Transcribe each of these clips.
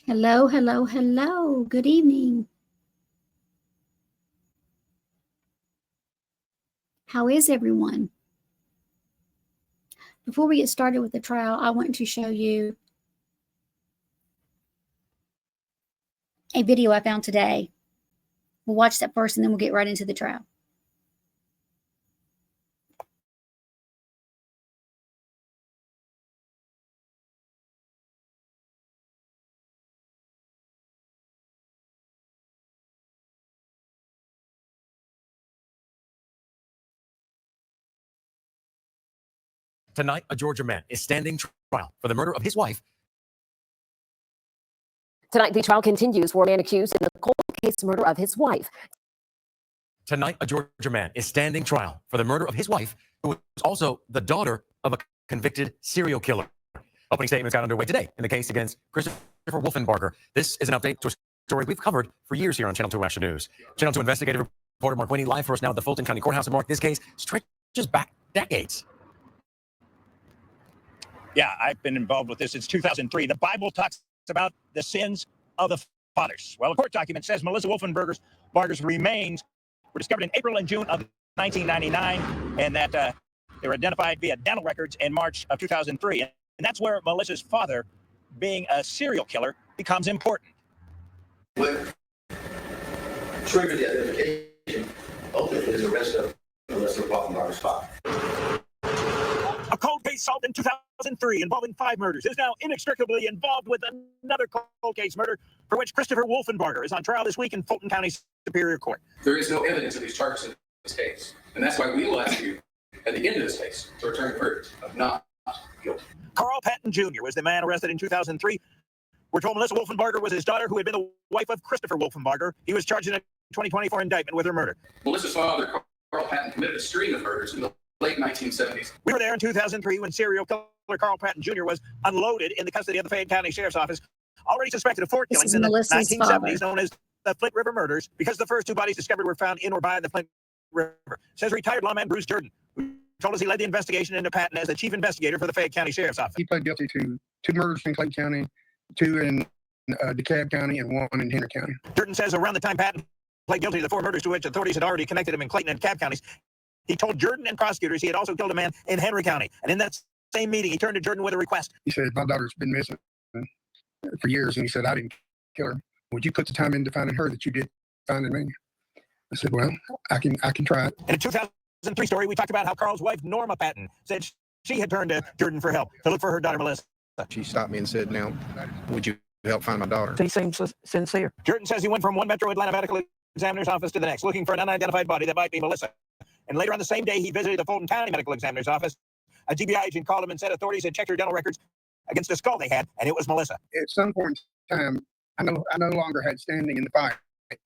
Hello, hello, hello. Good evening. How is everyone? Before we get started with the trial, I want to show you a video I found today. We'll watch that first and then we'll get right into the trial. Tonight, a Georgia man is standing trial for the murder of his wife. Tonight, the trial continues for a man accused in the cold case murder of his wife. Tonight, a Georgia man is standing trial for the murder of his wife, who was also the daughter of a convicted serial killer. Opening statements got underway today in the case against Christopher Wolfenbarger. This is an update to a story we've covered for years here on Channel 2 Action News. Channel 2 investigative reporter Mark Winnie live for us now at the Fulton County Courthouse. And Mark, this case stretches back decades. Yeah, I've been involved with this since 2003. The Bible talks about the sins of the fathers. Well, a court document says Melissa Wolfenbarger's remains were discovered in April and June of 1999, and that they were identified via dental records in March of 2003. And that's where Melissa's father, being a serial killer, becomes important. What triggered the identification ultimately is the arrest of Melissa Wolfenbarger's father. A cold case solved in 2003 involving 5 murders is now inextricably involved with another cold case murder for which Christopher Wolfenbarger is on trial this week in Fulton County Superior Court. There is no evidence of these charges in this case, and that's why we will ask you at the end of this case to return a verdict of not guilty. Carl Patton Jr. was the man arrested in 2003. We're told Melissa Wolfenbarger was his daughter, who had been the wife of Christopher Wolfenbarger. He was charged in a 2024 indictment with her murder. Melissa's father, Carl Patton, committed a string of murders in the late 1970s. We were there in 2003 when serial killer Carl Patton Jr. was unloaded in the custody of the Fayette County Sheriff's Office, already suspected of 4 killings in the 1970s, known as the Flint River murders, because the first 2 bodies discovered were found in or by the Flint River. Says retired lawman Bruce Jordan, who told us he led the investigation into Patton as the chief investigator for the Fayette County Sheriff's Office. He pled guilty to 2 murders in Clayton County, 2 in DeKalb County, and 1 in Henry County. Jordan says around the time Patton pled guilty to the 4 murders to which authorities had already connected him in Clayton and DeKalb counties, he told Jordan and prosecutors he had also killed a man in Henry County. And in that same meeting, he turned to Jordan with a request. He said, my daughter's been missing for years, and he said, I didn't kill her. Would you put the time into finding her that you did find in me? I said, well, I can try it. In a 2003 story, we talked about how Carl's wife, Norma Patton, said she had turned to Jordan for help to look for her daughter, Melissa. She stopped me and said, now, would you help find my daughter? He seems sincere. Jordan says he went from one Metro Atlanta medical examiner's office to the next, looking for an unidentified body that might be Melissa. And later on the same day, he visited the Fulton County medical examiner's office. A GBI agent called him and said authorities had checked her dental records against a skull they had, and it was Melissa. At some point in time, I no longer had standing in the fight.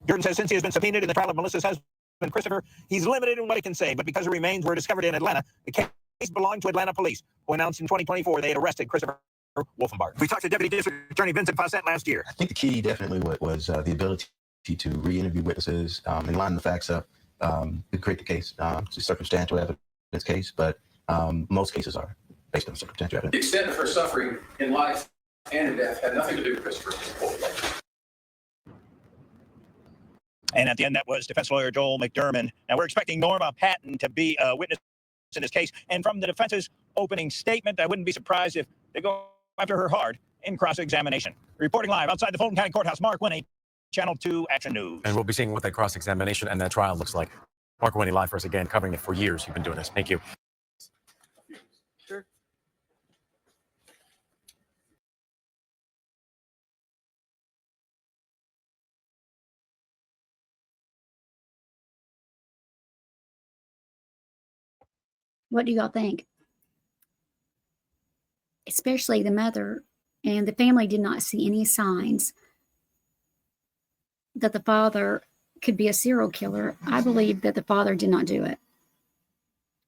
Jordan says since he has been subpoenaed in the trial of Melissa's husband, Christopher, he's limited in what he can say, but because her remains were discovered in Atlanta, the case belonged to Atlanta police, who announced in 2024 they had arrested Christopher Wolfenbarger. We talked to Deputy District Attorney Vincent Fawcett last year. I think the key definitely was the ability to re-interview witnesses and line the facts up to create the case. It's a circumstantial evidence case, but most cases are based on circumstantial evidence. The extent of her suffering in life and in death had nothing to do with Christopher Wolfenbarger. And at the end, that was defense lawyer Joel McDermott. Now, we're expecting Norma Patton to be a witness in this case. And from the defense's opening statement, I wouldn't be surprised if they go after her hard in cross-examination. Reporting live outside the Fulton County Courthouse, Mark Winnie, Channel 2 Action News. And we'll be seeing what that cross-examination and that trial looks like. Mark Winnie live for us again, covering it for years. You've been doing this. Thank you. Sure. What do y'all think? Especially the mother and the family did not see any signs that the father could be a serial killer. I believe that the father did not do it.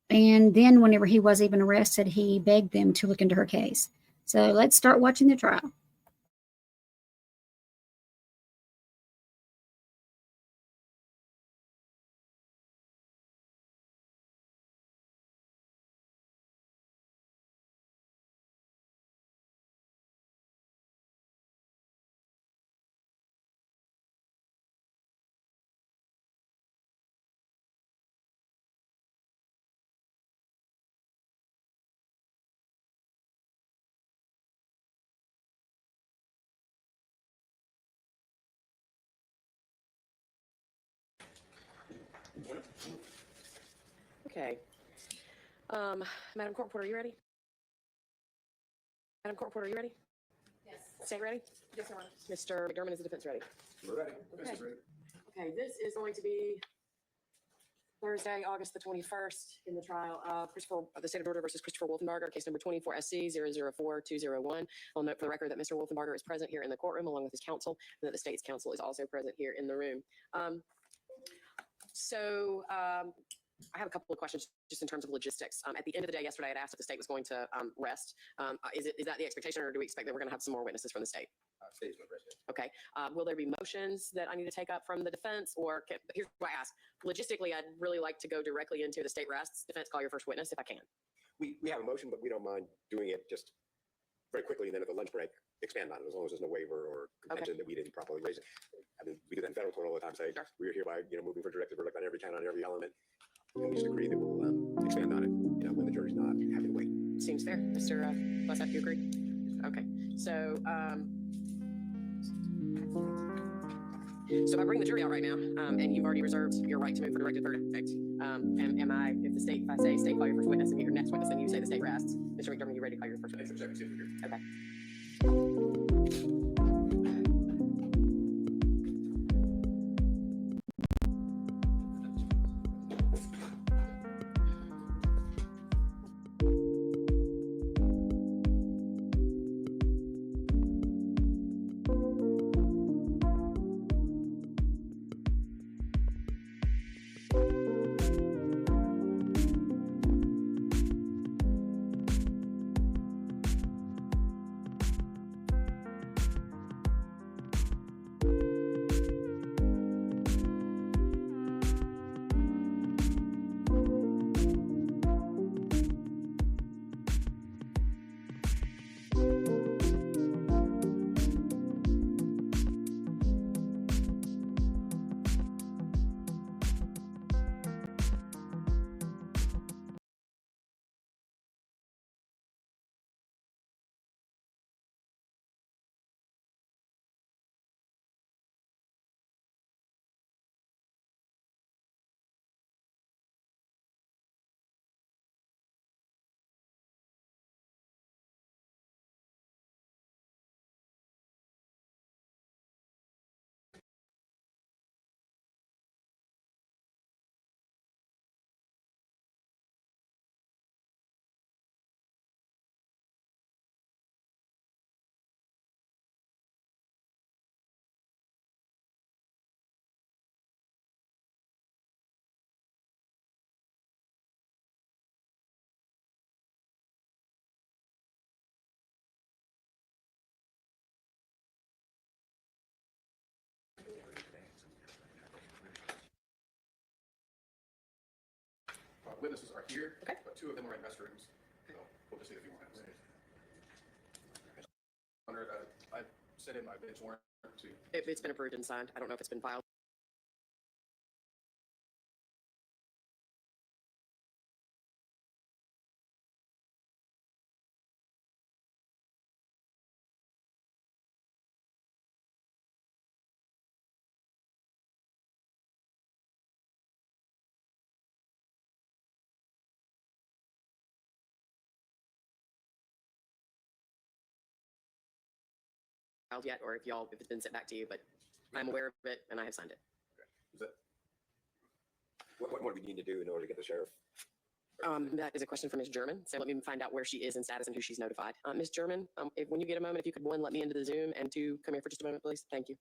And then whenever he was even arrested, he begged them to look into her case. So let's start watching the trial. Okay. Madam Court Reporter, are you ready? Madam Court Reporter, are you ready? Yes. State ready? Yes, Your Honor. Mr. McDermott, is the defense ready? We're ready. Okay. Okay, this is going to be Thursday, August the 21st, in the trial of the State of Georgia versus Christopher Wolfenbarger, case number 24 SC 004201. I'll note for the record that Mr. Wolfenbarger is present here in the courtroom along with his counsel, and that the state's counsel is also present here in the room. I have a couple of questions just in terms of logistics. At the end of the day yesterday, I had asked if the state was going to rest. Is that the expectation, or do we expect that we're going to have some more witnesses from the state? State's going to rest. Okay. Will there be motions that I need to take up from the defense, or here's what I ask. Logistically, I'd really like to go directly into the state rests. Defense, call your first witness if I can. We have a motion, but we don't mind doing it just very quickly, and then at the lunch break, expand on it, as long as there's no waiver or contention that we didn't properly raise it. I mean, we do that in federal court all the time, say, we're hereby, moving for directed verdict on every count, on every element. We just agree that we'll expand on it, when the jury's not having to wait. Seems fair. Mr. Bussett, you agree? Okay. So if I bring the jury out right now, and you've already reserved your right to move for directed verdict, if I say state, call your first witness and get your next witness, then you say the state rests. Mr. McDermott, you ready to call your first witness? Okay. Witnesses are here, Okay. but two of them are in restrooms. So we'll just need a few more minutes. I sent in my bench warrant to. It's been approved and signed. I don't know if it's been filed. Yet, or if it's been sent back to you, but I'm aware of it and I have signed it. Is that What do we need to do in order to get the sheriff? That is a question for Ms. German. So let me find out where she is in status and who she's notified. Ms. German, when you get a moment, if you could, one, let me into the Zoom, and two, come here for just a moment, please. Thank you.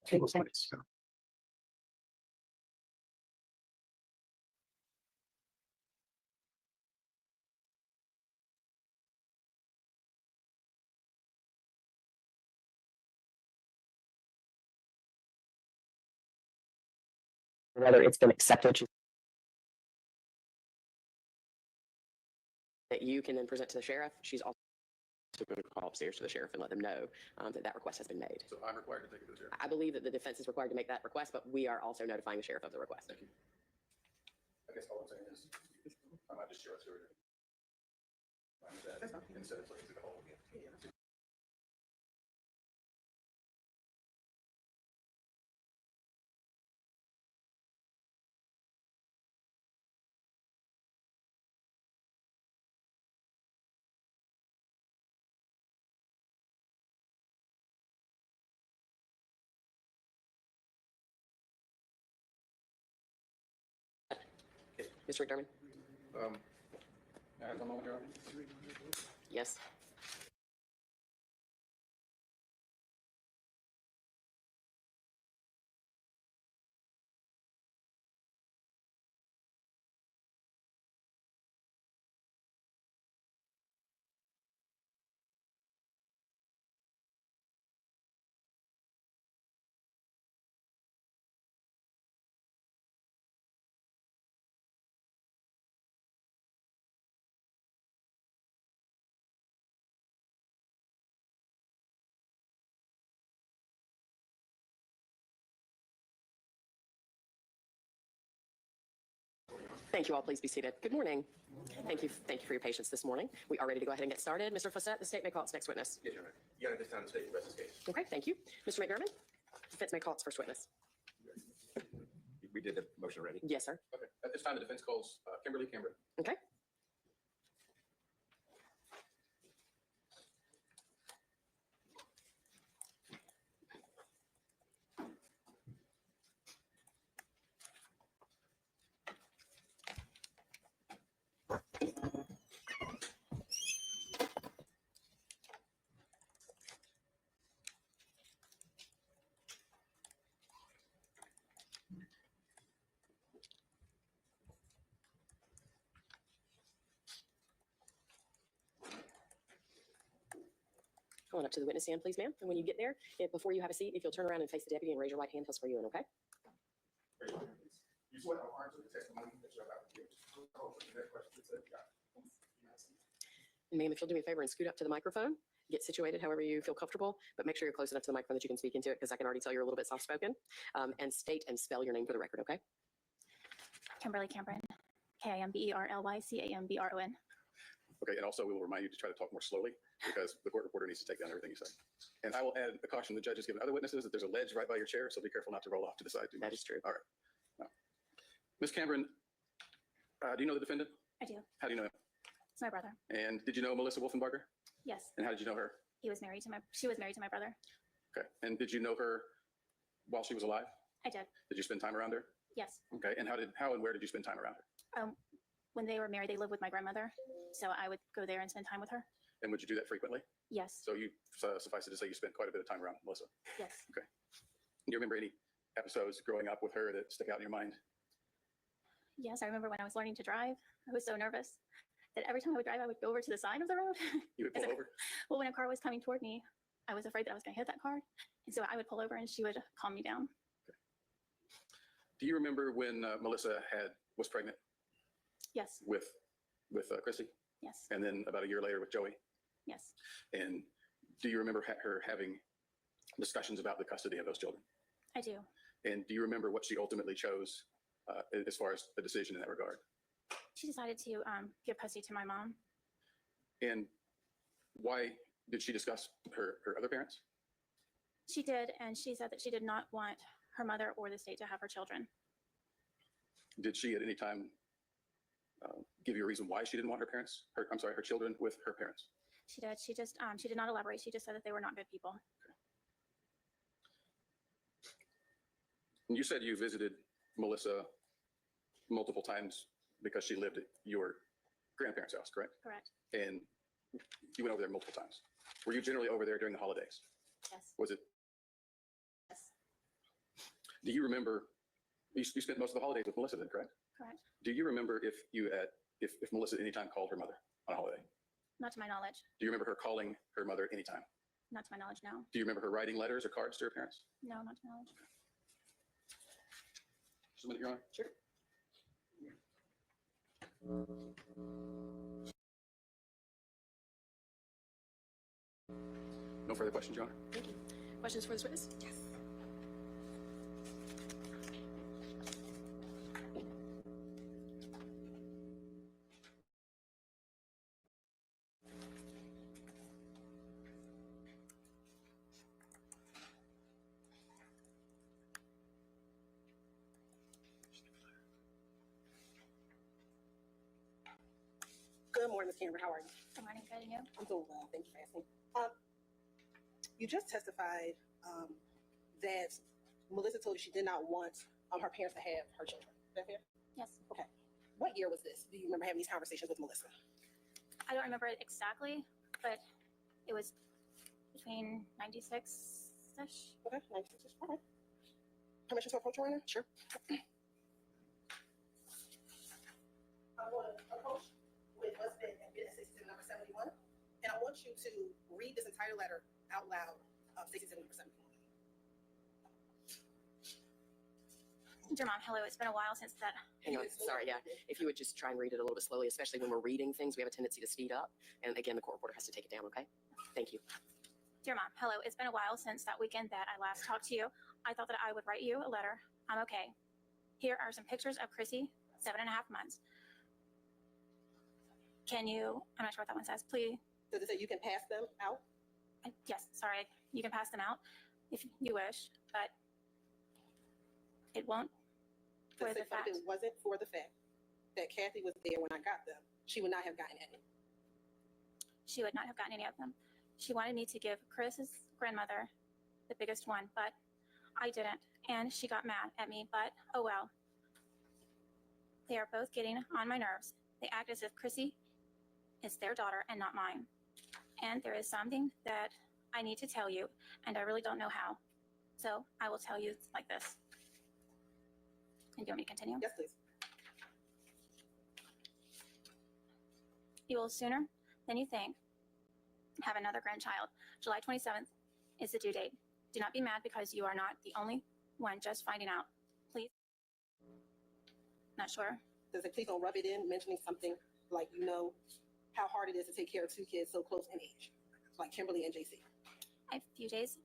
So, Whether it's been accepted that you can then present to the sheriff. She's also going to call upstairs to the sheriff and let them know that that request has been made. So I'm required to take it to the sheriff. I believe that the defense is required to make that request, but we are also notifying the sheriff of the request. Thank you. I guess all I'm saying is, I might just share it through it. Instead of looking through the whole again. Mr. McDermott? I have a moment, Your Honor. Yes. Thank you all. Please be seated. Good morning. Thank you for your patience this morning. We are ready to go ahead and get started. Mr. Fossett, the state may call its next witness. Yes, Your Honor. You got it this time to state the rest of the case. Okay, thank you. Mr. McDermott, defense may call its first witness. We did the motion already. Yes, sir. Okay. At this time, the defense calls Kimberly Cameron. Okay. Come on up to the witness stand, please, ma'am. And when you get there, before you have a seat, if you'll turn around and face the deputy and raise your right hand, he'll swear you in, okay? Raise your hand, please. You swear to answer the testimony that you're about to give. Oh, the next question is that, And ma'am, if you'll do me a favor and scoot up to the microphone, get situated however you feel comfortable, but make sure you're close enough to the microphone that you can speak into it, because I can already tell you're a little bit soft-spoken. And state and spell your name for the record, okay? Kimberly Cameron, Kimberlycambron. Okay, and also we will remind you to try to talk more slowly because the court reporter needs to take down everything you say. And I will add a caution the judge has given other witnesses that there's a ledge right by your chair, so be careful not to roll off to the side too much. That is true. All right. Now, Ms. Cameron, do you know the defendant? I do. How do you know him? It's my brother. And did you know Melissa Wolfenbarger? Yes. And how did you know her? She was married to my brother. Okay. And did you know her while she was alive? I did. Did you spend time around her? Yes. Okay. And how and where did you spend time around her? When they were married, they lived with my grandmother. So I would go there and spend time with her. And would you do that frequently? Yes. So you suffice it to say you spent quite a bit of time around Melissa. Yes. Do you remember any episodes growing up with her that stick out in your mind? Yes. I remember when I was learning to drive, I was so nervous that every time I would drive, I would go over to the side of the road. You would pull over? Well, when a car was coming toward me, I was afraid that I was going to hit that car. And so I would pull over and she would calm me down. Do you remember when Melissa was pregnant Yes. with Chrissy? Yes. And then about a year later with Joey? Yes. And do you remember her having discussions about the custody of those children? I do. And do you remember what she ultimately chose as far as a decision in that regard? She decided to give custody to my mom. And why did she discuss her other parents? She did, and she said that she did not want her mother or the state to have her children. Did she at any time give you a reason why she didn't want her children with her parents? She did. She just she did not elaborate. She just said that they were not good people. And you said you visited Melissa multiple times because she lived at your grandparents' house, correct? Correct. And you went over there multiple times. Were you generally over there during the holidays? Yes. Was it? Yes. Do you remember, you spent most of the holidays with Melissa then, correct? Correct. Do you remember if Melissa at any time called her mother on a holiday? Not to my knowledge. Do you remember her calling her mother anytime? Not to my knowledge, no. Do you remember her writing letters or cards to her parents? No, not to my knowledge. Just a minute, Your Honor. Sure. No further questions, Your Honor. Thank you. Questions for this witness? Yes. Good morning, Ms. Cameron. How are you? Good morning, good, and you? I'm doing well. Thank you for asking. You just testified that Melissa told you she did not want her parents to have her children. Is that fair? Yes. Okay. What year was this? Do you remember having these conversations with Melissa? I don't remember it exactly, but it was between 96-ish. Okay, 96. All right. Permission to approach, Your Honor? Sure. I'm going to approach with husband and witness 67 number 71, and I want you to read this entire letter out loud of 67 number 71. Dear Mom, hello. It's been a while since that. Hang on. Sorry, yeah. If you would just try and read it a little bit slowly, especially when we're reading things, we have a tendency to speed up. And again, the court reporter has to take it down, okay? Thank you. Dear Mom, hello. It's been a while since that weekend that I last talked to you. I thought that I would write you a letter. I'm okay. Here are some pictures of Chrissy, 7.5 months. Can you, I'm not sure what that one says, please. Does it say you can pass them out? Yes, sorry. You can pass them out if you wish, but it won't. For Does the it say fact. if it wasn't for the fact that Kathy was there when I got them, she would not have gotten any? She would not have gotten any of them. She wanted me to give Chris's grandmother the biggest one, but I didn't. And she got mad at me, but oh well. They are both getting on my nerves. They act as if Chrissy is their daughter and not mine. And there is something that I need to tell you, and I really don't know how. So I will tell you like this. And do you want me to continue? Yes, please. You will sooner than you think have another grandchild. July 27th is the due date. Do not be mad because you are not the only one just finding out. Please. Not sure. Does it please don't rub it in, mentioning something like you know how hard it is to take care of two kids so close in age, like Kimberly and JC? A few days.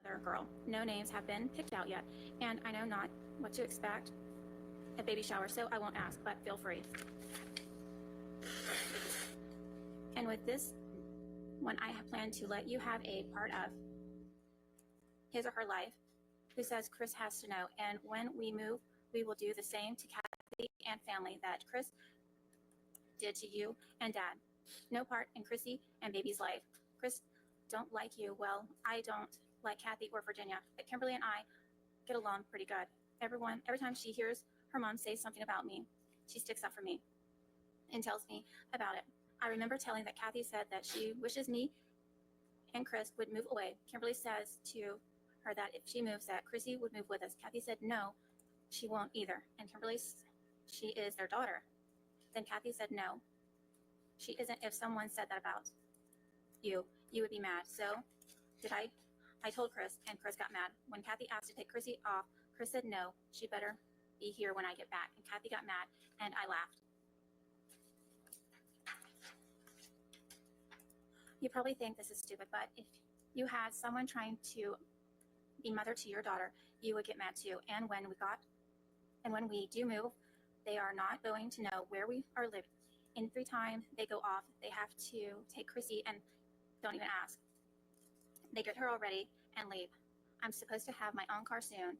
Other girl. No names have been picked out yet, and I know not what to expect at baby shower, so I won't ask, but feel free. And with this one, I have planned to let you have a part of his or her life. Who says Chris has to know, and when we move, we will do the same to Kathy and family that Chris did to you and Dad. No part in Chrissy and baby's life. Chris don't like you. Well, I don't like Kathy or Virginia, but Kimberly and I get along pretty good. Every time she hears her mom say something about me, she sticks up for me and tells me about it. I remember telling that Kathy said that she wishes me and Chris would move away. Kimberly says to her that if she moves, that Chrissy would move with us. Kathy said no, she won't either. And she is their daughter. Then Kathy said no, she isn't. If someone said that about you would be mad. So I told Chris, and Chris got mad. When Kathy asked to take Chrissy off, Chris said no, she better be here when I get back. And Kathy got mad, and I laughed. You probably think this is stupid, but if you had someone trying to be mother to your daughter, you would get mad too. And when we do move, they are not going to know where we are living. In free time they go off, they have to take Chrissy and don't even ask. They get her all ready and leave. I'm supposed to have my own car soon.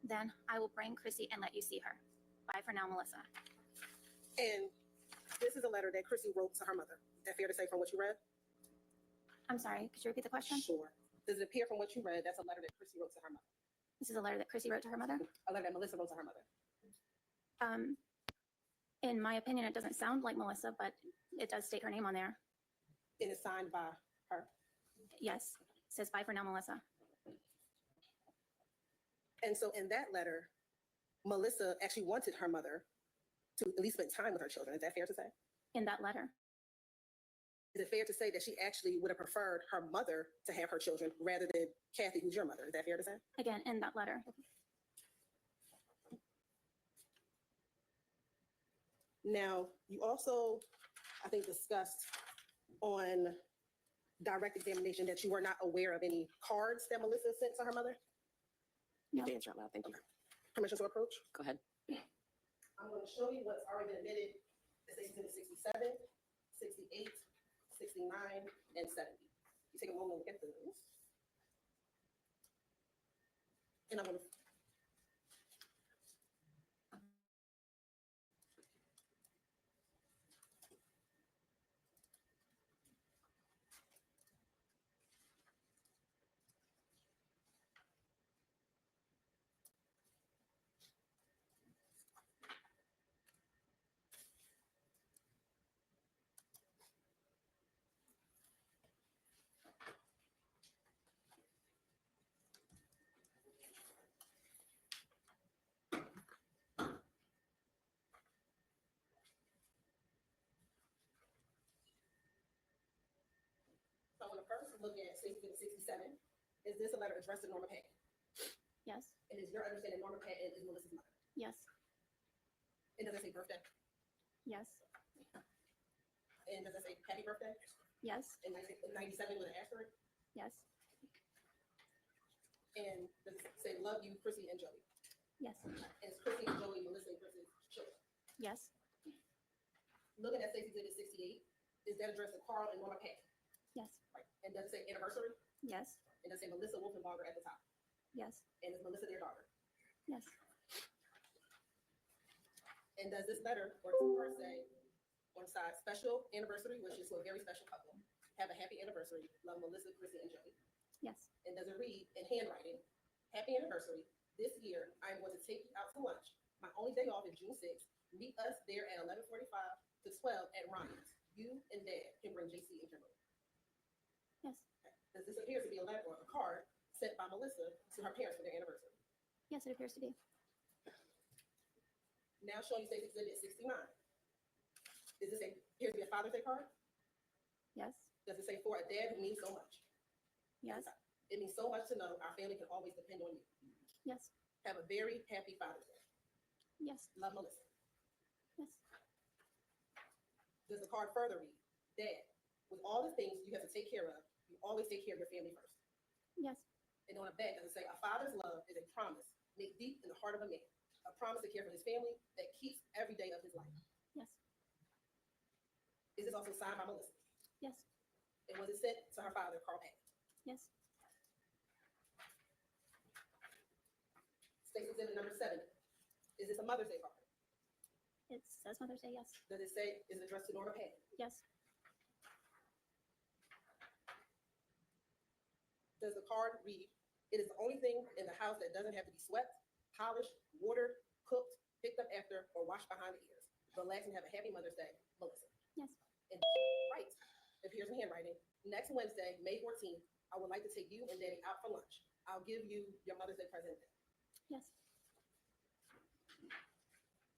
Then I will bring Chrissy and let you see her. Bye for now, Melissa. And this is a letter that Chrissy wrote to her mother. Is that fair to say from what you read? I'm sorry, could you repeat the question? Sure. Does it appear from what you read that's a letter that Chrissy wrote to her mother? This is a letter that Chrissy wrote to her mother? A letter that Melissa wrote to her mother. In my opinion, it doesn't sound like Melissa, but it does state her name on there. It is signed by her. Yes, it says bye for now, Melissa. And so in that letter, Melissa actually wanted her mother to at least spend time with her children. Is that fair to say? In that letter? Is it fair to say that she actually would have preferred her mother to have her children rather than Kathy, who's your mother? Is that fair to say? Again, in that letter. Now, you also, I think, discussed on direct examination that you were not aware of any cards that Melissa sent to her mother. You can answer out loud. Thank you. Permission to approach? Go ahead. I'm going to show you what's already been admitted. It's Exhibit 67, 68, 69, and 70. You take a moment to look at those. And I'm going to first look at Exhibit 67. Is this a letter addressed to Norma Patton? Yes. And is your understanding Norma Patton is Melissa's mother? Yes. And does it say birthday? Yes. And does it say happy birthday? Yes. And 97 with an asterisk? Yes. And does it say love you, Chrissy and Joey? Yes. And is Chrissy and Joey Melissa and Chrissy's children? Yes. Looking at Stacey's Exhibit 68, is that addressed to Carl and Norma Patton? Yes. Right. And does it say anniversary? Yes. And does it say Melissa WOLFENBARGER at the top? Yes. And is Melissa their daughter? Yes. And does this letter or two words say on the side, special anniversary, which is to a very special couple, have a happy anniversary, love Melissa, Chrissy, and Joey? Yes. And does it read in handwriting, happy anniversary, this year I am going to take you out to lunch. My only day off is June 6th. Meet us there at 11:45 to 12 at Ryan's. You and Dad can bring JC and Kimberly. Yes. Does this appear to be a letter or a card sent by Melissa to her parents for their anniversary? Yes, it appears to be. Now showing you Stacey's Exhibit 69. Does this appear to be a Father's Day card? Yes. Does it say for a dad who means so much? Yes. It means so much to know our family can always depend on you. Yes. Have a very happy Father's Day. Yes. Love, Melissa. Yes. Does the card further read, Dad, with all the things you have to take care of, you always take care of your family first. Yes. And on the back, does it say, a father's love is a promise made deep in the heart of a man, a promise to care for his family that keeps every day of his life. Yes. Is this also signed by Melissa? Yes. And was it sent to her father, Carl Patton? Yes. Stacey's Exhibit number 70. Is this a Mother's Day card? It says Mother's Day. Yes. Does it say, is it addressed to Norma Patton? Yes. Does the card read, it is the only thing in the house that doesn't have to be swept, polished, watered, cooked, picked up after, or washed behind the ears. Relax and have a happy Mother's Day, Melissa. Yes. And right, appears in handwriting. Next Wednesday, May 14th, I would like to take you and Daddy out for lunch. I'll give you your Mother's Day present then. Yes.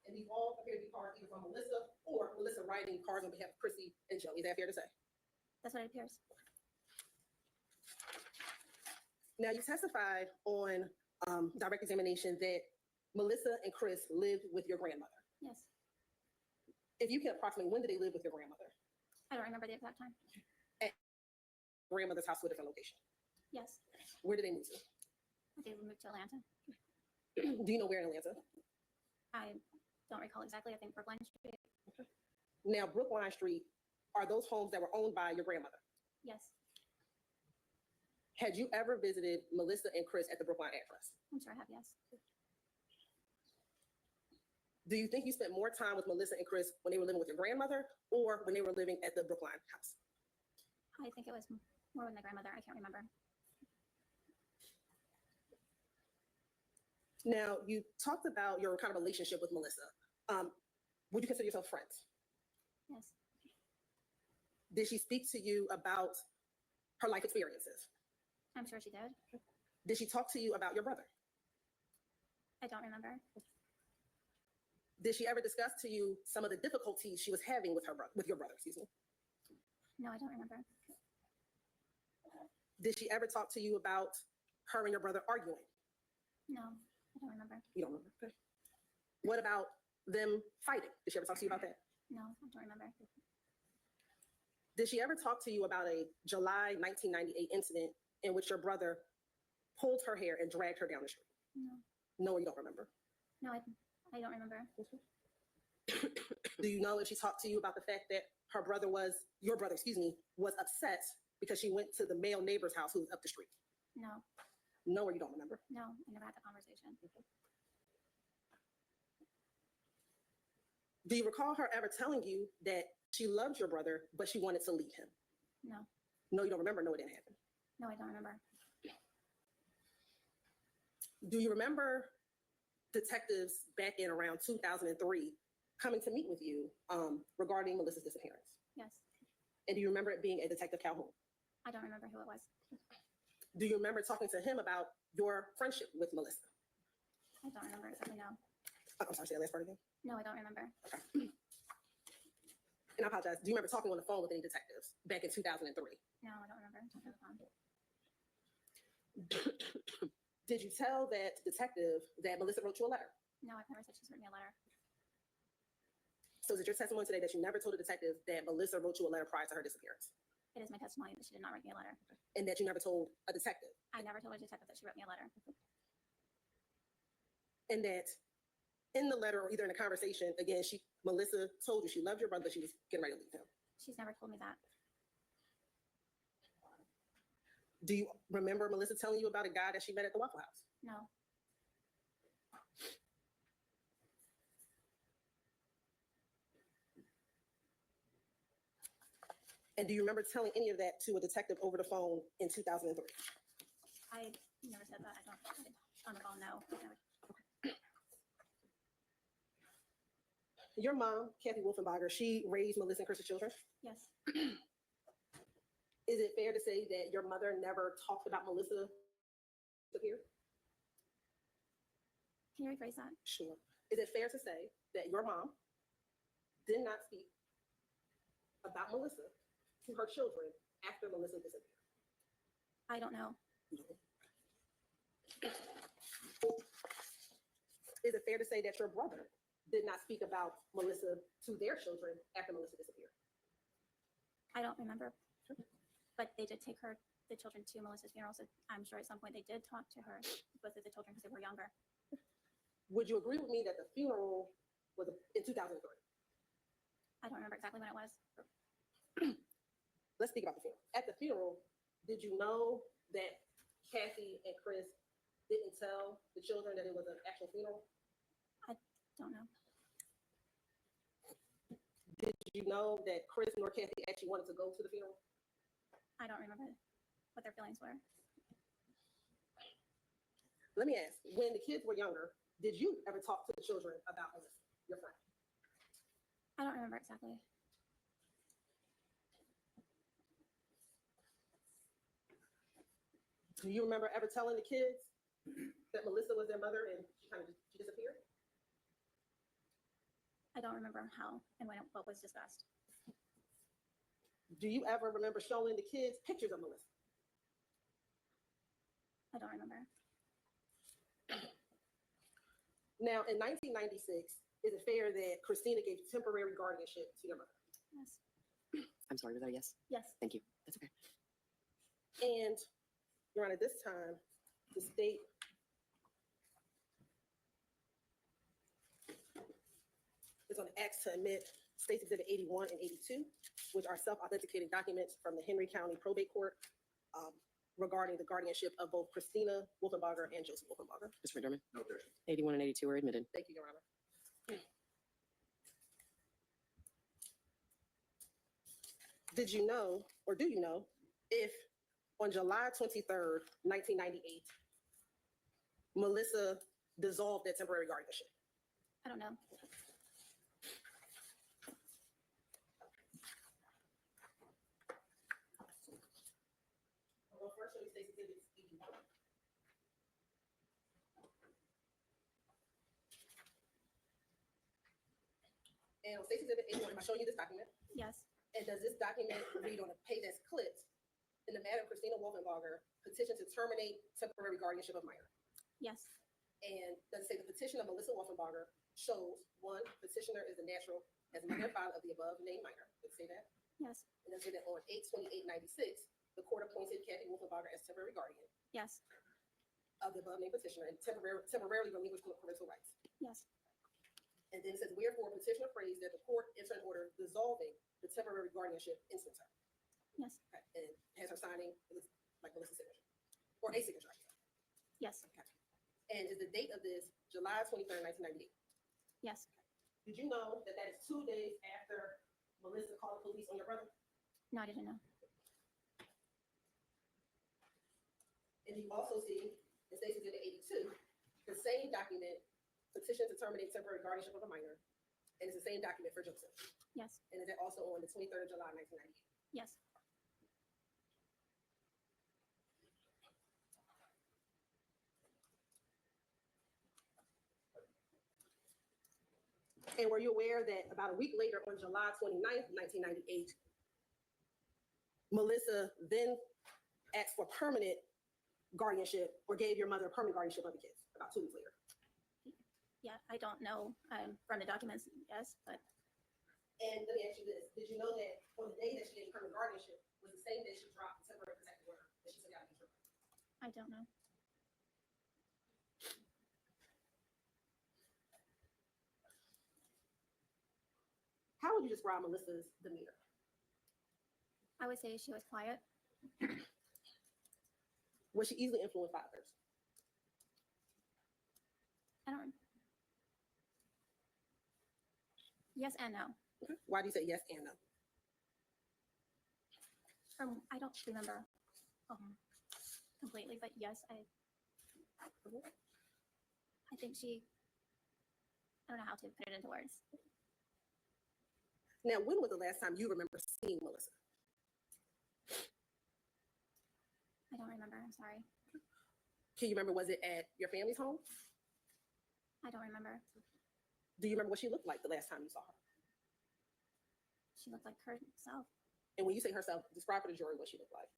And these all appear to be cards either from Melissa or Melissa writing cards on behalf of Chrissy and Joey. Is that fair to say? That's what it appears. Now, you testified on direct examination that Melissa and Chris lived with your grandmother. Yes. If you can approximate, when did they live with your grandmother? I don't remember the exact time. At grandmother's house to a different location. Yes. Where did they move to? They moved to Atlanta. Do you know where in Atlanta? I don't recall exactly. I think Brookline Street. Now, Brookline Street, are those homes that were owned by your grandmother? Yes. Had you ever visited Melissa and Chris at the Brookline address? I'm sure I have. Yes. Do you think you spent more time with Melissa and Chris when they were living with your grandmother or when they were living at the Brookline house? I think it was more with my grandmother. I can't remember. Now, you talked about your kind of relationship with Melissa. Would you consider yourself friends? Yes. Did she speak to you about her life experiences? I'm sure she did. Did she talk to you about your brother? I don't remember. Did she ever discuss to you some of the difficulties she was having with your brother? Excuse me. No, I don't remember. Did she ever talk to you about her and your brother arguing? No, I don't remember. You don't remember. Okay. What about them fighting? Did she ever talk to you about that? No, I don't remember. Did she ever talk to you about a July 1998 incident in which your brother pulled her hair and dragged her down the street? No. No, you don't remember. No, I don't remember. Do you know if she talked to you about the fact that your brother, was upset because she went to the male neighbor's house who was up the street? No. No, or you don't remember? No, I never had the conversation. Do you recall her ever telling you that she loved your brother, but she wanted to leave him? No. No, you don't remember? No, it didn't happen. No, I don't remember. Do you remember detectives back in around 2003 coming to meet with you regarding Melissa's disappearance? Yes. And do you remember it being a Detective Calhoun? I don't remember who it was. Do you remember talking to him about your friendship with Melissa? I don't remember exactly. No. I'm sorry, say that last part again. No, I don't remember. Okay. And I apologize. Do you remember talking on the phone with any detectives back in 2003? No, I don't remember. Did you tell that detective that Melissa wrote you a letter? No, I've never said she's written me a letter. So is it your testimony today that you never told a detective that Melissa wrote you a letter prior to her disappearance? It is my testimony that she did not write me a letter. And that you never told a detective? I never told a detective that she wrote me a letter. And that in the letter or either in a conversation, again, Melissa told you she loved your brother, but she was getting ready to leave him. She's never told me that. Do you remember Melissa telling you about a guy that she met at the Waffle House? No. And do you remember telling any of that to a detective over the phone in 2003? I never said that. I don't. On the phone, no. I never. Your mom, Kathy Wolfenbarger, she raised Melissa and Chris's children. Yes. Is it fair to say that your mother never talked about Melissa here? Can you rephrase that? Sure. Is it fair to say that your mom did not speak about Melissa to her children after Melissa disappeared? I don't know. Is it fair to say that your brother did not speak about Melissa to their children after Melissa disappeared? I don't remember. But they did take the children to Melissa's funeral, so I'm sure at some point they did talk to her, both of the children, because they were younger. Would you agree with me that the funeral was in 2003? I don't remember exactly when it was. Let's speak about the funeral. At the funeral, did you know that Kathy and Chris didn't tell the children that it was an actual funeral? Don't know. Did you know that Chris nor Kathy actually wanted to go to the funeral? I don't remember what their feelings were. Let me ask, when the kids were younger, did you ever talk to the children about Melissa, your friend? I don't remember exactly. Do you remember ever telling the kids that Melissa was their mother and she disappeared? I don't remember how and what was discussed. Do you ever remember showing the kids pictures of Melissa? I don't remember. Now, in 1996, is it fair that Christina gave temporary guardianship to your mother? Yes. I'm sorry, was that a yes? Yes. Thank you. That's okay. And, Your Honor, this time, the state is going to ask to admit States Exhibit 81 and 82, which are self-authenticating documents from the Henry County Probate Court regarding the guardianship of both Christina Wolfenbarger and Joseph Wolfenbarger. Mr. McDermott, No objection. 81 and 82 are admitted. Thank you, Your Honor. Did you know, or do you know, if on July 23rd, 1998, Melissa dissolved that temporary guardianship? I don't know. Well, first, show you States Exhibit 81. And on States Exhibit 81, am I showing you this document? Yes. And does this document read on a page that's clipped in the matter of Christina Wolfenbarger petition to terminate temporary guardianship of minor? Yes. And does it say the petition of Melissa Wolfenbarger shows, one, petitioner is the natural as mother and father of the above named minor? Does it say that? Yes. And does it say that on 8/28/96, the court appointed Kathy Wolfenbarger as temporary guardian Yes. of the above named petitioner and temporarily relinquished parental rights? Yes. And then it says, wherefore petitioner prays that the court enter an order dissolving the temporary guardianship instant term. Yes. Okay. And it has her signing, it looks like Melissa's signature, or a signature, I guess. Yes. Okay. And is the date of this July 23rd, 1998? Yes. Did you know that that is 2 days after Melissa called the police on your brother? No, I didn't know. And you also see in States Exhibit 82, the same document, petition to terminate temporary guardianship of a minor, and it's the same document for Joseph. Yes. And is it also on the 23rd of July, 1998? Yes. And were you aware that about a week later, on July 29th, 1998, Melissa then asked for permanent guardianship or gave your mother permanent guardianship of the kids about 2 weeks later? Yeah, I don't know from the documents, yes, but And let me ask you this, did you know that on the day that she gave permanent guardianship was the same day she dropped the temporary protective order that she took out of control? I don't know. How would you describe Melissa's demeanor? I would say she was quiet. Was she easily influenced by others? I don't. Yes and no. Why do you say yes and no? I don't remember completely, but yes, I think she. I don't know how to put it into words. Now, when was the last time you remember seeing Melissa? I don't remember. I'm sorry. Can you remember, was it at your family's home? I don't remember. Do you remember what she looked like the last time you saw her? She looked like herself. And when you say herself, describe for the jury what she looked like.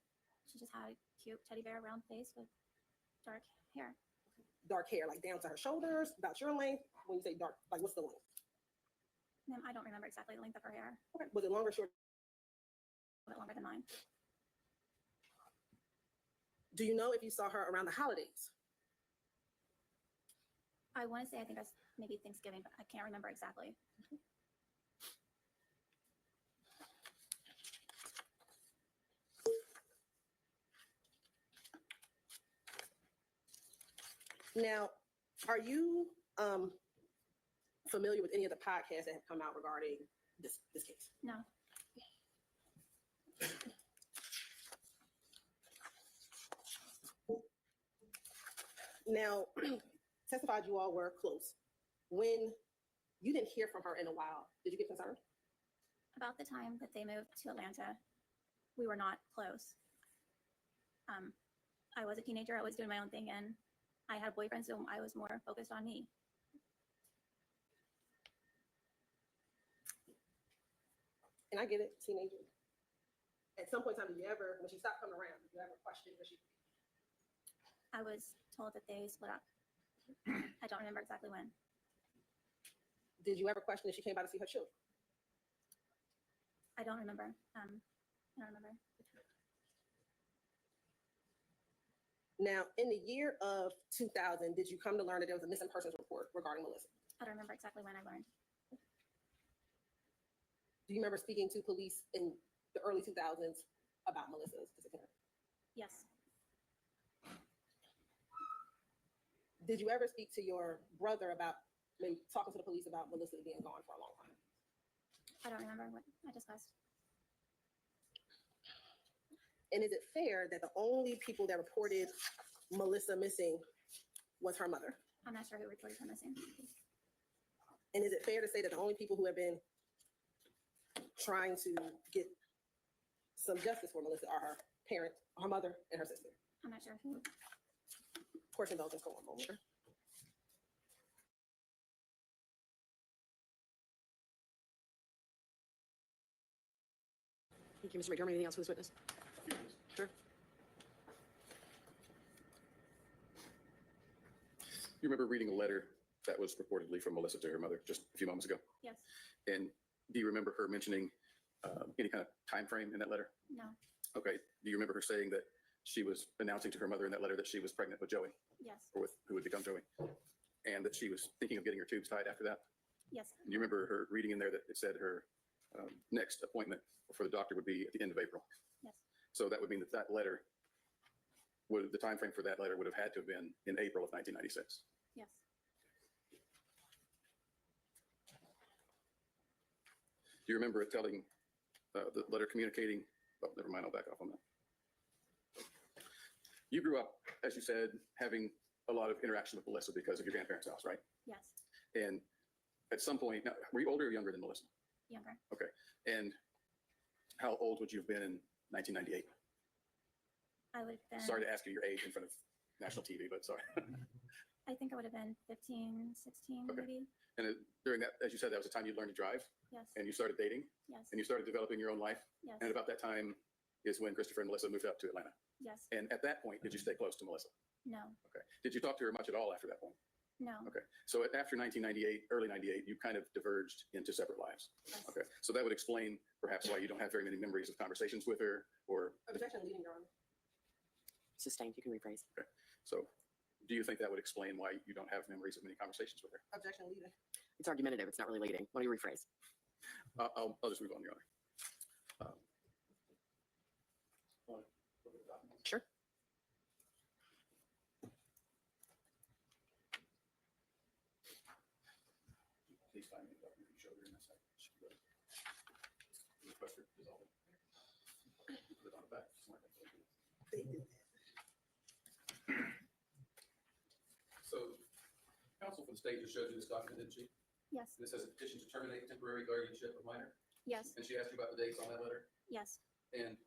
She just had a cute teddy bear round face with dark hair. Dark hair, like down to her shoulders, about your length. When you say dark, like what's the length? Ma'am, I don't remember exactly the length of her hair. Okay. Was it longer or short? A bit longer than mine. Do you know if you saw her around the holidays? I want to say I think that's maybe Thanksgiving, but I can't remember exactly. Now, are you familiar with any of the podcasts that have come out regarding this case? No. Now, testified you all were close. When you didn't hear from her in a while, did you get concerned? About the time that they moved to Atlanta, we were not close. I was a teenager. I was doing my own thing, and I had boyfriends, so I was more focused on me. And I get it, teenager. At some point in time, did you ever, when she stopped coming around, did you ever question where she? I was told that they split up. I don't remember exactly when. Did you ever question if she came by to see her children? I don't remember. I don't remember. Now, in the year of 2000, did you come to learn that there was a missing persons report regarding Melissa? I don't remember exactly when I learned. Do you remember speaking to police in the early 2000s about Melissa's disappearance? Yes. Did you ever speak to your brother about maybe talking to the police about Melissa being gone for a long time? I don't remember what I discussed. And is it fair that the only people that reported Melissa missing was her mother? I'm not sure who reported her missing. And is it fair to say that the only people who have been trying to get some justice for Melissa are her parents, her mother, and her sister? I'm not sure who. Court indulgence for one moment. Sure. Thank you, Mr. McDermott. Anything else for this witness? Sure. You remember reading a letter that was purportedly from Melissa to her mother just a few moments ago? Yes. And do you remember her mentioning any kind of time frame in that letter? No. Okay. Do you remember her saying that she was announcing to her mother in that letter that she was pregnant with Joey, Yes. or with who would become Joey, and that she was thinking of getting her tubes tied after that? Yes. Do you remember her reading in there that it said her next appointment for the doctor would be at the end of April? Yes. So that would mean that that letter the time frame for that letter would have had to have been in April of 1996. Yes. Do you remember it telling the letter communicating? Oh, never mind. I'll back off on that. You grew up, as you said, having a lot of interaction with Melissa because of your grandparents' house, right? Yes. And at some point, now, were you older or younger than Melissa? Younger. Okay. And how old would you have been in 1998? I would have been. Sorry to ask you your age in front of national TV, but sorry. I think I would have been 15, 16, Okay. maybe. And during that, as you said, that was the time you learned to drive Yes. and you started dating Yes. and you started developing your own life. Yes. And about that time is when Christopher and Melissa moved up to Atlanta. Yes. And at that point, did you stay close to Melissa? No. Okay. Did you talk to her much at all after that point? No. Okay. So after 1998, early 98, you kind of diverged into separate lives. Yes. Okay. So that would explain perhaps why you don't have very many memories of conversations with her or. Objection, leading, Your Honor. Sustained. You can rephrase. Okay. So do you think that would explain why you don't have memories of many conversations with her? Objection, leading. It's argumentative. It's not really leading. Why don't you rephrase? I'll just move on, Your Honor. Sure. Please find me the document you showed her in that second. Request her to dissolve it. Put it on the back. They did that. So, counsel for the state just showed you this document, didn't she? Yes. And it says a petition to terminate temporary guardianship of minor. Yes. And she asked you about the dates on that letter. Yes. And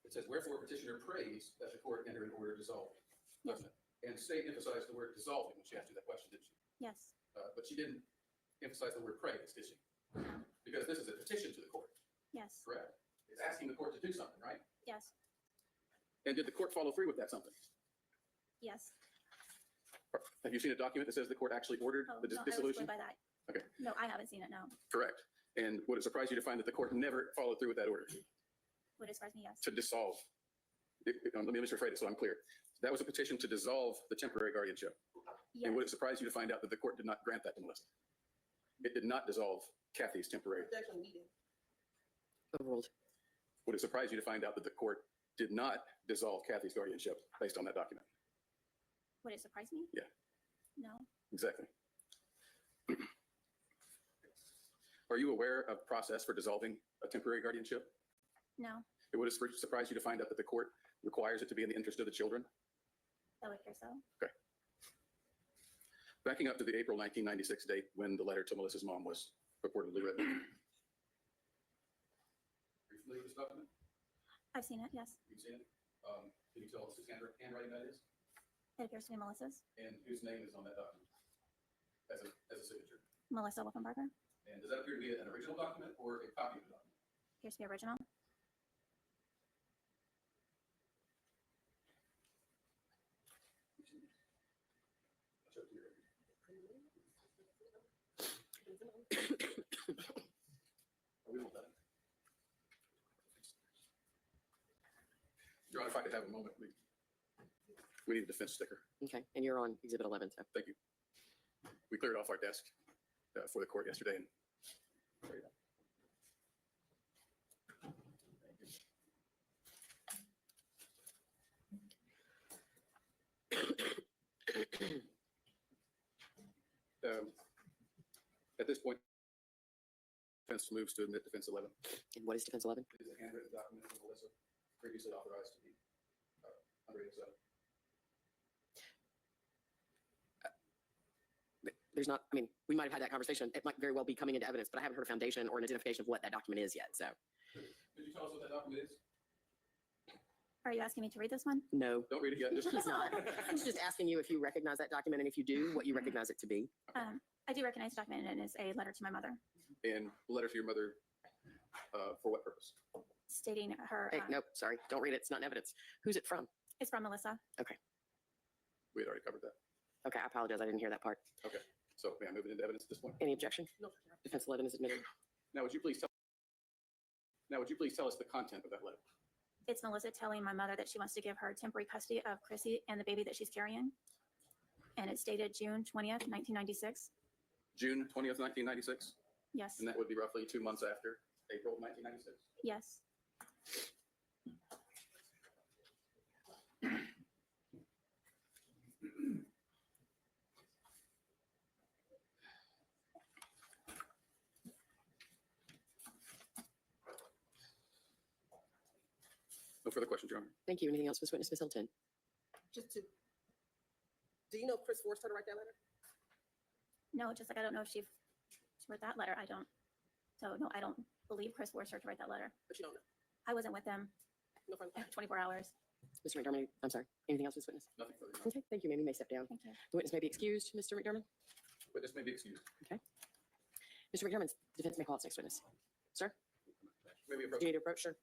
it says, wherefore petitioner prays that the court enter an order dissolving, doesn't it? And state emphasized the word dissolving when she asked you that question, didn't she? Yes. But she didn't emphasize the word praise, did she? Because this is a petition to the court, Yes. correct? It's asking the court to do something, right? Yes. And did the court follow through with that something? Yes. Have you seen a document that says the court actually ordered Oh, the no, I was dissolution? going by that. Okay. No, I haven't seen it. No. Correct. And would it surprise you to find that the court never followed through with that order Would it surprise me? Yes. to dissolve? Let me just rephrase it so I'm clear. That was a petition to dissolve the temporary guardianship. Yes. And would it surprise you to find out that the court did not grant that to Melissa? It did not dissolve Kathy's temporary. Objection, leading. Overruled. Would it surprise you to find out that the court did not dissolve Kathy's guardianship based on that document? Would it surprise me? Yeah. No. Exactly. Are you aware of process for dissolving a temporary guardianship? No. It would surprise you to find out that the court requires it to be in the interest of the children? I would hear so. Backing up to the April 1996 date when the letter to Melissa's mom was purportedly written. Are you familiar with this document? I've seen it. Yes. You've seen it? Can you tell us whose handwriting that is? It appears to be Melissa's. And whose name is on that document as a signature? Melissa Wolfenbarger. And does that appear to be an original document or a copy of the document? Appears to be original. Show it to you. We won't let him. Your Honor, if I could have a moment, we need a defense sticker. Okay. And you're on Exhibit 11, so. Thank you. We cleared off our desk for the court yesterday, and There you go. At this point, defense moves to admit defense 11. And what is defense 11? It is a handwritten document from Melissa, previously authorized to be under 87. There's not, I mean, we might have had that conversation. It might very well be coming into evidence, but I haven't heard a foundation or an identification of what that document is yet. So, Could you tell us what that document is? Are you asking me to read this one? no, Don't read it yet. Just he's not. He's just asking you if you recognize that document, and if you do, what you recognize it to be. I do recognize the document, and it is a letter to my mother And a letter to your mother for what purpose? stating her. Hey, nope, sorry, don't read it. It's not in evidence. Who's it from? It's from Melissa. We had already covered that. Okay, I apologize. I didn't hear that part. Okay. So may I move it into evidence at this point? Any objection? No, Defense 11 is admitted. Now, would you please tell us the content of that letter? It's Melissa telling my mother that she wants to give her temporary custody of Chrissy and the baby that she's carrying. And it's dated June 20th, 1996. June 20th, 1996, Yes, and that would be roughly 2 months after April of 1996. yes. No further questions, Your Honor. Thank you. Anything else, Ms. Witness, Ms. Hilton? Just to, do you know Chris forced her to write that letter? No, just like I don't know if she wrote that letter. I don't. So no, I don't believe Chris forced her to write that letter. But you don't know. I wasn't with them No further. 24 hours. Mr. McDermott, I'm sorry. Anything else, Ms. Witness? Nothing further, Your Honor. Okay, thank you, ma'am. You may step down. Thank you. The witness may be excused. Mr. McDermott? Witness may be excused. Mr. McDermott, defense may call its next witness. Sir, Maybe approach. do you need to approach, sir?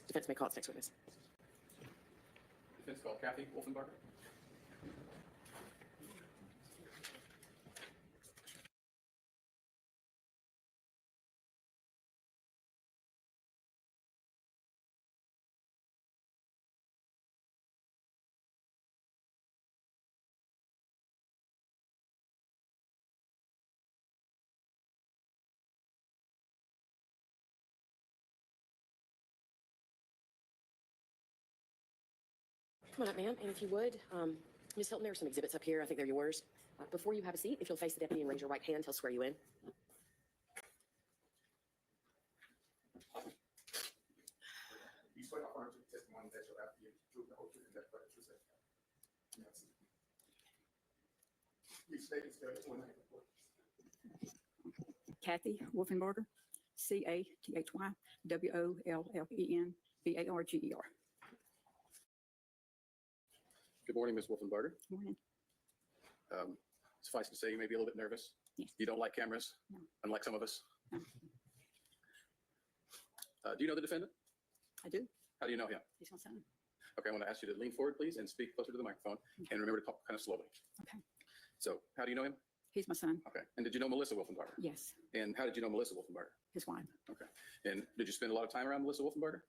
Defense may call its next witness. Defense called Kathy Wolfenbarger. Come on up, ma'am. And if you would, Ms. Hilton, there are some exhibits up here. I think they're yours. Before you have a seat, if you'll face the deputy and raise your right hand, he'll swear you in. You swear to honor to the testimony that you'll have to give the truth, the whole truth, and nothing but the truth. Yes. You state and spell your name. Kathy Wolfenbarger, CathyWolfenbarger. Good morning, Ms. Wolfenbarger. Morning. Suffice to say, you may be a little bit nervous. Yes. You don't like cameras, No. unlike some of us. No. Do you know the defendant? I do. How do you know him? He's my son. Okay, I want to ask you to lean forward, please, and speak closer to the microphone, and remember to talk kind of slowly. Okay. So, how do you know him? He's my son. Okay. And did you know Melissa Wolfenbarger? Yes. And how did you know Melissa Wolfenbarger? His wife. Okay. And did you spend a lot of time around Melissa Wolfenbarger?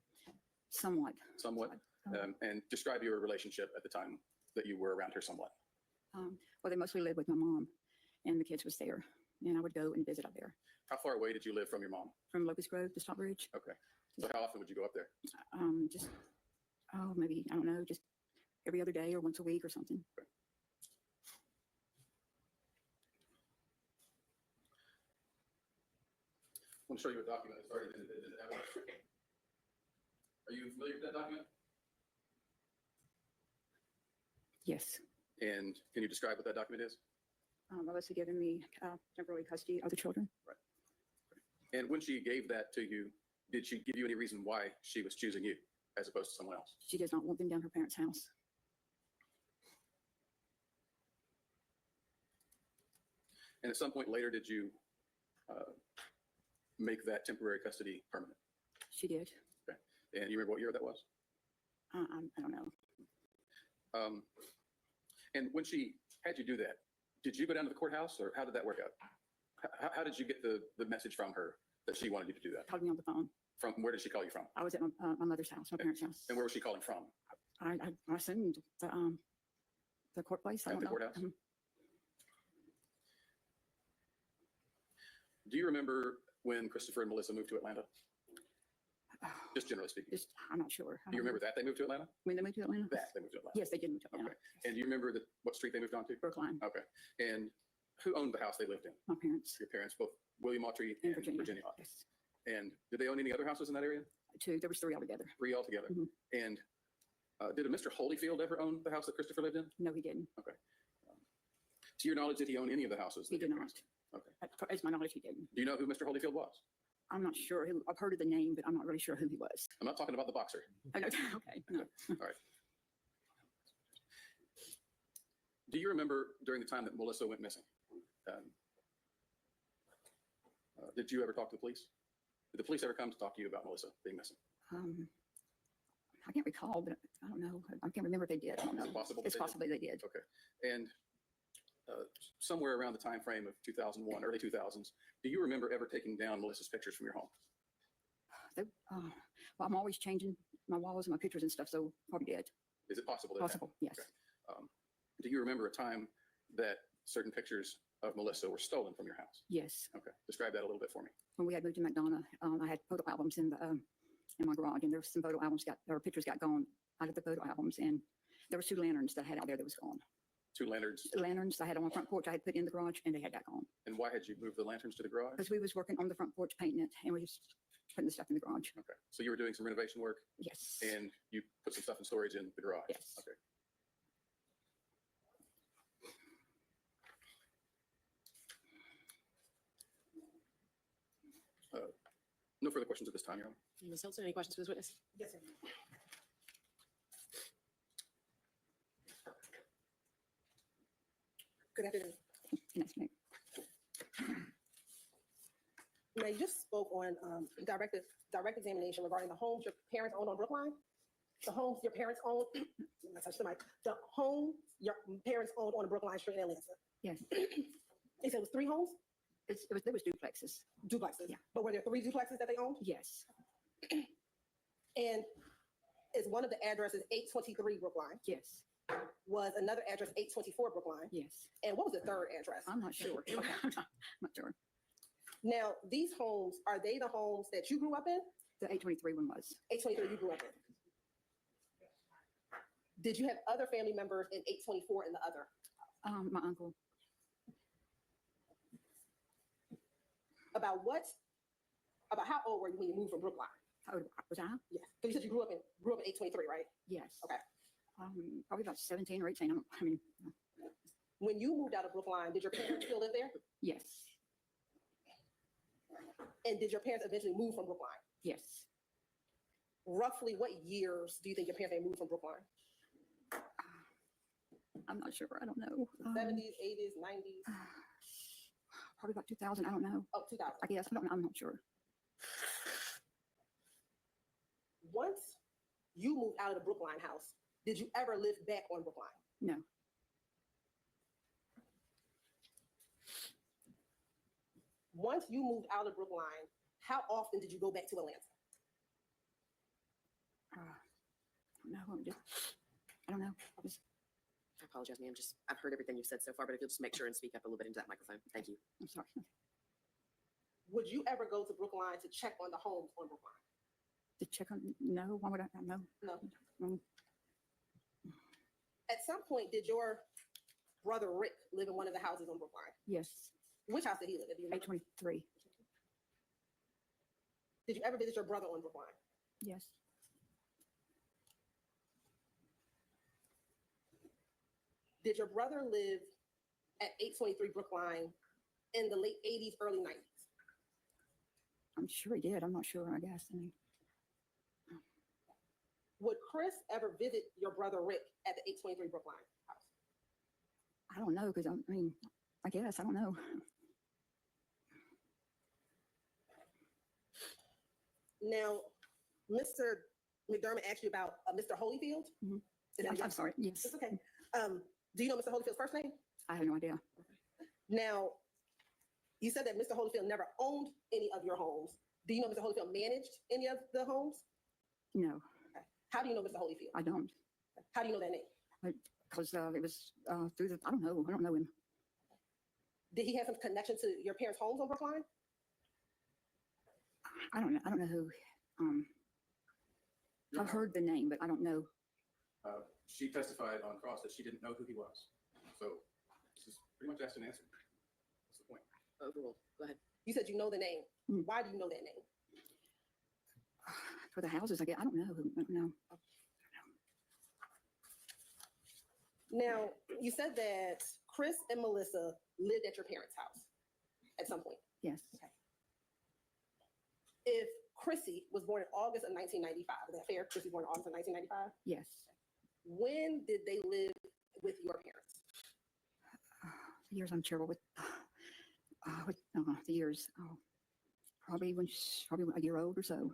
Somewhat. Somewhat. And describe your relationship at the time that you were around her somewhat. Well, they mostly lived with my mom, and the kids was there, and I would go and visit up there How far away did you live from your mom? from Locust Grove to Stockbridge. Okay. So how often would you go up there? Just maybe I don't know, just every other day or once a week or something. I want to show you a document that's already been admitted into evidence. Are you familiar with that document? Yes. And can you describe what that document is? Melissa giving me temporary custody of the children. And when she gave that to you, did she give you any reason why she was choosing you as opposed to someone else? She does not want them down her parents' house. And at some point later, did you make that temporary custody permanent? She did. Okay. And you remember what year that was? I don't know. And when she had you do that, did you go down to the courthouse or how did that work out? How did you get the message from her that she wanted you to do that? Called me on the phone. From where did she call you from? I was at my mother's house, my parents' house. And where was she calling from? I assumed the court place. I At don't the know. courthouse? Do you remember when Christopher and Melissa moved to Atlanta? Just generally speaking. I'm not sure. Do you remember that they moved to Atlanta? When they moved to Atlanta? That they moved to Atlanta. Yes, they did move to Atlanta. Okay. And do you remember what street they moved on to? Brookline. Okay. And who owned the house they lived in? My parents. Your parents, both William Autry In and Virginia. Yes. And did they own any other houses in that area? Two. There was three altogether. Three altogether. Mhm. And did a Mr. Holyfield ever own the house that Christopher lived in? No, he didn't. Okay. To your knowledge, did he own any of the houses? He that did your not. parents- Okay. As my knowledge, he didn't. Do you know who Mr. Holyfield was? I'm not sure. I've heard of the name, but I'm not really sure who he was. I'm not talking about the boxer. Oh, no, okay. No. All right. Do you remember during the time that Melissa went missing? Did you ever talk to the police? Did the police ever come to talk to you about Melissa being missing? I can't recall, but I don't know. I can't remember if they did. I don't know. Is it possible that It's they did? possibly they did. Okay. And somewhere around the time frame of 2001, early 2000s, do you remember ever taking down Melissa's pictures from your home? Well, I'm always changing my walls and my pictures and stuff, so probably did. Is it possible that Possible, yes. Okay. Do you remember a time that certain pictures of Melissa were stolen from your house? Yes. Okay. Describe that a little bit for me. When we had moved to McDonough, I had photo albums in my garage, and there was some photo albums or pictures got gone out of the photo albums, and there was two lanterns that I had out there that was gone. Two lanterns. Lanterns I had on my front porch, I had put in the garage, and they had got gone. And why had you moved the lanterns to the garage? Because we was working on the front porch painting it, and we just putting the stuff in the garage. Okay. So you were doing some renovation work Yes. and you put some stuff in storage in the garage? Yes. Okay. No further questions at this time, Your Honor. Ms. Hilton, any questions for this witness? Yes, sir. Good afternoon. Yes, ma'am. Now, you just spoke on direct examination regarding the homes your parents owned on Brookline. The homes your parents owned, I touched the mic. The home your parents owned on the Brookline Street in Atlanta. Yes. You said it was three homes, There was duplexes. duplexes. Yeah. But were there three duplexes that they owned? Yes. And is one of the addresses 823 Brookline? Yes. Was another address 824 Brookline? Yes. And what was the third address? I'm not sure. I'm not sure. Now, these homes, are they the homes that you grew up in? The 823 one was. 823 you grew up in. Did you have other family members in 824 in the other? My uncle. About how old were you when you moved from Brookline? How old was I? Yeah, because you said you grew up in 823, right? Yes. Okay. Probably about 17 or 18. I mean, When you moved out of Brookline, did your parents still live there? yes. And did your parents eventually move from Brookline? Yes. Roughly what years do you think your parents moved from Brookline? I'm not sure. I don't know. 70s, 80s, 90s? Probably about 2000. I don't know. Oh, 2000. I guess. I don't know. I'm not sure. Once you moved out of the Brookline house, did you ever live back on Brookline? No. Once you moved out of Brookline, how often did you go back to Atlanta? No, I don't know. I apologize, ma'am. I've heard everything you've said so far, but if you'll just make sure and speak up a little bit into that microphone. Thank you. I'm sorry. Would you ever go to Brookline to check on the homes on Brookline? To check on, no, why would I? No. No. At some point, did your brother Rick live in one of the houses on Brookline? Yes. Which house did he live in? Do you remember? 823. Did you ever visit your brother on Brookline? Yes. Did your brother live at 823 Brookline in the late 80s, early 90s? I'm sure he did. I'm not sure, I guess. I mean, Would Chris ever visit your brother Rick at the 823 Brookline house? I don't know, because I mean, I guess, I don't know. Now, Mr. McDermott asked you about Mr. Holyfield. Mhm. Is that I'm sorry. Yes. It's okay. Do you know Mr. Holyfield's first name? I have no idea. Now, you said that Mr. Holyfield never owned any of your homes. Do you know Mr. Holyfield managed any of the homes? No, Okay. How do you know Mr. Holyfield? I don't. How do you know that name? Because it was through the, I don't know him. Did he have some connection to your parents' homes on Brookline? I don't know who. I've heard the name, but I don't know. She testified on cross that she didn't know who he was. So this is pretty much asked and answered. What's the point? Overruled. Go ahead. You said you know the name. Mm. Why do you know that name? For the houses, I don't know. I don't know. Now, you said that Chris and Melissa lived at your parents' house at some point. Yes. If Chrissy was born in August of 1995, is that fair? Chrissy born in August of 1995? Yes. When did they live with your parents? The years I'm terrible with the years. Probably probably a year old or so,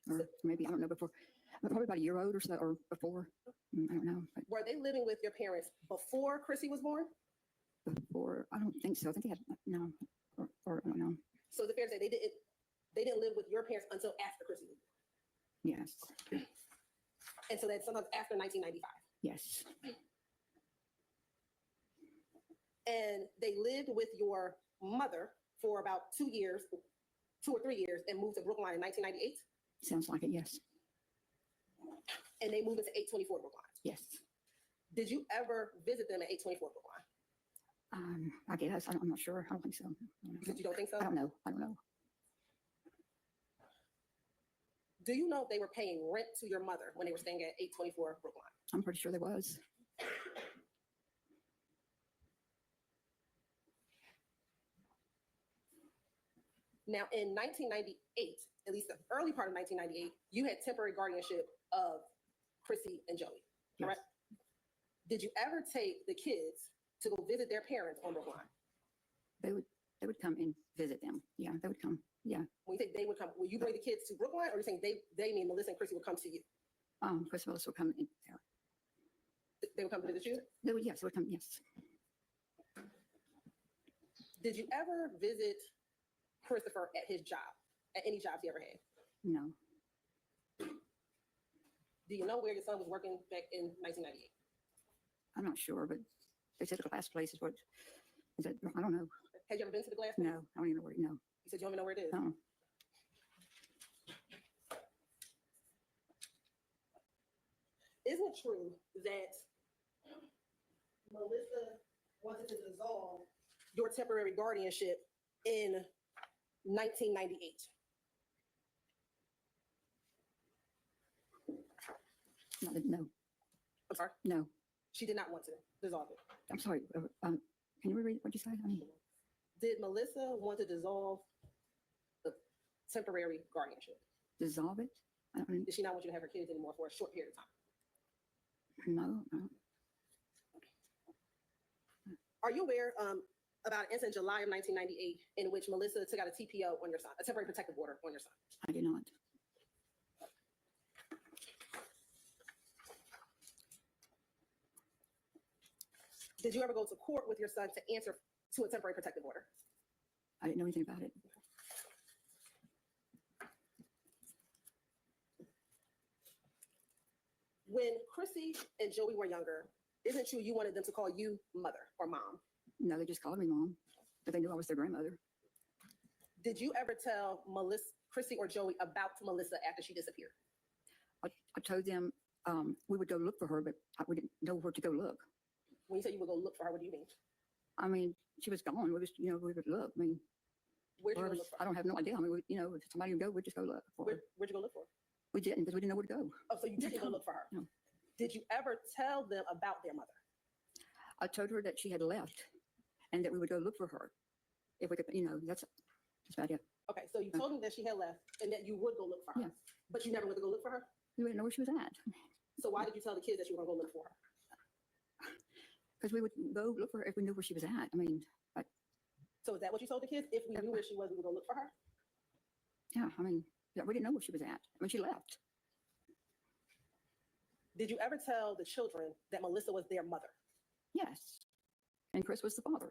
or maybe I don't know before. But probably about a year old or so, or before. I don't know. But Were they living with your parents before Chrissy was born? before, I don't think so. I think they had no, or I don't know. So is it fair to say they didn't live with your parents until after Chrissy was born? Yes. And so that's sometimes after 1995. Yes. And they lived with your mother for about 2 or 3 years, and moved to Brookline in 1998. Sounds like it. Yes. And they moved into 824 Brookline. Yes. Did you ever visit them at 824 Brookline? I guess I'm not sure. I don't think so. You don't think so? I don't know. I don't know. Do you know if they were paying rent to your mother when they were staying at 824 Brookline? I'm pretty sure there was. Now, in 1998, at least the early part of 1998, you had temporary guardianship of Chrissy and Joey, correct? Yes. Did you ever take the kids to go visit their parents on Brookline? They would come and visit them. Yeah, they would come. Yeah. When you say they would come, will you bring the kids to Brookline, or are you saying they mean Melissa and Chrissy would come to you? Chris Willis would come in there. They would come to visit you? They would, yes, they would come, yes. Did you ever visit Christopher at his job, at any jobs he ever had? No. Do you know where your son was working back in 1998? I'm not sure, but they said the glass place is what, is it, I don't know. Have you ever been to the glass? No, I don't even know where, no. You said you don't even know where it is? No. Isn't it true that Melissa wanted to dissolve your temporary guardianship in 1998? No. I'm sorry? No. She did not want to dissolve it. I'm sorry. Can you reread what you say? Did Melissa want to dissolve the temporary guardianship? Dissolve it? Did she not want you to have her kids anymore for a short period of time? No. Are you aware about an incident in July of 1998 in which Melissa took out a TPO on your son, a temporary protective order on your son? I do not. Did you ever go to court with your son to answer to a temporary protective order? I didn't know anything about it. When Chrissy and Joey were younger, isn't it true you wanted them to call you mother or mom? No, they just called me mom, but they knew I was their grandmother. Did you ever tell Melissa, Chrissy or Joey about Melissa after she disappeared? I told them we would go look for her, but we didn't know where to go look. When you say you would go look for her, what do you mean? I mean, she was gone. We was, we would look. I mean, where'd you go look for her? I don't have no idea. I mean, if somebody would go, we'd just go look for her. Where'd you go look for her? We didn't, because we didn't know where to go. Oh, so you didn't go look for her? No. Did you ever tell them about their mother? I told her that she had left and that we would go look for her. If we could, that's about it. Okay, so you told them that she had left and that you would go look for her, but you never went to go look for her? We didn't know where she was at. So why did you tell the kids that you were going to go look for her? Because we would go look for her if we knew where she was at. I mean, so is that what you told the kids? If we knew where she was, we would go look for her? Yeah, I mean, we didn't know where she was at. I mean, she left. Did you ever tell the children that Melissa was their mother? Yes. And Chris was the father.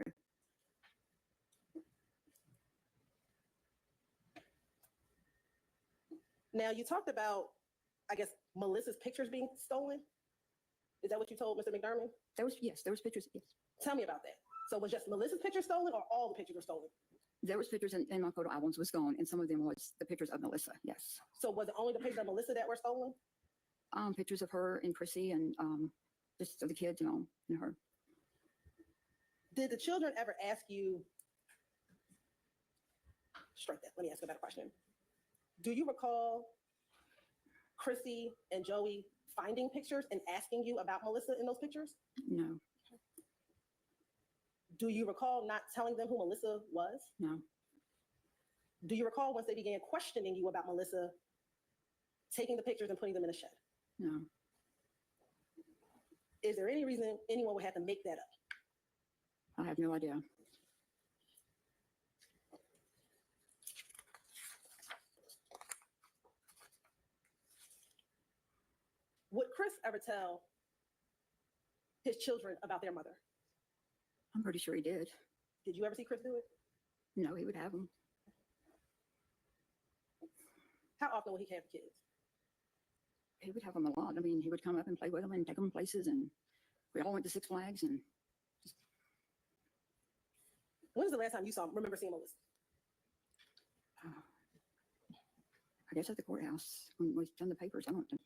Now, you talked about, I guess, Melissa's pictures being stolen. Is that what you told Mr. McDermott? There was pictures. Yes. Tell me about that. So was just Melissa's picture stolen or all the pictures were stolen? There was pictures in my photo albums was gone, and some of them was the pictures of Melissa. Yes. So was it only the pictures of Melissa that were stolen? Pictures of her and Chrissy and just of the kids, and her. Did the children ever ask you, strike that, let me ask a better question. Do you recall Chrissy and Joey finding pictures and asking you about Melissa in those pictures? No. Do you recall not telling them who Melissa was? No. Do you recall once they began questioning you about Melissa, taking the pictures and putting them in a shed? No. Is there any reason anyone would have to make that up? I have no idea. Would Chris ever tell his children about their mother? I'm pretty sure he did. Did you ever see Chris do it? No, he would have them. How often would he have kids? He would have them a lot. I mean, he would come up and play with them and take them places, and we all went to Six Flags. And when's the last time you remember seeing Melissa? I guess at the courthouse when we done the papers. I don't know.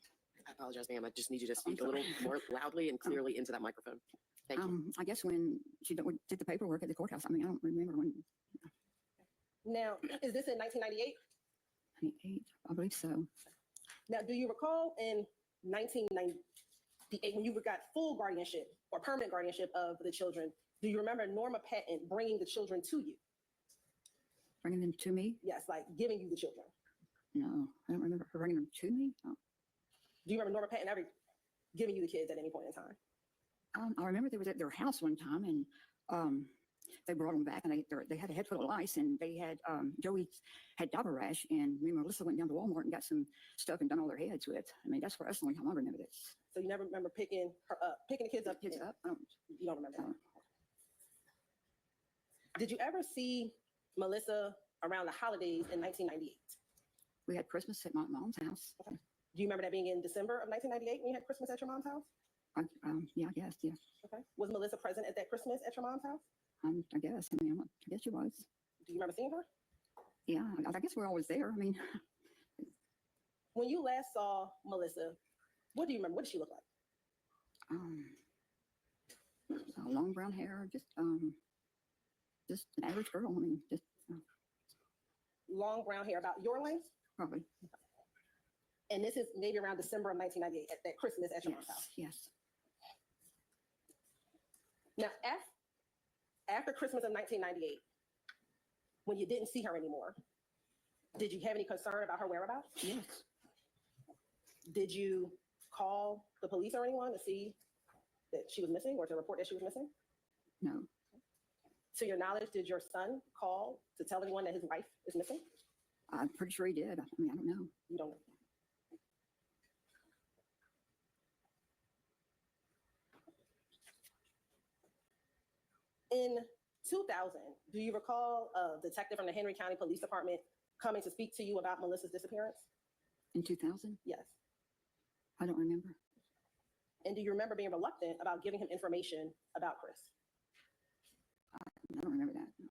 I apologize, ma'am. I just need you to speak a little more loudly and clearly into that microphone. Thank you. I guess when she did the paperwork at the courthouse. I mean, I don't remember when. Now, is this in 1998? 98, I believe so. Now, do you recall in 1998 when you got full guardianship or permanent guardianship of the children? Do you remember Norma Patton bringing the children to you? Bringing them to me? Yes, like giving you the children. No, I don't remember her bringing them to me. No. Do you remember Norma Patton ever giving you the kids at any point in time? I remember they was at their house one time, and they brought them back, and they had a head full of lice, and they had Joey had diaper rash, and me and Melissa went down to Walmart and got some stuff and done all their heads with. I mean, that's for us the only time I remember this. So you never remember picking her up, picking the kids up? Kids up? You don't remember that? Did you ever see Melissa around the holidays in 1998? We had Christmas at my mom's house. Okay. Do you remember that being in December of 1998 when you had Christmas at your mom's house? Yeah, I guess, yeah. Okay. Was Melissa present at that Christmas at your mom's house? I guess. I mean, I guess she was. Do you remember seeing her? Yeah, I guess we're always there. I mean, when you last saw Melissa, what do you remember? What did she look like? Long brown hair, just an average girl. I mean, just long brown hair, about your length? Probably. And this is maybe around December of 1998 at that Christmas at your mom's house. Yes. Now, after Christmas of 1998, when you didn't see her anymore, did you have any concern about her whereabouts? Yes. Did you call the police or anyone to see that she was missing or to report that she was missing? No. To your knowledge, did your son call to tell anyone that his wife is missing? I'm pretty sure he did. I mean, I don't know. You don't know. In 2000, do you recall a detective from the Henry County Police Department coming to speak to you about Melissa's disappearance? In 2000? Yes. I don't remember. And do you remember being reluctant about giving him information about Chris? I don't remember that. No.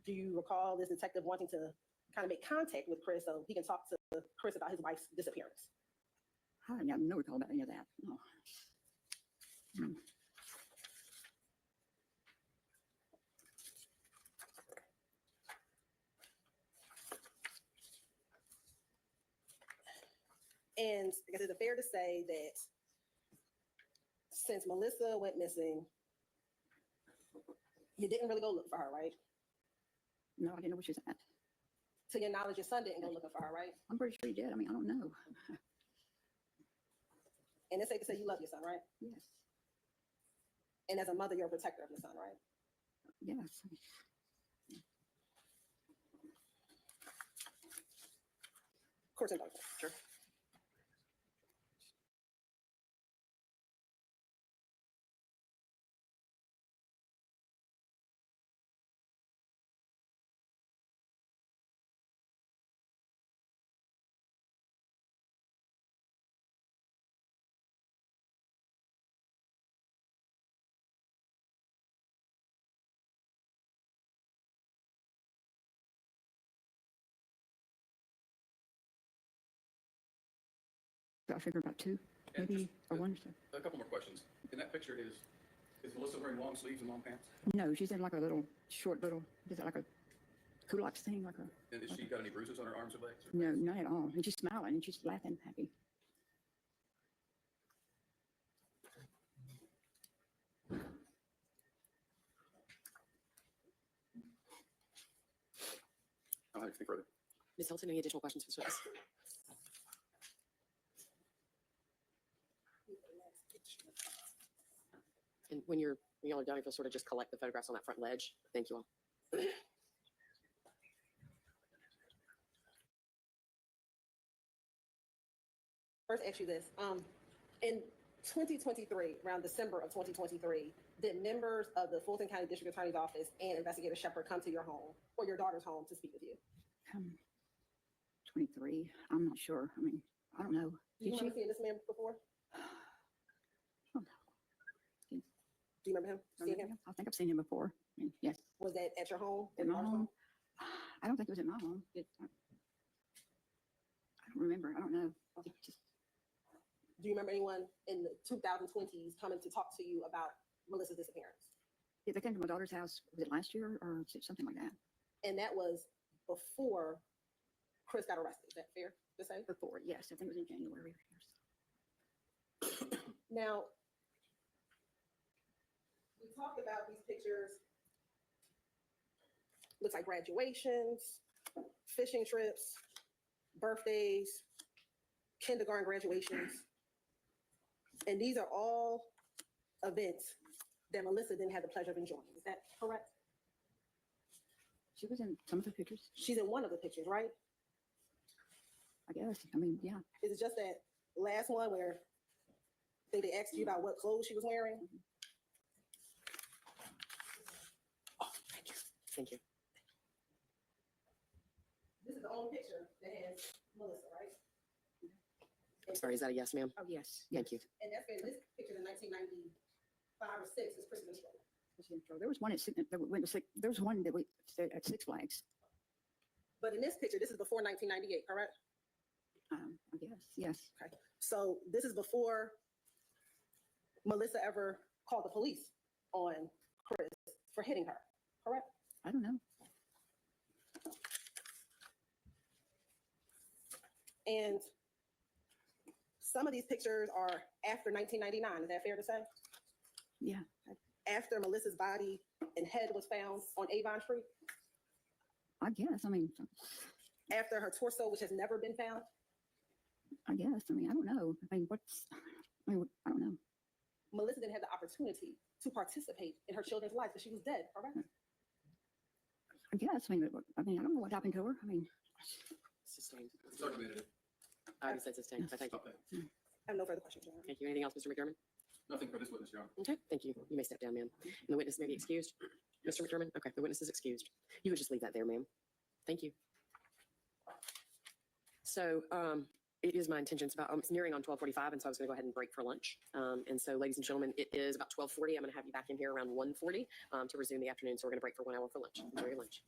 Do you recall this detective wanting to kind of make contact with Chris so he can talk to Chris about his wife's disappearance? I have no recall about any of that. No. And I guess it's fair to say that since Melissa went missing, you didn't really go look for her, right? No, I didn't know where she was at. To your knowledge, your son didn't go looking for her, right? I'm pretty sure he did. I mean, I don't know. And it's safe to say you love your son, right? Yes. And as a mother, you're a protector of your son, right? Yes. Court's indulgence. Sure. I figure about two, And maybe, just, or one. So. A couple more questions. In that picture, is Melissa wearing long sleeves and long pants? No, she's in like a little short little, is it like a culottes thing, like a. And has she got any bruises on her arms or legs? Or No, not at all. And she's smiling and she's laughing, happy. I don't have anything further. Ms. Hilton, any additional questions for Ms. Witness? And when y'all are done, if you'll sort of just collect the photographs on that front ledge. Thank you all. First, ask you this. In 2023, around December of 2023, did members of the Fulton County District Attorney's Office and Investigator Shepard come to your home or your daughter's home to speak with you? 23. I'm not sure. I mean, I don't know. Do you Did remember seeing this man before? Oh, no. Do you remember him? Seeing him? I think I've seen him before. I mean, yes. Was that at your home? At my home? I don't think it was at my home. I don't remember. I don't know. It just, do you remember anyone in the 2020s coming to talk to you about Melissa's disappearance? yeah, they came to my daughter's house. Was it last year or something like that? And that was before Chris got arrested. Is that fair to say? Before, yes. I think it was in January. Now, we talked about these pictures. Looks like graduations, fishing trips, birthdays, kindergarten graduations. And these are all events that Melissa didn't have the pleasure of enjoying. Is that correct? She was in some of the pictures. She's in one of the pictures, right? I guess. I mean, yeah. Is it just that last one where they asked you about what clothes she was wearing? Oh, thank you. Thank you. This is the only picture that has Melissa, right? I'm sorry, is that a yes, ma'am? Oh, yes. Thank you. And that's been this picture in 1995 or 6 is Christmas Stroll. There was one at there was one that we at Six Flags. But in this picture, this is before 1998, correct? I guess, yes. Okay. So this is before Melissa ever called the police on Chris for hitting her, correct? I don't know. And some of these pictures are after 1999. Is that fair to say? Yeah. After Melissa's body and head was found on Avon Street? I guess. I mean, After her torso, which has never been found? I guess. I mean, I don't know. I mean, I don't know. Melissa didn't have the opportunity to participate in her children's lives because she was dead, correct? I guess. I mean, I don't know what happened to her. I mean, Sustained. Circulated. I already said sustained, but thank you. I have no further questions, Your Honor. Thank you. Anything else, Mr. McDermott? Nothing for this witness, Your Honor. Okay, thank you. You may step down, ma'am. And the witness may be excused. Mr. McDermott? Okay, the witness is excused. You would just leave that there, ma'am. Thank you. So it is my intention. It's nearing on 12:45, and so I was going to go ahead and break for lunch. And so, ladies and gentlemen, it is about 12:40. I'm going to have you back in here around 1:40 to resume the afternoon. So we're going to break for 1 hour for lunch. Enjoy your lunch.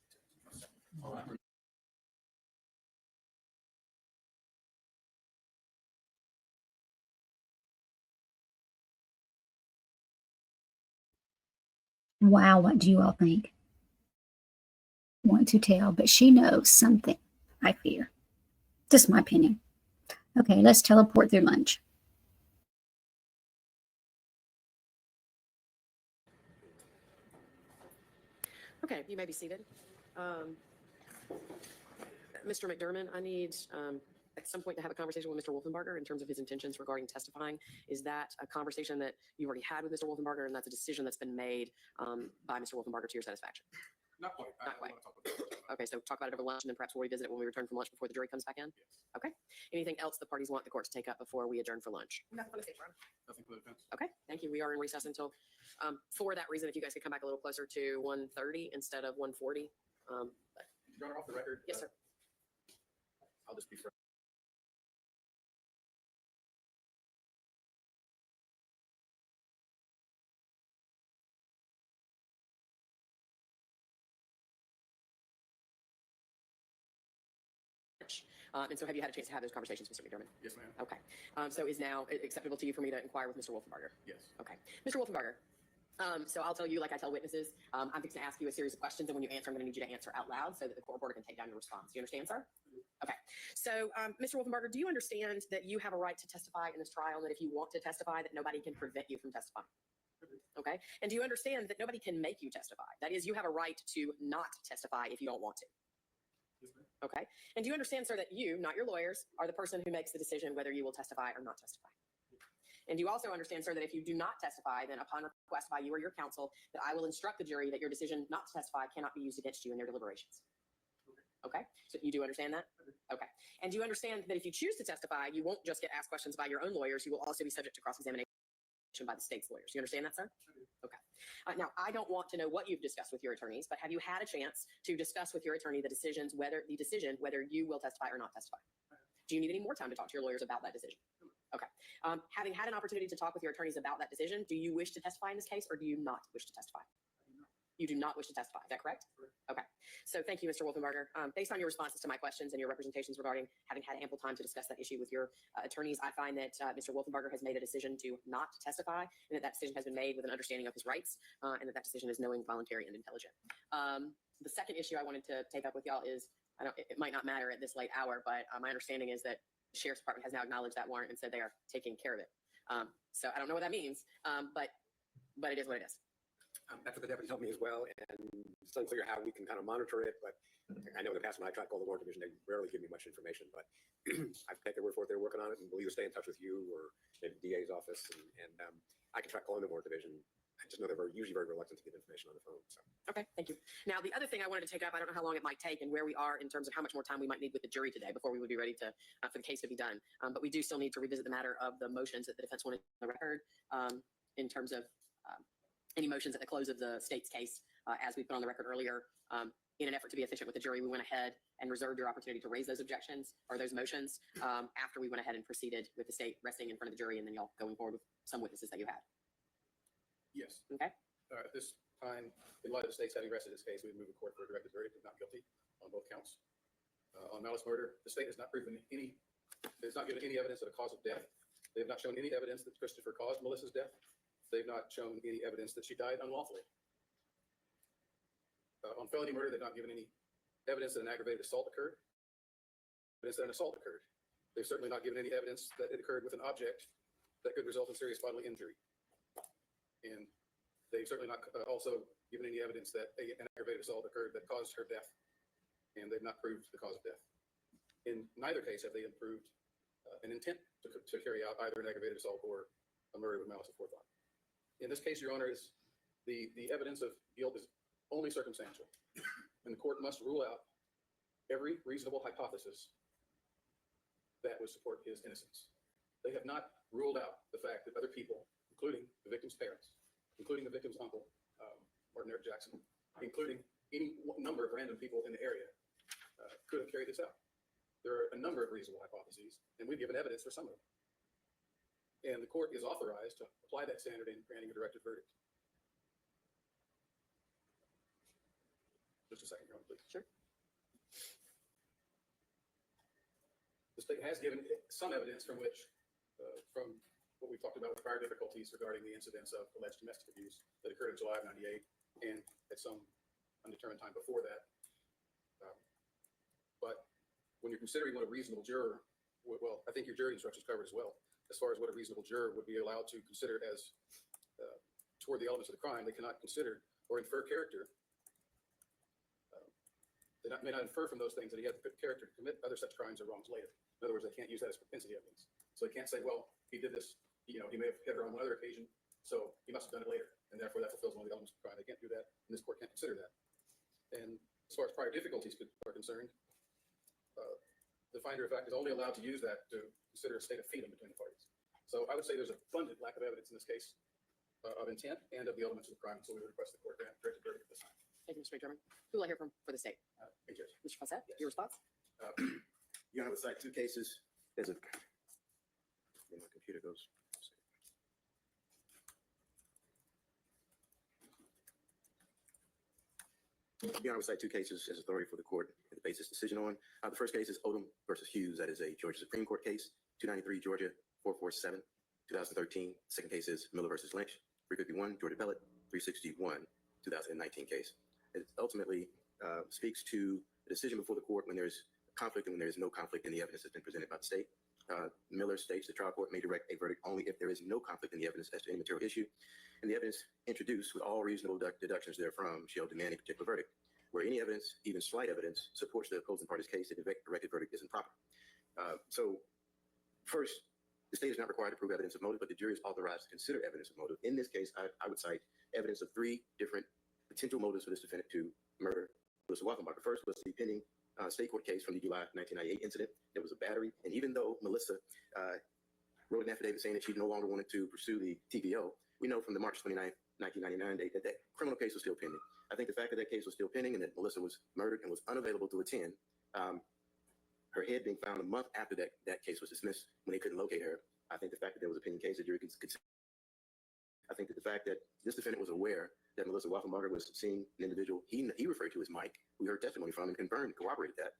Wow, what do you all think? Want to tell, but she knows something, I fear. Just my opinion. Okay, let's teleport through lunch. Okay, you may be seated. Mr. McDermott, I need at some point to have a conversation with Mr. Wolfenbarger in terms of his intentions regarding testifying. Is that a conversation that you already had with Mr. Wolfenbarger, and that's a decision that's been made by Mr. Wolfenbarger to your satisfaction? Not quite. Not quite. I want to talk about that. Okay, so talk about it over lunch, and then perhaps we'll revisit it when we return from lunch before the jury comes back in? Yes. Okay. Anything else the parties want the court to take up before we adjourn for lunch? Nothing to say, Your Honor. Nothing for the defense. Okay, thank you. We are in recess until, for that reason, if you guys could come back a little closer to 1:30 instead of 1:40. Your Honor, off the record. Yes, sir. I'll just be frank. And so have you had a chance to have those conversations, Mr. McDermott? Yes, ma'am. Okay. So is now acceptable to you for me to inquire with Mr. Wolfenbarger? Yes. Okay. Mr. Wolfenbarger, so I'll tell you, like I tell witnesses, I'm going to ask you a series of questions, and when you answer, I'm going to need you to answer out loud so that the court reporter can take down your response. Do you understand, sir? Okay. So, Mr. Wolfenbarger, do you understand that you have a right to testify in this trial, and that if you want to testify, that nobody can prevent you from testifying? Okay. And do you understand that nobody can make you testify? That is, you have a right to not testify if you don't want to. Okay. And do you understand, sir, that you, not your lawyers, are the person who makes the decision whether you will testify or not testify? And do you also understand, sir, that if you do not testify, then upon request by you or your counsel, that I will instruct the jury that your decision not to testify cannot be used against you in their deliberations? Okay. So you do understand that? Okay. And do you understand that if you choose to testify, you won't just get asked questions by your own lawyers, you will also be subject to cross-examination by the state's lawyers? You understand that, sir? Okay. Now, I don't want to know what you've discussed with your attorneys, but have you had a chance to discuss with your attorney the decision whether you will testify or not testify? Do you need any more time to talk to your lawyers about that decision? Okay. Having had an opportunity to talk with your attorneys about that decision, do you wish to testify in this case, or do you not wish to testify? You do not wish to testify. Is that correct? Okay. So thank you, Mr. Wolfenbarger. Based on your responses to my questions and your representations regarding having had ample time to discuss that issue with your attorneys, I find that Mr. Wolfenbarger has made a decision to not testify, and that decision has been made with an understanding of his rights, and that decision is knowing, voluntary, and intelligent. The second issue I wanted to take up with y'all is, it might not matter at this late hour, but my understanding is that the Sheriff's Department has now acknowledged that warrant and said they are taking care of it. So I don't know what that means, but it is what it is. That's what the deputy told me as well, and it's unclear how we can kind of monitor it, but I know in the past when I tried to call the warrant division, they rarely give me much information, but I've taken their word for it. They're working on it, and we'll either stay in touch with you or maybe the DA's office, and I can try calling the warrant division. I just know they're usually very reluctant to give information on the phone. So. Okay, thank you. Now, the other thing I wanted to take up, I don't know how long it might take and where we are in terms of how much more time we might need with the jury today before we would be ready to for the case to be done. But we do still need to revisit the matter of the motions that the defense wanted on the record in terms of any motions at the close of the state's case. As we put on the record earlier, in an effort to be efficient with the jury, we went ahead and reserved your opportunity to raise those objections or those motions after we went ahead and proceeded with the state resting in front of the jury and then y'all going forward with some witnesses that you had. Yes. Okay. At this time, in light of the state's having rested its case, we would move the court for a directed verdict of not guilty on both counts. On malice murder, the state has not given any evidence of the cause of death. They have not shown any evidence that Christopher caused Melissa's death. They've not shown any evidence that she died unlawfully. On felony murder, they've not given any evidence that an aggravated assault occurred. Evidence that an assault occurred. They've certainly not given any evidence that it occurred with an object that could result in serious bodily injury. And they've certainly not also given any evidence that an aggravated assault occurred that caused her death. And they've not proved the cause of death. In neither case have they proved an intent to carry out either an aggravated assault or a murder with malice aforethought. In this case, Your Honor, is the evidence of guilt is only circumstantial, and the court must rule out every reasonable hypothesis that would support his innocence. They have not ruled out the fact that other people, including the victim's parents, including the victim's uncle, Martin Eric Jackson, including any number of random people in the area, could have carried this out. There are a number of reasonable hypotheses, and we've given evidence for some of them. And the court is authorized to apply that standard in granting a directed verdict. Just a second, Your Honor, please. Sure. The state has given some evidence from which, from what we've talked about with prior difficulties regarding the incidents of alleged domestic abuse that occurred in July of '98 and at some undetermined time before that. But when you're considering what a reasonable juror, well, I think your jury instructions covered as well, as far as what a reasonable juror would be allowed to consider as toward the elements of the crime, they cannot consider or infer character. They may not infer from those things that he had the character to commit other such crimes or wrongs later. In other words, they can't use that as propensity evidence. So they can't say, well, he did this, he may have hit her on one other occasion, so he must have done it later, and therefore that fulfills one of the elements of the crime. They can't do that, and this court can't consider that. And as far as prior difficulties are concerned, the finder of fact is only allowed to use that to consider a state of feeling between the parties. So I would say there's abundant lack of evidence in this case of intent and of the elements of the crime. So we would request the court grant directed verdict at this time. Thank you, Mr. McDermott. Who will I hear from for the state? Thank you. Mr. Fawcett, your response? You have to cite two cases. There's a, when my computer goes. Your Honor, we cite two cases as authority for the court to base this decision on. The first case is Odom versus Hughes. That is a Georgia Supreme Court case, 293 Georgia 447, 2013. Second case is Miller versus Lynch, 351 Georgia Pellet, 361, 2019 case. It ultimately speaks to the decision before the court when there's conflict and when there is no conflict in the evidence that's been presented by the state. Miller states the trial court may direct a verdict only if there is no conflict in the evidence as to any material issue, and the evidence introduced with all reasonable deductions therefrom shall demand a particular verdict. Where any evidence, even slight evidence, supports the opposing party's case, the directed verdict is improper. So, first, the state is not required to prove evidence of motive, but the jury is authorized to consider evidence of motive. In this case, I would cite evidence of three different potential motives for this defendant to murder Melissa Wolfenbarger. First was the pending state court case from the July 1998 incident. There was a battery, and even though Melissa wrote an affidavit saying that she no longer wanted to pursue the TPO, we know from the March 29th, 1999 date that that criminal case was still pending. I think the fact that that case was still pending and that Melissa was murdered and was unavailable to attend, her head being found a month after that case was dismissed when they couldn't locate her, I think the fact that there was a pending case, the jury could consider. I think that the fact that this defendant was aware that Melissa Wolfenbarger was seeing an individual he referred to as Mike, we heard testimony from and confirmed, corroborated that.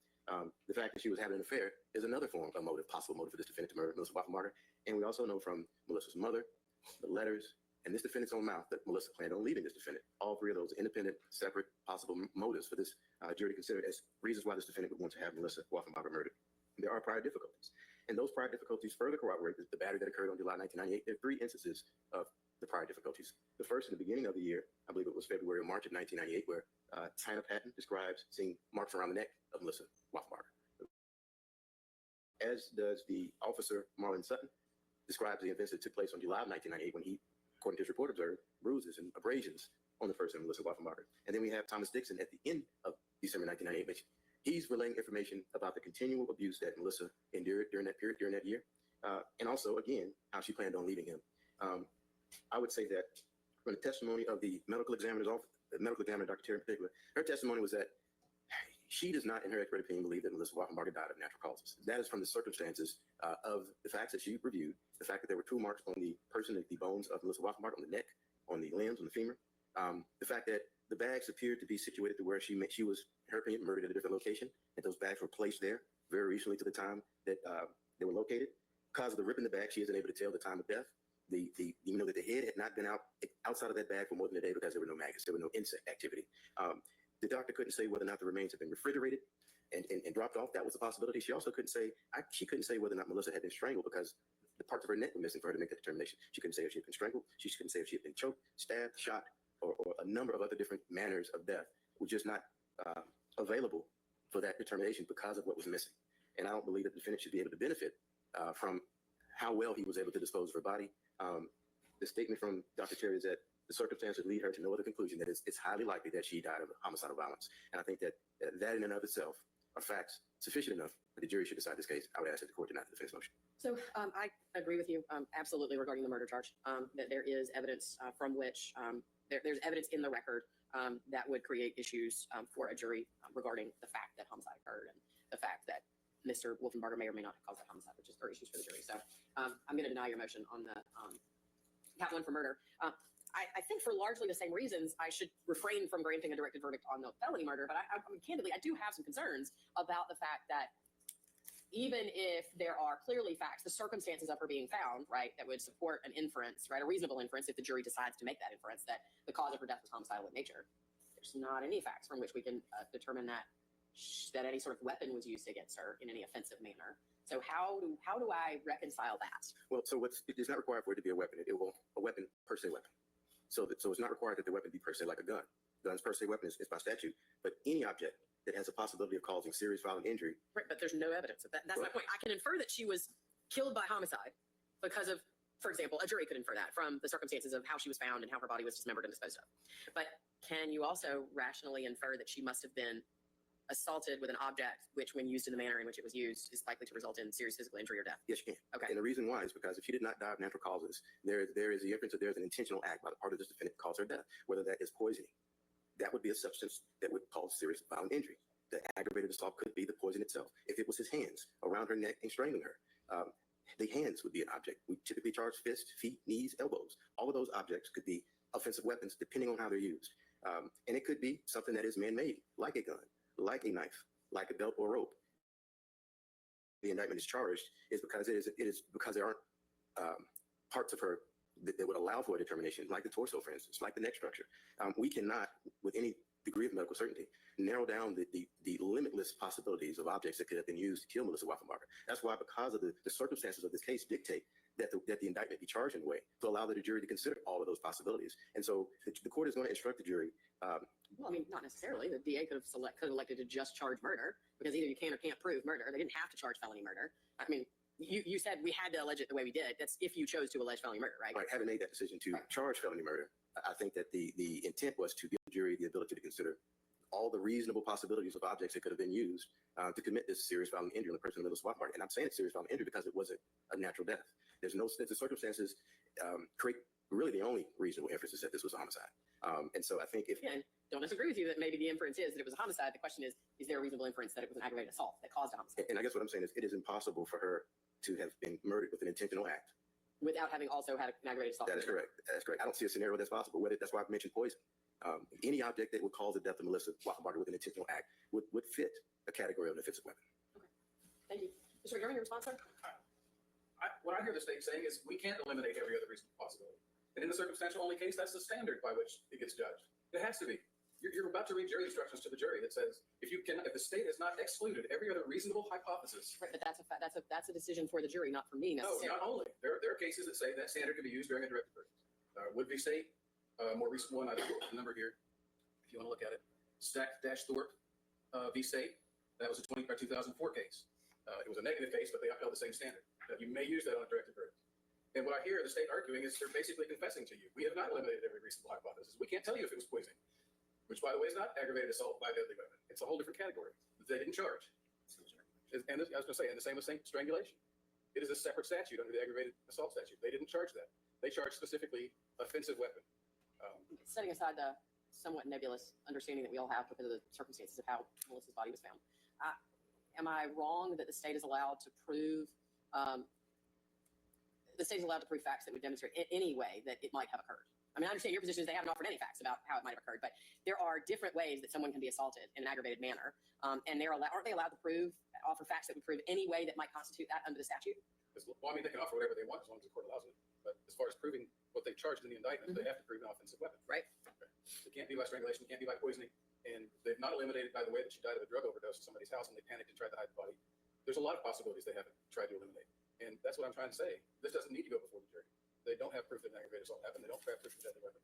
The fact that she was having an affair is another form of motive, possible motive for this defendant to murder Melissa Wolfenbarger. And we also know from Melissa's mother, the letters, and this defendant's own mouth that Melissa planned on leaving this defendant. All three of those independent, separate, possible motives for this jury to consider as reasons why this defendant would want to have Melissa Wolfenbarger murdered. There are prior difficulties. And those prior difficulties further corroborate the battery that occurred on July 1998. There are three instances of the prior difficulties. The first in the beginning of the year, I believe it was February or March of 1998, where Tina Patton describes seeing marks around the neck of Melissa Wolfenbarger. As does the officer, Marlon Sutton, describes the events that took place on July of 1998 when he, according to his report, observed bruises and abrasions on the person, Melissa Wolfenbarger. And then we have Thomas Dixon at the end of December 1998, which he's relaying information about the continual abuse that Melissa endured during that period, during that year. And also, again, how she planned on leaving him. I would say that from the testimony of the medical examiner's office, the medical examiner, Dr. Terry in particular, her testimony was that she does not, in her expert opinion, believe that Melissa Wolfenbarger died of natural causes. That is from the circumstances of the facts that she reviewed, the fact that there were true marks on the person, the bones of Melissa Wolfenbarger, on the neck, on the limbs, on the femur. The fact that the bags appeared to be situated to where she was, in her opinion, murdered at a different location, and those bags were placed there very recently to the time that they were located. Because of the rip in the bag, she isn't able to tell the time of death. You know that the head had not been outside of that bag for more than a day because there were no maggots, there were no insect activity. The doctor couldn't say whether or not the remains had been refrigerated and dropped off. That was a possibility. She also couldn't say, she couldn't say whether or not Melissa had been strangled because the parts of her neck were missing for her to make that determination. She couldn't say if she had been strangled. She couldn't say if she had been choked, stabbed, shot, or a number of other different manners of death were just not available for that determination because of what was missing. And I don't believe that the defendant should be able to benefit from how well he was able to dispose of her body. The statement from Dr. Terry is that the circumstances lead her to no other conclusion, that it's highly likely that she died of homicidal violence. And I think that that in and of itself are facts sufficient enough that the jury should decide this case. I would ask that the court deny the defense motion. So I agree with you absolutely regarding the murder charge, that there is evidence from which there's evidence in the record that would create issues for a jury regarding the fact that homicide occurred and the fact that Mr. Wolfenbarger may or may not have caused that homicide, which are issues for the jury. So I'm going to deny your motion on the count one for murder. I think for largely the same reasons, I should refrain from granting a directed verdict on the felony murder. But I mean, candidly, I do have some concerns about the fact that even if there are clearly facts, the circumstances of her being found, right, that would support an inference, right, a reasonable inference if the jury decides to make that inference that the cause of her death was homicidal in nature. There's not any facts from which we can determine that any sort of weapon was used against her in any offensive manner. So how do I reconcile that? Well, so it's not required for it to be a weapon. A weapon per se weapon. So it's not required that the weapon be per se like a gun. Guns per se weapon is by statute, but any object that has a possibility of causing serious violent injury. Right, but there's no evidence of that. That's my point. I can infer that she was killed by homicide because of, for example, a jury could infer that from the circumstances of how she was found and how her body was dismembered and disposed of. But can you also rationally infer that she must have been assaulted with an object which, when used in the manner in which it was used, is likely to result in serious physical injury or death? Yes, you can. Okay. And the reason why is because if she did not die of natural causes, there is the inference that there's an intentional act by the part of this defendant to cause her death, whether that is poisoning. That would be a substance that would cause serious violent injury. The aggravated assault could be the poison itself. If it was his hands around her neck and strangling her, the hands would be an object. We typically charge fists, feet, knees, elbows. All of those objects could be offensive weapons depending on how they're used. And it could be something that is man-made, like a gun, like a knife, like a belt or rope. The indictment is charged is because it is because there aren't parts of her that would allow for a determination, like the torso, for instance, like the neck structure. We cannot, with any degree of medical certainty, narrow down the limitless possibilities of objects that could have been used to kill Melissa Wolfenbarger. That's why, because of the circumstances of this case, dictate that the indictment be charged in a way to allow the jury to consider all of those possibilities. And so the court is going to instruct the jury. Well, I mean, not necessarily. The DA could have elected to just charge murder, because either you can or can't prove murder. They didn't have to charge felony murder. I mean, you said we had to allege it the way we did. That's if you chose to allege felony murder, right? Right. Having made that decision to charge felony murder, I think that the intent was to give the jury the ability to consider all the reasonable possibilities of objects that could have been used to commit this serious violent injury on the person of Melissa Wolfenbarger. And I'm saying it's serious violent injury because it wasn't a natural death. The circumstances create really the only reasonable inference is that this was a homicide. And so I think Again, don't disagree with you that maybe the inference is that it was a homicide. The question is there a reasonable inference that it was an aggravated assault that caused a homicide? And I guess what I'm saying is it is impossible for her to have been murdered with an intentional act without having also had an aggravated assault. That is correct. That's correct. I don't see a scenario that's possible. That's why I mentioned poison. Any object that would cause the death of Melissa Wolfenbarger with an intentional act would fit a category of an offensive weapon. Okay. Thank you. Mr. McGovern, your response, sir? What I hear the state saying is we can't eliminate every other reasonable possibility. And in the circumstantial only case, that's the standard by which it gets judged. It has to be. You're about to read jury instructions to the jury that says if the state has not excluded every other reasonable hypothesis. Right, but that's a decision for the jury, not for me No, necessarily. not only. There are cases that say that standard can be used during a directed verdict. Woodby State, more recent one, I don't know the number here, if you want to look at it. Stack-Thorpe v. State, that was a 2004 case. It was a negative case, but they upheld the same standard. You may use that on a directed verdict. And what I hear the state arguing is they're basically confessing to you, we have not eliminated every reasonable hypothesis. We can't tell you if it was poisoning, which, by the way, is not aggravated assault by a deadly weapon. It's a whole different category that they didn't charge. And I was going to say, and the same with strangulation. It is a separate statute under the aggravated assault statute. They didn't charge that. They charged specifically offensive weapon. Setting aside the somewhat nebulous understanding that we all have because of the circumstances of how Melissa's body was found, am I wrong that the state is allowed to prove facts that would demonstrate in any way that it might have occurred? I mean, I understand your position is they haven't offered any facts about how it might have occurred, but there are different ways that someone can be assaulted in an aggravated manner, and aren't they allowed to offer facts that would prove any way that might constitute that under the statute? Well, I mean, they can offer whatever they want as long as the court allows it. But as far as proving what they charged in the indictment, they have to prove an offensive weapon. Right. Okay. It can't be by strangulation. It can't be by poisoning. And they've not eliminated, by the way, that she died of a drug overdose at somebody's house and they panicked and tried to hide the body. There's a lot of possibilities they haven't tried to eliminate. And that's what I'm trying to say. This doesn't need to go before the jury. They don't have proof that an aggravated assault happened. They don't have proof of a deadly weapon.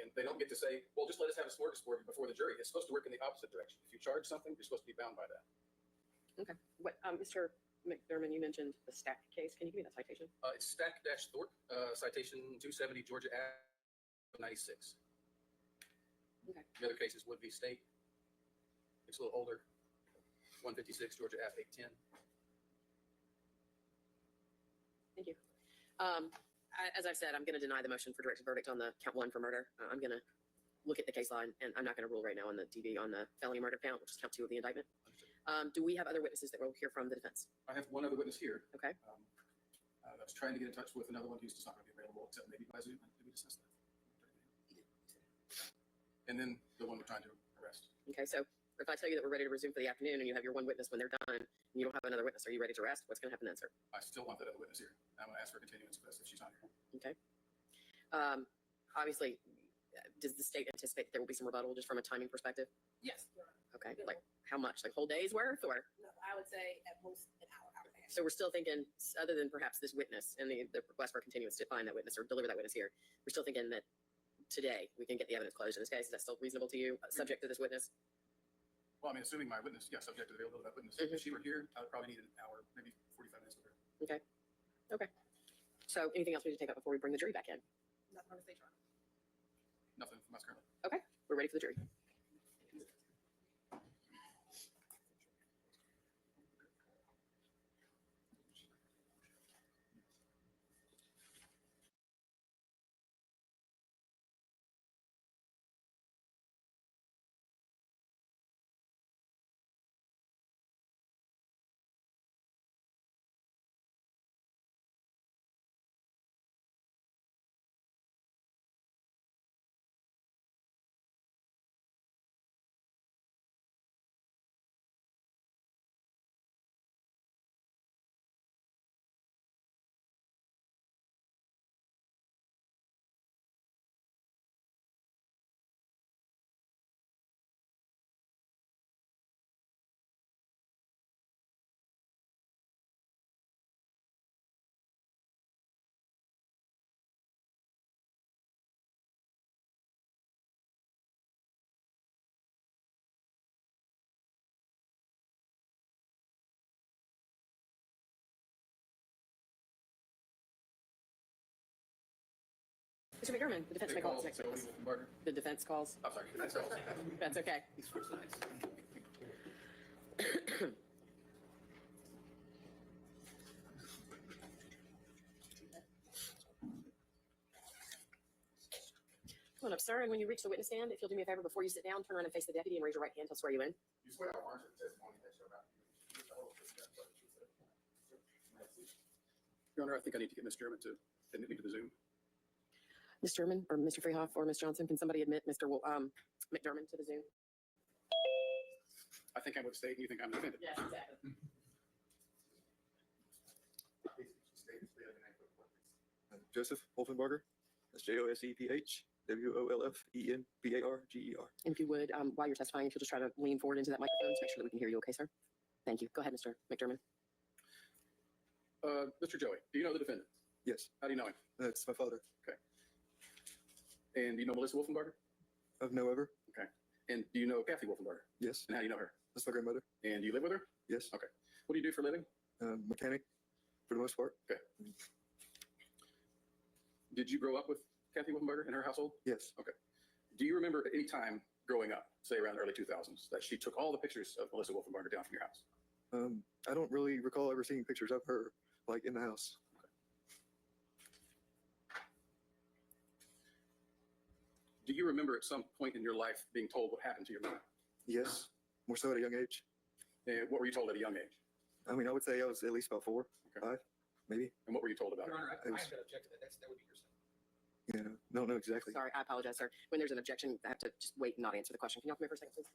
And they don't get to say, well, just let us have a smorgasbord before the jury. It's supposed to work in the opposite direction. If you charge something, you're supposed to be bound by that. Okay. What, Mr. McDermott, you mentioned the Stack case. Can you give me that citation? It's Stack-Thorpe, citation 270 Georgia Ave 96. Okay. The other case is Woodby State. It's a little older. 156 Georgia Ave 810. Thank you. As I've said, I'm going to deny the motion for directed verdict on the count 1 for murder. I'm going to look at the case line, and I'm not going to rule right now on the DV on the felony murder count, which is count 2 of the indictment. Do we have other witnesses that we'll hear from the defense? I have one other witness here. Okay. I was trying to get in touch with another one who's just not going to be available, except maybe by Zoom. Did we discuss that? And then the one we're trying to arrest. Okay, so if I tell you that we're ready to resume for the afternoon and you have your one witness when they're done, and you don't have another witness, are you ready to arrest? What's going to happen then, sir? I still want that other witness here. I'm going to ask for a continuance of this if she's not here. Okay. Obviously, does the state anticipate that there will be some rebuttal just from a timing perspective? Yes, Your Honor. Okay, like how much? Like whole day's worth, or? No, I would say at most an hour, hour and a half. So we're still thinking, other than perhaps this witness and the request for a continuance to find that witness or deliver that witness here, we're still thinking that today we can get the evidence closed in this case. Is that still reasonable to you, subject to this witness? Well, I mean, assuming my witness, yeah, subject to the availability of that witness. If she were here, I would probably need an hour, maybe 45 minutes with her. Okay. Okay. So anything else we need to take up before we bring the jury back in? Nothing on the state, Your Honor. Nothing from us currently. Okay, we're ready for the jury. Mr. McDermott, the defense may call its next witness. The defense calls. I'm sorry, defense calls. That's okay. He's switched sides. Come on up, sir, and when you reach the witness stand, if you'll do me a favor before you sit down, turn around and face the deputy and raise your right hand. He'll swear you in. You swear to warrant the testimony that you're about to give. Your Honor, I think I need to get Ms. German to admit me to the Zoom. Ms. German, or Mr. Freehoff, or Ms. Johnson, can somebody admit Mr. McDermott to the Zoom? I think I'm with the state and you think I'm the defendant. Yes, exactly. Joseph Wolfenbarger. That's JOSEPH WOLFENBARGER. And if you would, while you're testifying, if you'll just try to lean forward into that microphone to make sure that we can hear you, okay, sir? Thank you. Go ahead, Mr. McDermott. Mr. Joey, do you know the defendant? Yes, How do you know him? that's my father. And do you know Melissa Wolfenbarger? I've no ever. And do you know Kathy Wolfenbarger? Yes, And how do you know her? that's my grandmother. And do you live with her? Yes, Okay. What do you do for a living? mechanic for the most part. Did you grow up with Kathy Wolfenbarger in her household? Yes, Do you remember at any time growing up, say around the early 2000s, that she took all the pictures of Melissa Wolfenbarger down from your house? I don't really recall ever seeing pictures of her like in the house. Do you remember at some point in your life being told what happened to your mother? Yes, more so at a young age. And what were you told at a young age? I mean, I would say I was at least about 4, 5, maybe. And what were you told about Your her? Honor, It was- I'm going to object to that. That would be yourself. Don't know exactly. Sorry, I apologize, sir. When there's an objection, I have to just wait and not answer the question. Can you come here for a second, please?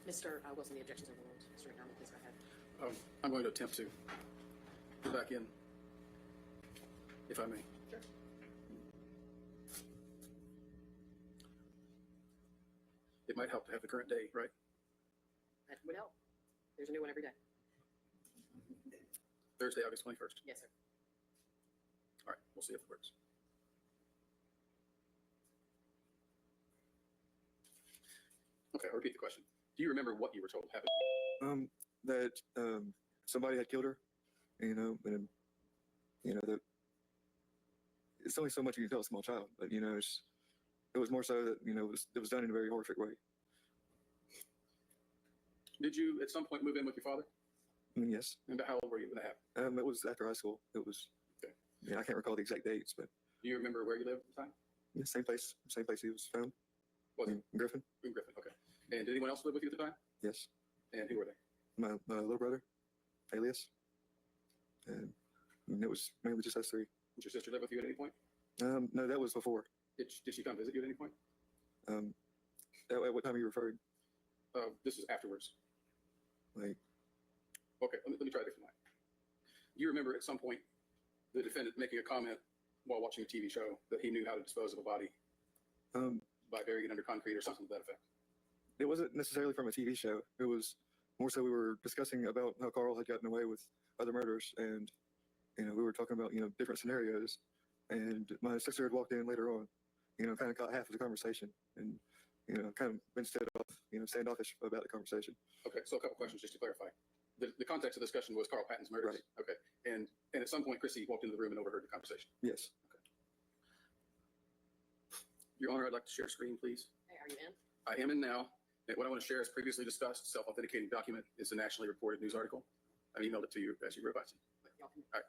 Mr. Wilson, the objections are overruled. Mr. McDermott, please go ahead. I'm going to attempt to go back in, if I may. Sure. It might help to have the current day, right? That would help. There's a new one every day. Thursday, August 21st. Yes, sir. All right, we'll see if it works. Okay, I'll repeat the question. Do you remember what you were told happened? That somebody had killed her, and that it's only so much you can tell a small child, but it was more so that it was done in a very horrific way. Did you at some point move in with your father? I mean, yes, And how old were you when that happened? it was after high school. It was. Okay. I can't recall the exact dates, but Do you remember where you lived at the time? yeah, same place he was found. Was it in Griffin. in Griffin? Okay. And did anyone else live with you at the time? Yes, And who were they? my little brother, Alias, and it was mainly just us 3. Did your sister live with you at any point? No, that was before. Did she come visit you at any point? At what time are you referring? This is afterwards. Like, Okay, let me try a different line. Do you remember at some point the defendant making a comment while watching a TV show that he knew how to dispose of a body by burying it under concrete or something to that effect? it wasn't necessarily from a TV show. It was more so we were discussing about how Carl had gotten away with other murders, and we were talking about different scenarios. And my sister had walked in later on, kind of caught half of the conversation, and kind of been standoffish about the conversation. Okay, so a couple questions just to clarify. The context of the discussion was Carl Patton's murders. Right. Okay, and at some point Chrissy walked into the room and overheard the conversation. Yes. Your Honor, I'd like to share screen, please. Hey, are you in? I am in now. And what I want to share is previously discussed self-authenticating document. It's a nationally reported news article. I emailed it to you as you were about to. Y'all can. All right.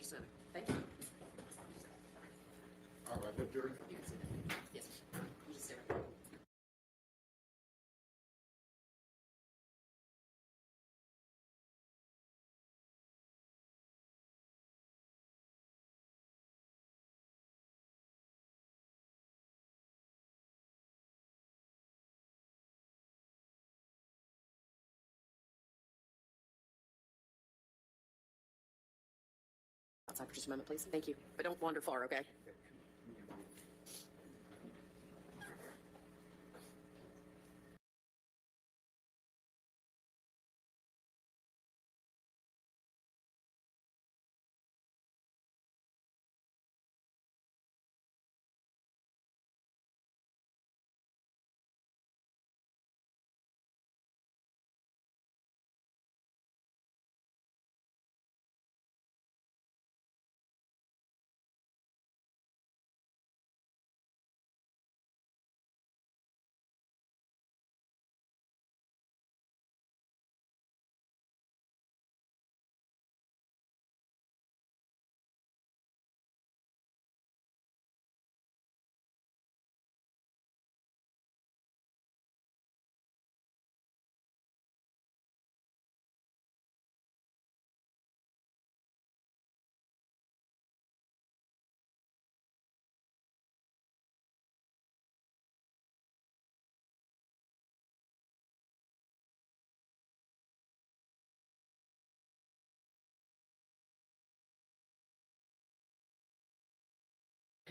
Dr. Smith. Thank you. All right, good jury. You can sit down. Yes. You just sit right there. Outside for just a moment, please. Thank you. But don't wander far, okay?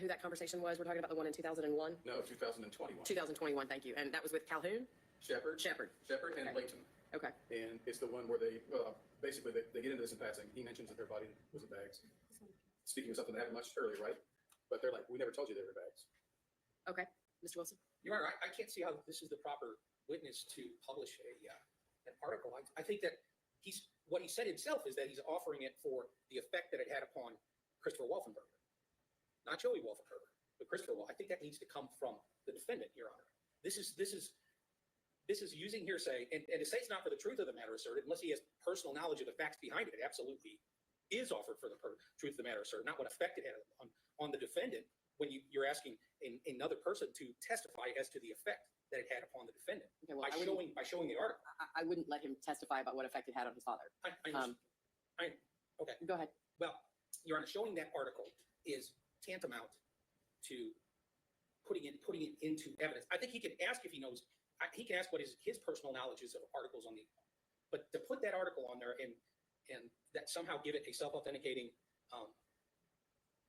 Who that conversation was? We're talking about the one in 2001? No, 2021. 2021, thank you. And that was with Calhoun? Shepard. Shepard. Shepard and Okay. Layton. Okay. And it's the one where they, well, basically they get into this in passing. He mentions that their body was in bags. Speaking of something that happened much earlier, right? But they're like, we never told you they were bags. Okay. Mr. Wilson? Your Honor, I can't see how this is the proper witness to publish an article. I think that what he said himself is that he's offering it for the effect that it had upon Christopher Wolfenbarger. Not Joey Wolfenbarger, but Christopher Wolf. I think that needs to come from the defendant, Your Honor. This is using hearsay, and to say it's not for the truth of the matter asserted, unless he has personal knowledge of the facts behind it, it absolutely is offered for the truth of the matter asserted, not what effect it had on the defendant when you're asking another person to testify as to the effect that it had upon the defendant. Okay, well, by showing the article. I wouldn't let him testify about what effect it had on his father. Okay. Go ahead. Well, Your Honor, showing that article is tantamount to putting it into evidence. I think he can ask if he knows. He can ask what his personal knowledge is of articles on the. But to put that article on there and that somehow give it a self-authenticating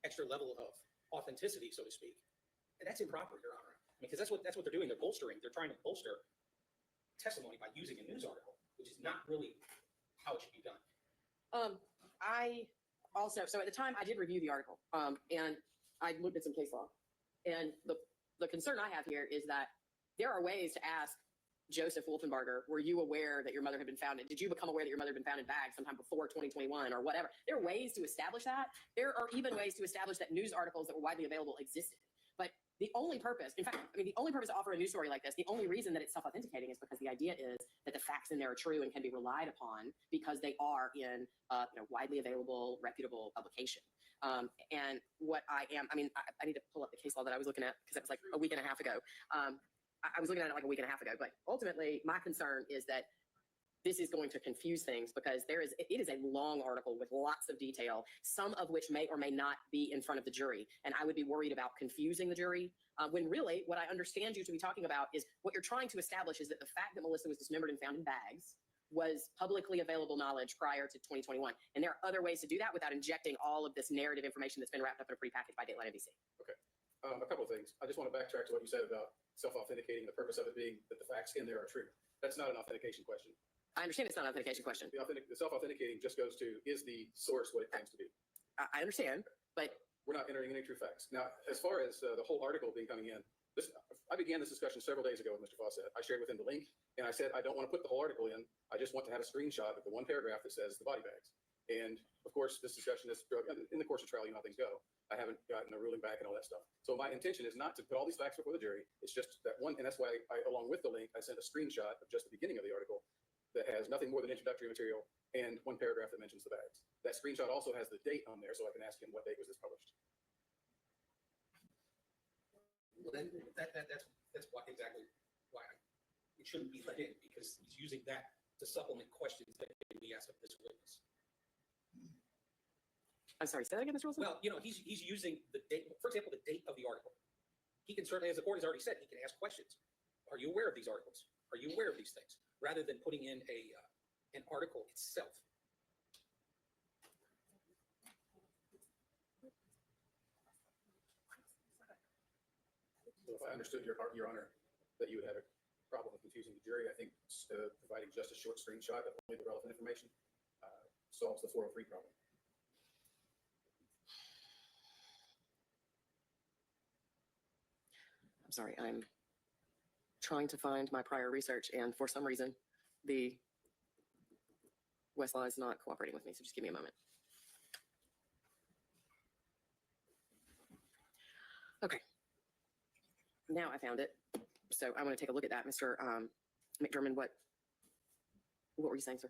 extra level of authenticity, so to speak, and that's improper, Your Honor. Because that's what they're doing. They're bolstering. They're trying to bolster testimony by using a news article, which is not really how it should be done. I also, so at the time I did review the article, and I looked at some case law, and the concern I have here is that there are ways to ask Joseph Wolfenbarger, were you aware that your mother had been found? Did you become aware that your mother had been found in bags sometime before 2021 or whatever? There are ways to establish that. There are even ways to establish that news articles that were widely available existed. But the only purpose, in fact, the only purpose to offer a news story like this, the only reason that it's self-authenticating is because the idea is that the facts in there are true and can be relied upon because they are in widely available, reputable publication. And what I need to pull up the case law that I was looking at because it was like a week and a half ago. I was looking at it like a week and a half ago, but ultimately my concern is that this is going to confuse things because it is a long article with lots of detail, some of which may or may not be in front of the jury. And I would be worried about confusing the jury when really what I understand you to be talking about is what you're trying to establish is that the fact that Melissa was dismembered and found in bags was publicly available knowledge prior to 2021. And there are other ways to do that without injecting all of this narrative information that's been wrapped up in a prepackaged by Dateline NBC. Okay. A couple of things. I just want to backtrack to what you said about self-authenticating, the purpose of it being that the facts in there are true. That's not an authentication question. I understand it's not an authentication question. The self-authenticating just goes to, is the source what it claims to be? I understand, but we're not entering any true facts. Now, as far as the whole article being coming in, I began this discussion several days ago with Mr. Fawcett. I shared with him the link, and I said, I don't want to put the whole article in. I just want to have a screenshot of the one paragraph that says the body bags. And of course, this discussion is in the course of trial, you know how things go. I haven't gotten a ruling back and all that stuff. So my intention is not to put all these facts before the jury. It's just that one, and that's why along with the link, I sent a screenshot of just the beginning of the article that has has nothing more than introductory material and one paragraph that mentions the bags. That screenshot also has the date on there, so I can ask him what date was this published. Well, then that's why exactly why it shouldn't be let in, because he's using that to supplement questions that can be asked of this witness. I'm sorry, say that again, Mr. Wilson? Well, he's using the date, for example, the date of the article. He can certainly, as the court has already said, he can ask questions. Are you aware of these articles? Are you aware of these things? Rather than putting in an article itself. So if I understood your Honor, that you would have a problem with confusing the jury, I think providing just a short screenshot of only the relevant information solves the 403 problem. I'm sorry, I'm trying to find my prior research, and for some reason, the Westlaw is not cooperating with me, so just give me a moment. Okay. Now I found it. So I want to take a look at that. Mr. McDermott, what were you saying, sir?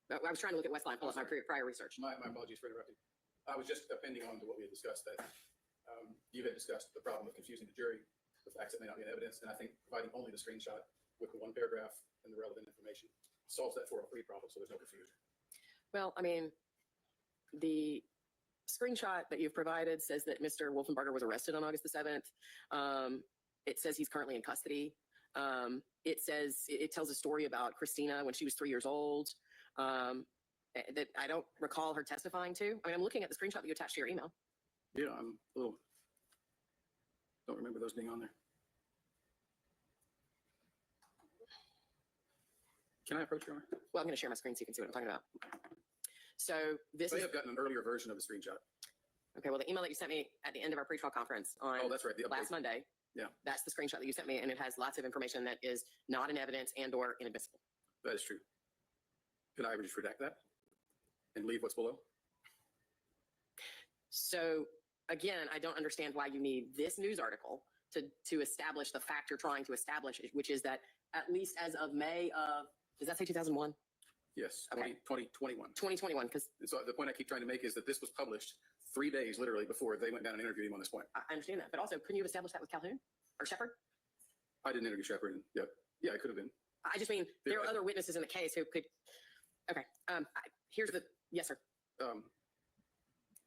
I was trying to look at Westlaw and pull up my prior research. My apologies for interrupting. I was just appending on to what we had discussed, that you had discussed the problem of confusing the jury, the facts that may not be in evidence, and I think providing only the screenshot with the one paragraph and the relevant information solves that 403 problem, so there's no confusion. Well, I mean, the screenshot that you've provided says that Mr. Wolfenbarger was arrested on August the 7th. It says he's currently in custody. It tells a story about Christina when she was 3 years old, that I don't recall her testifying to. I mean, I'm looking at the screenshot that you attached to your email. Yeah, I'm a little, don't remember those being on there. Can I approach, Your Honor? Well, I'm going to share my screen so you can see what I'm talking about. So this They is, have gotten an earlier version of the screenshot. okay, well, the email that you sent me at the end of our pre-trial conference on Oh, that's right. The last update. Monday, Yeah, that's the screenshot that you sent me, and it has lots of information that is not in evidence and or inadmissible. that is true. Could I just redact that and leave what's below? So again, I don't understand why you need this news article to establish the fact you're trying to establish, which is that at least as of May of, does that say 2001? Yes, Okay. 2021. 2021, because So the point I keep trying to make is that this was published 3 days literally before they went down and interviewed him on this point. I understand that, but also couldn't you have established that with Calhoun or Shepard? I didn't interview Shepard. And, yeah, it could have been. I just mean, there are other witnesses in the case who could, okay, here's the, yes, sir.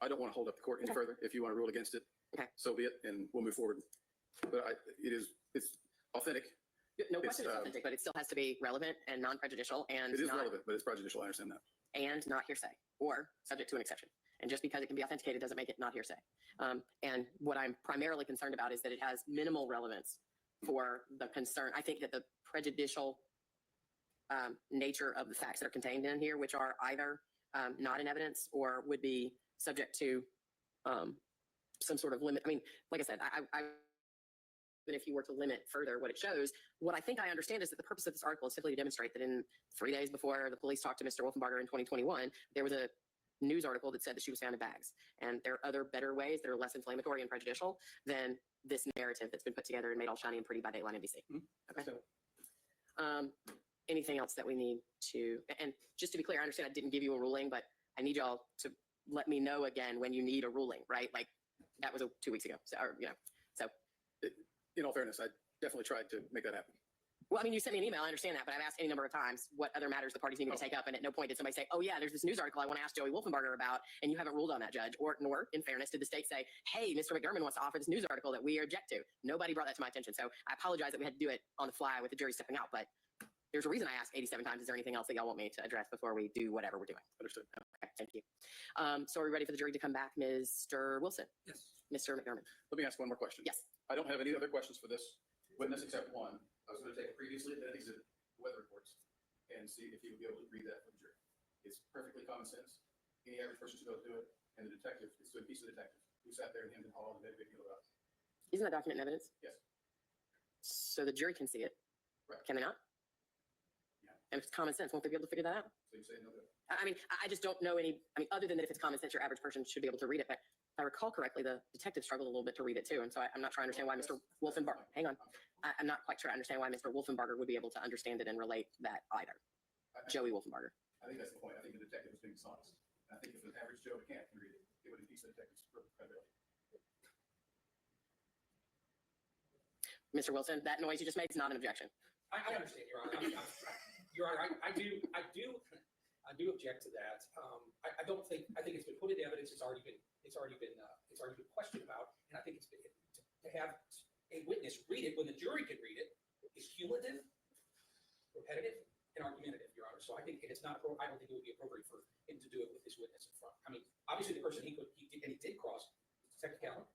I don't want to hold up the court any Okay. further. If you want to rule against it, Okay. so be it, and we'll move forward. But it's authentic. No question it's authentic, but it still has to be relevant and non-prejudicial and It is not, relevant, but it's prejudicial. I understand that. and not hearsay or subject to an exception. And just because it can be authenticated doesn't make it not hearsay. And what I'm primarily concerned about is that it has minimal relevance for the concern. I think that the prejudicial nature of the facts that are contained in here, which are either not in evidence or would be subject to some sort of limit. I mean, like I said, even if you were to limit further what it shows, what I think I understand is that the purpose of this article is simply to demonstrate that in 3 days before the police talked to Mr. Wolfenbarger in 2021, there was a news article that said that she was found in bags. And there are other better ways that are less inflammatory and prejudicial than this narrative that's been put together and made all shiny and pretty by Dateline NBC. Okay. Anything else that we need to, and just to be clear, I understand I didn't give you a ruling, but I need y'all to let me know again when you need a ruling, right? Like that was 2 weeks ago. So, or, so. In all fairness, I definitely tried to make that happen. Well, I mean, you sent me an email, I understand that, but I've asked any number of times what other matters the parties need me to take up, and at no point did somebody say, oh yeah, there's this news article I want to ask Joey Wolfenbarger about, and you haven't ruled on that, Judge. Or, nor, in fairness, did the state say, hey, Mr. McDermott wants to offer this news article that we object to. Nobody brought that to my attention, so I apologize that we had to do it on the fly with the jury stepping out, but there's a reason I asked 87 times, is there anything else that y'all want me to address before we do whatever we're doing? Understood. Okay, thank you. So are we ready for the jury to come back? Mr. Wilson? Yes. Mr. McDermott? Let me ask one more question. Yes. I don't have any other questions for this witness except one. I was going to take a previously admitted exhibit, weather reports, and see if you would be able to read that for the jury. It's perfectly common sense. Any average person should be able to do it. And the detective is doing a piece of detective who sat there and hemmed and hawed and made a big deal about it. Isn't that document in evidence? Yes. So the jury can see it. Right. Can they not? Yeah. And if it's common sense, won't they be able to figure that out? So you say no good. I mean, I just don't know any, I mean, other than that if it's common sense, your average person should be able to read it. But if I recall correctly, the detective struggled a little bit to read it too. And so I'm not sure I understand why Mr. Wolfenbarger, hang on. I'm not quite sure I understand why Mr. Wolfenbarger would be able to understand it and relate that either. I Joey Wolfenbarger. I think that's the point. I think the detective was being dishonest. I think if an average Joe can't read it, it would impeach the detective's credibility. Mr. Wilson, that noise you just made is not an objection. I understand, Your Honor. Your Honor, I do object to that. I don't think, I think it's been put in evidence. It's already been questioned about. And I think it's been, to have a witness read it when the jury can read it is cumulative, repetitive, and argumentative, Your Honor. So I think it's not, I don't think it would be appropriate for him to do it with his witness in front. I mean, obviously the person he did cross, Detective Callen.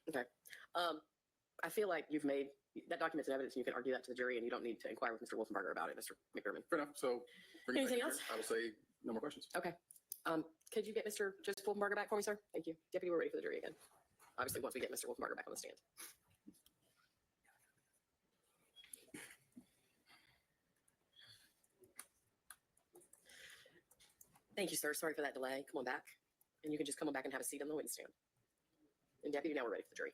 Okay. I feel like you've made that document's in evidence and you can argue that to the jury and you don't need to inquire with Mr. Wolfenbarger about it, Mr. McDermott. Fair enough. So bring it Anything back else? here. I will say no more questions. Okay. Could you get Mr. Joseph Wolfenbarger back for me, sir? Thank you. Deputy, we're ready for the jury again. Obviously, once we get Mr. Wolfenbarger back on the stand. Thank you, sir. Sorry for that delay. Come on back. And you can just come on back and have a seat on the witness stand. And Deputy, now we're ready for the jury.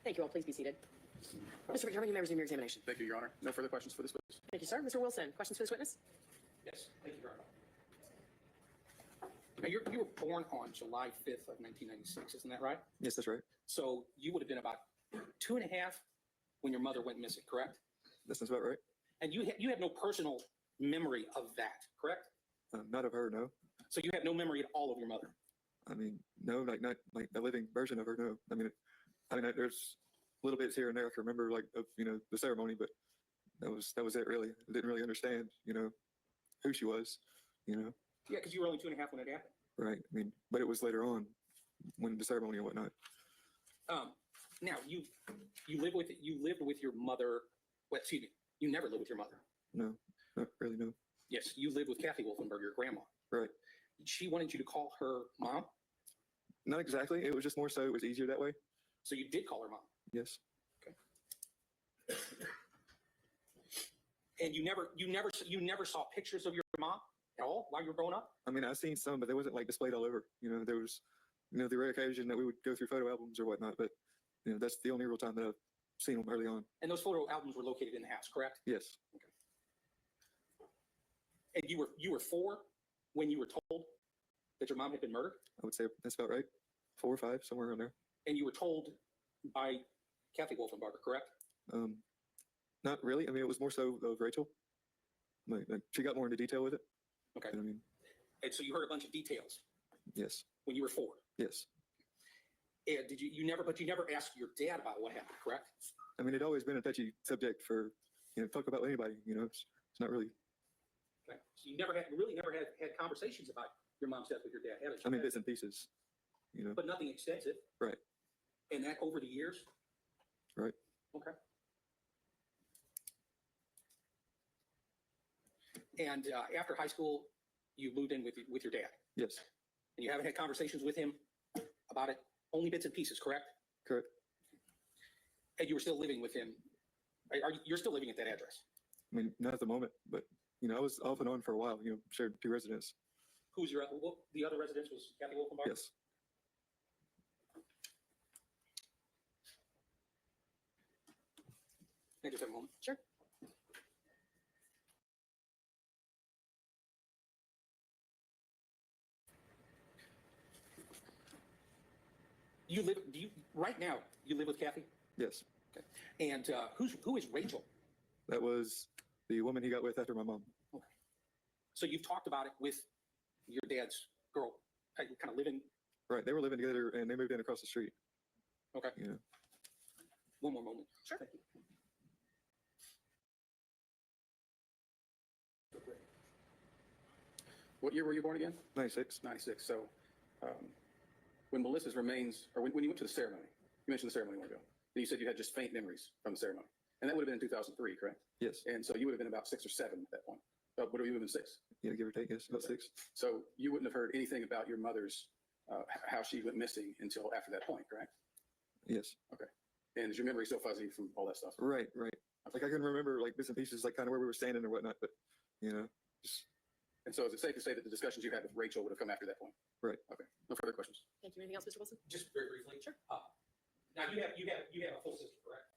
Thank you all. Please be seated. Mr. McDermott, you may resume your examination. Thank you, Your Honor. No further questions for this witness. Thank you, sir. Mr. Wilson, questions for this witness? Yes, thank you very much. Now, you were born on July 5th of 1996, isn't that right? Yes, that's right. So you would have been about 2.5 when your mother went missing, correct? That sounds about right. And you have no personal memory of that, correct? Not of her, no. So you have no memory at all of your mother? I mean, no, like not like a living version of her, no. I mean, there's little bits here and there I can remember, like of the ceremony, but that was it really. I didn't really understand, who she was, Yeah, because you were only 2.5 when it happened. Right. I mean, but it was later on when the ceremony and whatnot. Now you lived with your mother. Well, excuse me, you never lived with your mother. No, not really, no. Yes, you lived with Kathy Wolfenberger, your grandma. Right. She wanted you to call her mom. Not exactly. It was just more so it was easier that way. So you did call her mom. Yes. Okay. And you never saw pictures of your mom at all while you were growing up? I mean, I've seen some, but they wasn't like displayed all over. There was, the rare occasion that we would go through photo albums or whatnot, but that's the only real time that I've seen them early on. And those photo albums were located in the house, correct? Yes. Okay. And you were 4 when you were told that your mom had been murdered? I would say that's about right. 4 or 5, somewhere around there. And you were told by Kathy Wolfenbarger, correct? Not really. I mean, it was more so of Rachel. Like she got more into detail with it. Okay. I mean, and so you heard a bunch of details. Yes. When you were 4. Yes. And did you never asked your dad about what happened, correct? I mean, it'd always been a touchy subject for talk about anybody. It's not really. Okay. So you really never had conversations about your mom's death with your dad, haven't you? I mean, bits and pieces. But nothing extensive. Right. And that over the years. Right. Okay. And after high school, you moved in with your dad. Yes. And you haven't had conversations with him about it, only bits and pieces, correct? Correct. And you were still living with him. You're still living at that address? I mean, not at the moment, but I was off and on for a while. Shared 2 residents. Who's the other residence was Kathy Wolfenbarger? Yes. Can I just have a moment? Sure. Right now, you live with Kathy? Yes. Okay. And who is Rachel? That was the woman he got with after my mom. Okay. So you've talked about it with your dad's girl, kind of living. Right. They were living together and they moved in across the street. Okay. One more moment. Sure. Thank you. What year were you born again? 96. 96. So when Melissa's remains, or when you went to the ceremony, you mentioned the ceremony a while ago, and you said you had just faint memories from the ceremony. And that would have been in 2003, correct? Yes. And so you would have been about 6 or 7 at that point. Would have you been 6? Yeah, give or take, yes, about 6. So you wouldn't have heard anything about your mother's, how she went missing until after that point, correct? Yes. Okay. And is your memory so fuzzy from all that stuff? Right, right. Like I can remember like bits and pieces, like kind of where we were standing and whatnot, but just. And so is it safe to say that the discussions you had with Rachel would have come after that point? Right. Okay. No further questions. Thank you. Anything else, Mr. Wilson? Just very briefly. Sure. Now you have a full sister, correct?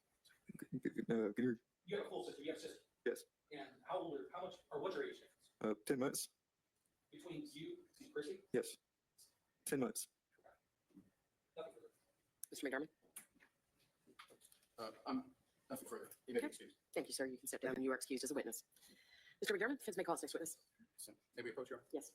Can you? You have a full sister. You have a sister. Yes. And how much, or what's your age difference? 10 months. Between you and Chrissy? Yes. 10 months. Nothing further. Mr. McDermott? I'm nothing further. You may be excused. Thank you, sir. You can step down. You are excused as a witness. Mr. McDermott, defense may call us next witness. So, may we approach you? Yes.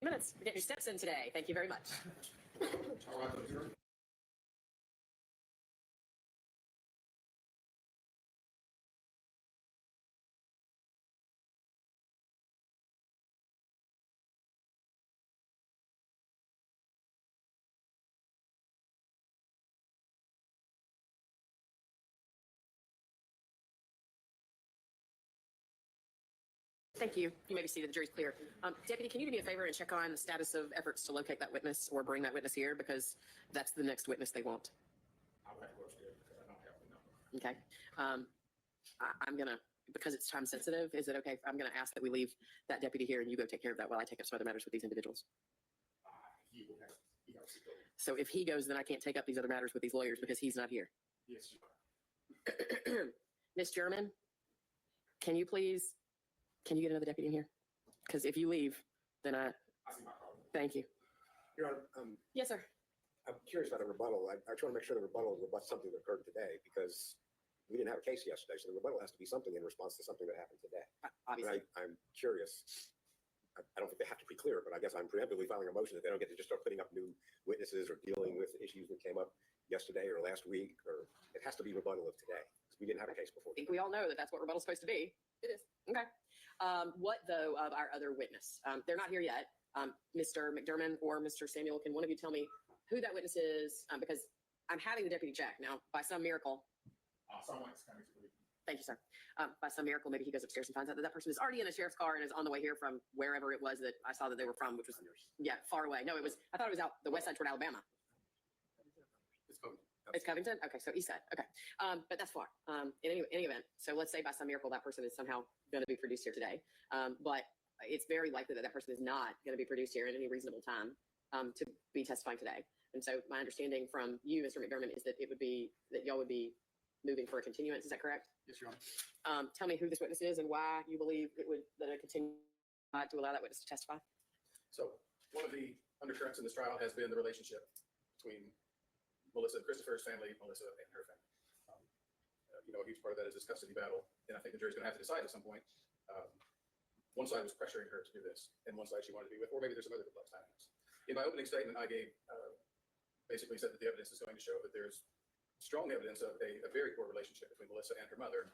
Minutes. We're getting your steps in today. Thank you very much. Thank you. You may be seated. The jury's clear. Deputy, can you do me a favor and check on the status of efforts to locate that witness or bring that witness here, because that's the next witness they want. I would have to go upstairs because I don't have the number. Okay. I'm gonna, because it's time sensitive, is it okay? I'm gonna ask that we leave that deputy here and you go take care of that while I take up some other matters with these individuals. He will have to go. So if he goes, then I can't take up these other matters with these lawyers because he's not here. Yes, you are. Miss German, can you get another deputy in here? Because if you leave, then I see my problem. thank you. Your Honor, Yes, sir. I'm curious about a rebuttal. I just want to make sure the rebuttal rebuts something that occurred today, because we didn't have a case yesterday, so the rebuttal has to be something in response to something that happened today. Obviously. I'm curious. I don't think they have to be clear, but I guess I'm preemptively filing a motion that they don't get to just start putting up new witnesses or dealing with issues that came up yesterday or last week, or it has to be rebuttal of today, because we didn't have a case before. I think we all know that that's what rebuttal's supposed to be. It is. Okay. What, though, of our other witness? They're not here yet. Mr. McDermott or Mr. Samuel, can one of you tell me who that witness is? Because I'm having the deputy check. Now, by some miracle. Someone's coming to believe. Thank you, sir. By some miracle, maybe he goes upstairs and finds out that that person is already in the sheriff's car and is on the way here from wherever it was that I saw that they were from, which was, far away. No, I thought it was out the west side toward Alabama. It's coming. It's Covington? Okay, so east side. Okay. But that's far. In any event, so let's say by some miracle that person is somehow going to be produced here today. But it's very likely that that person is not going to be produced here at any reasonable time to be testifying today. And so my understanding from you, Mr. McDermott, is that it would be that y'all would be moving for a continuance. Is that correct? Yes, Your Honor. Tell me who this witness is and why you believe it would that a continue to allow that witness to testify. So one of the undercurrents in this trial has been the relationship between Melissa and Christopher's family, Melissa and her family. A huge part of that is this custody battle, and I think the jury's going to have to decide at some point. One side was pressuring her to do this, and one side she wanted to be with, or maybe there's some other complex dynamics. In my opening statement, I gave basically said that the evidence is going to show that there's strong evidence of a very poor relationship between Melissa and her mother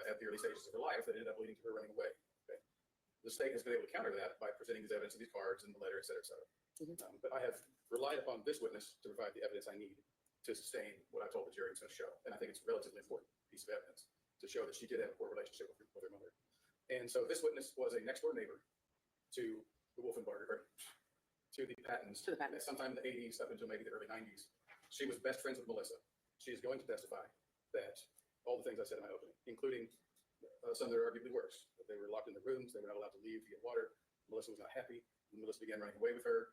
at the early stages of her life that ended up leading to her running away. Okay. The state has been able to counter that by presenting these evidence of these cards and the letter, et cetera, et cetera. But I have relied upon this witness to provide the evidence I need to sustain what I told the jury was going to show. And I think it's a relatively important piece of evidence to show that she did have a poor relationship with her mother. And so this witness was a next door neighbor to the WOLFENBARGER, to the Pattons. Sometime in the 80s up until maybe the early 90s. She was best friends with Melissa. she is going to testify that all the things I said in my opening, including some that are arguably worse. That they were locked in their rooms, they were not allowed to leave to get water. Melissa was not happy. Melissa began running away with her.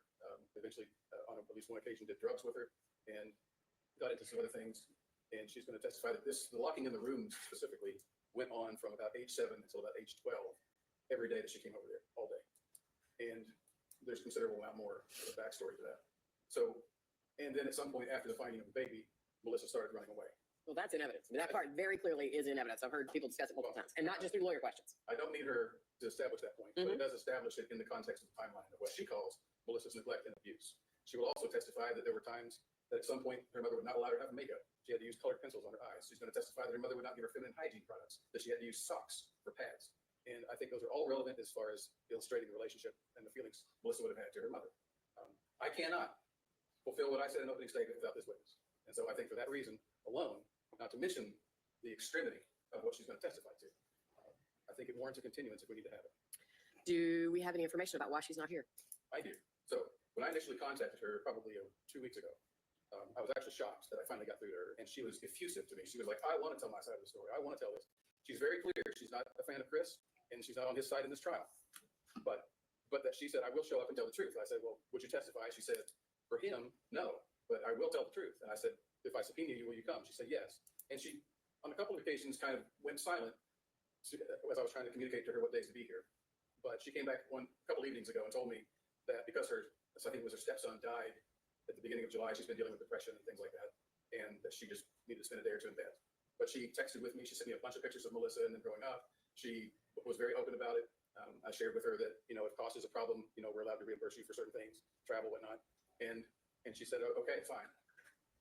Eventually, on at least one occasion, did drugs with her and got into some other things. And she's going to testify that the locking in the rooms specifically went on from about age 7 until about age 12, every day that she came over there, all day. And there's considerable amount more of a backstory to that. So, and then at some point after the finding of the baby, Melissa started running away. Well, that's in evidence. I mean, that part very clearly is in evidence. I've heard people discuss it multiple times, and not just through lawyer questions. I don't need her to establish that point, but it does establish it in the context of the timeline of what she calls Melissa's neglect and abuse. She will also testify that there were times that at some point her mother would not allow her to have makeup. She had to use colored pencils on her eyes. She's going to testify that her mother would not give her feminine hygiene products, that she had to use socks for pads. And I think those are all relevant as far as illustrating the relationship and the feelings Melissa would have had to her mother. I cannot fulfill what I said in opening statement without this witness. And so I think for that reason alone, not to mention the extremity of what she's going to testify to, I think it warrants a continuance if we need to have it. Do we have any information about why she's not here? I do. So when I initially contacted her probably 2 weeks ago, I was actually shocked that I finally got through to her, and she was effusive to me. She was like, I want to tell my side of the story. I want to tell this. She's very clear. She's not a fan of Chris, and she's not on his side in this trial. But that she said, I will show up and tell the truth. I said, well, would you testify? She said, for him, no, but I will tell the truth. And I said, if I subpoena you, will you come? She said, yes. And she, on a couple of occasions, kind of went silent as I was trying to communicate to her what days to be here. But she came back a couple evenings ago and told me that because I think it was her stepson died at the beginning of July, she's been dealing with depression and things like that, and that she just needed to spend a day or two in bed. But she texted with me. She sent me a bunch of pictures of Melissa and then growing up. She was very open about it. I shared with her that, if cost is a problem, we're allowed to reimburse you for certain things, travel, whatnot. And she said, okay, fine.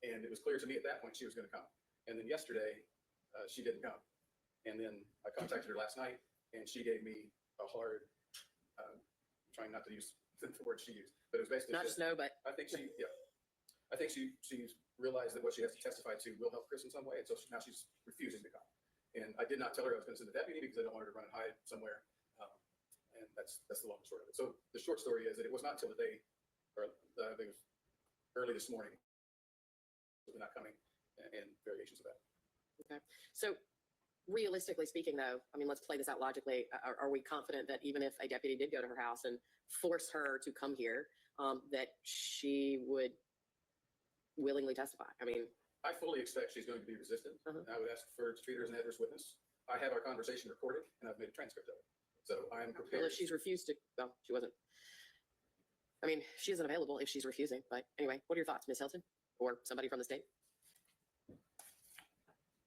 And it was clear to me at that point she was going to come. And then yesterday, she didn't come. And then I contacted her last night, and she gave me a hard, trying not to use the word she used, but it was basically Not just no, but I think she realized that what she has to testify to will help Chris in some way, and so now she's refusing to come. And I did not tell her I was going to send a deputy because I don't want her to run and hide somewhere. And that's the long and short of it. So the short story is that it was not until the day, or I think it was early this morning, not coming, and variations of that. Okay. So realistically speaking, though, I mean, let's play this out logically. Are we confident that even if a deputy did go to her house and force her to come here, that she would willingly testify? I mean, I fully expect she's going to be resistant. I would ask for to treat her as an adverse witness. I have our conversation recorded, and I've made a transcript of it. So I am prepared. well, if she's refused to, well, she wasn't. I mean, she isn't available if she's refusing. But anyway, what are your thoughts, Ms. Hilton, or somebody from the state?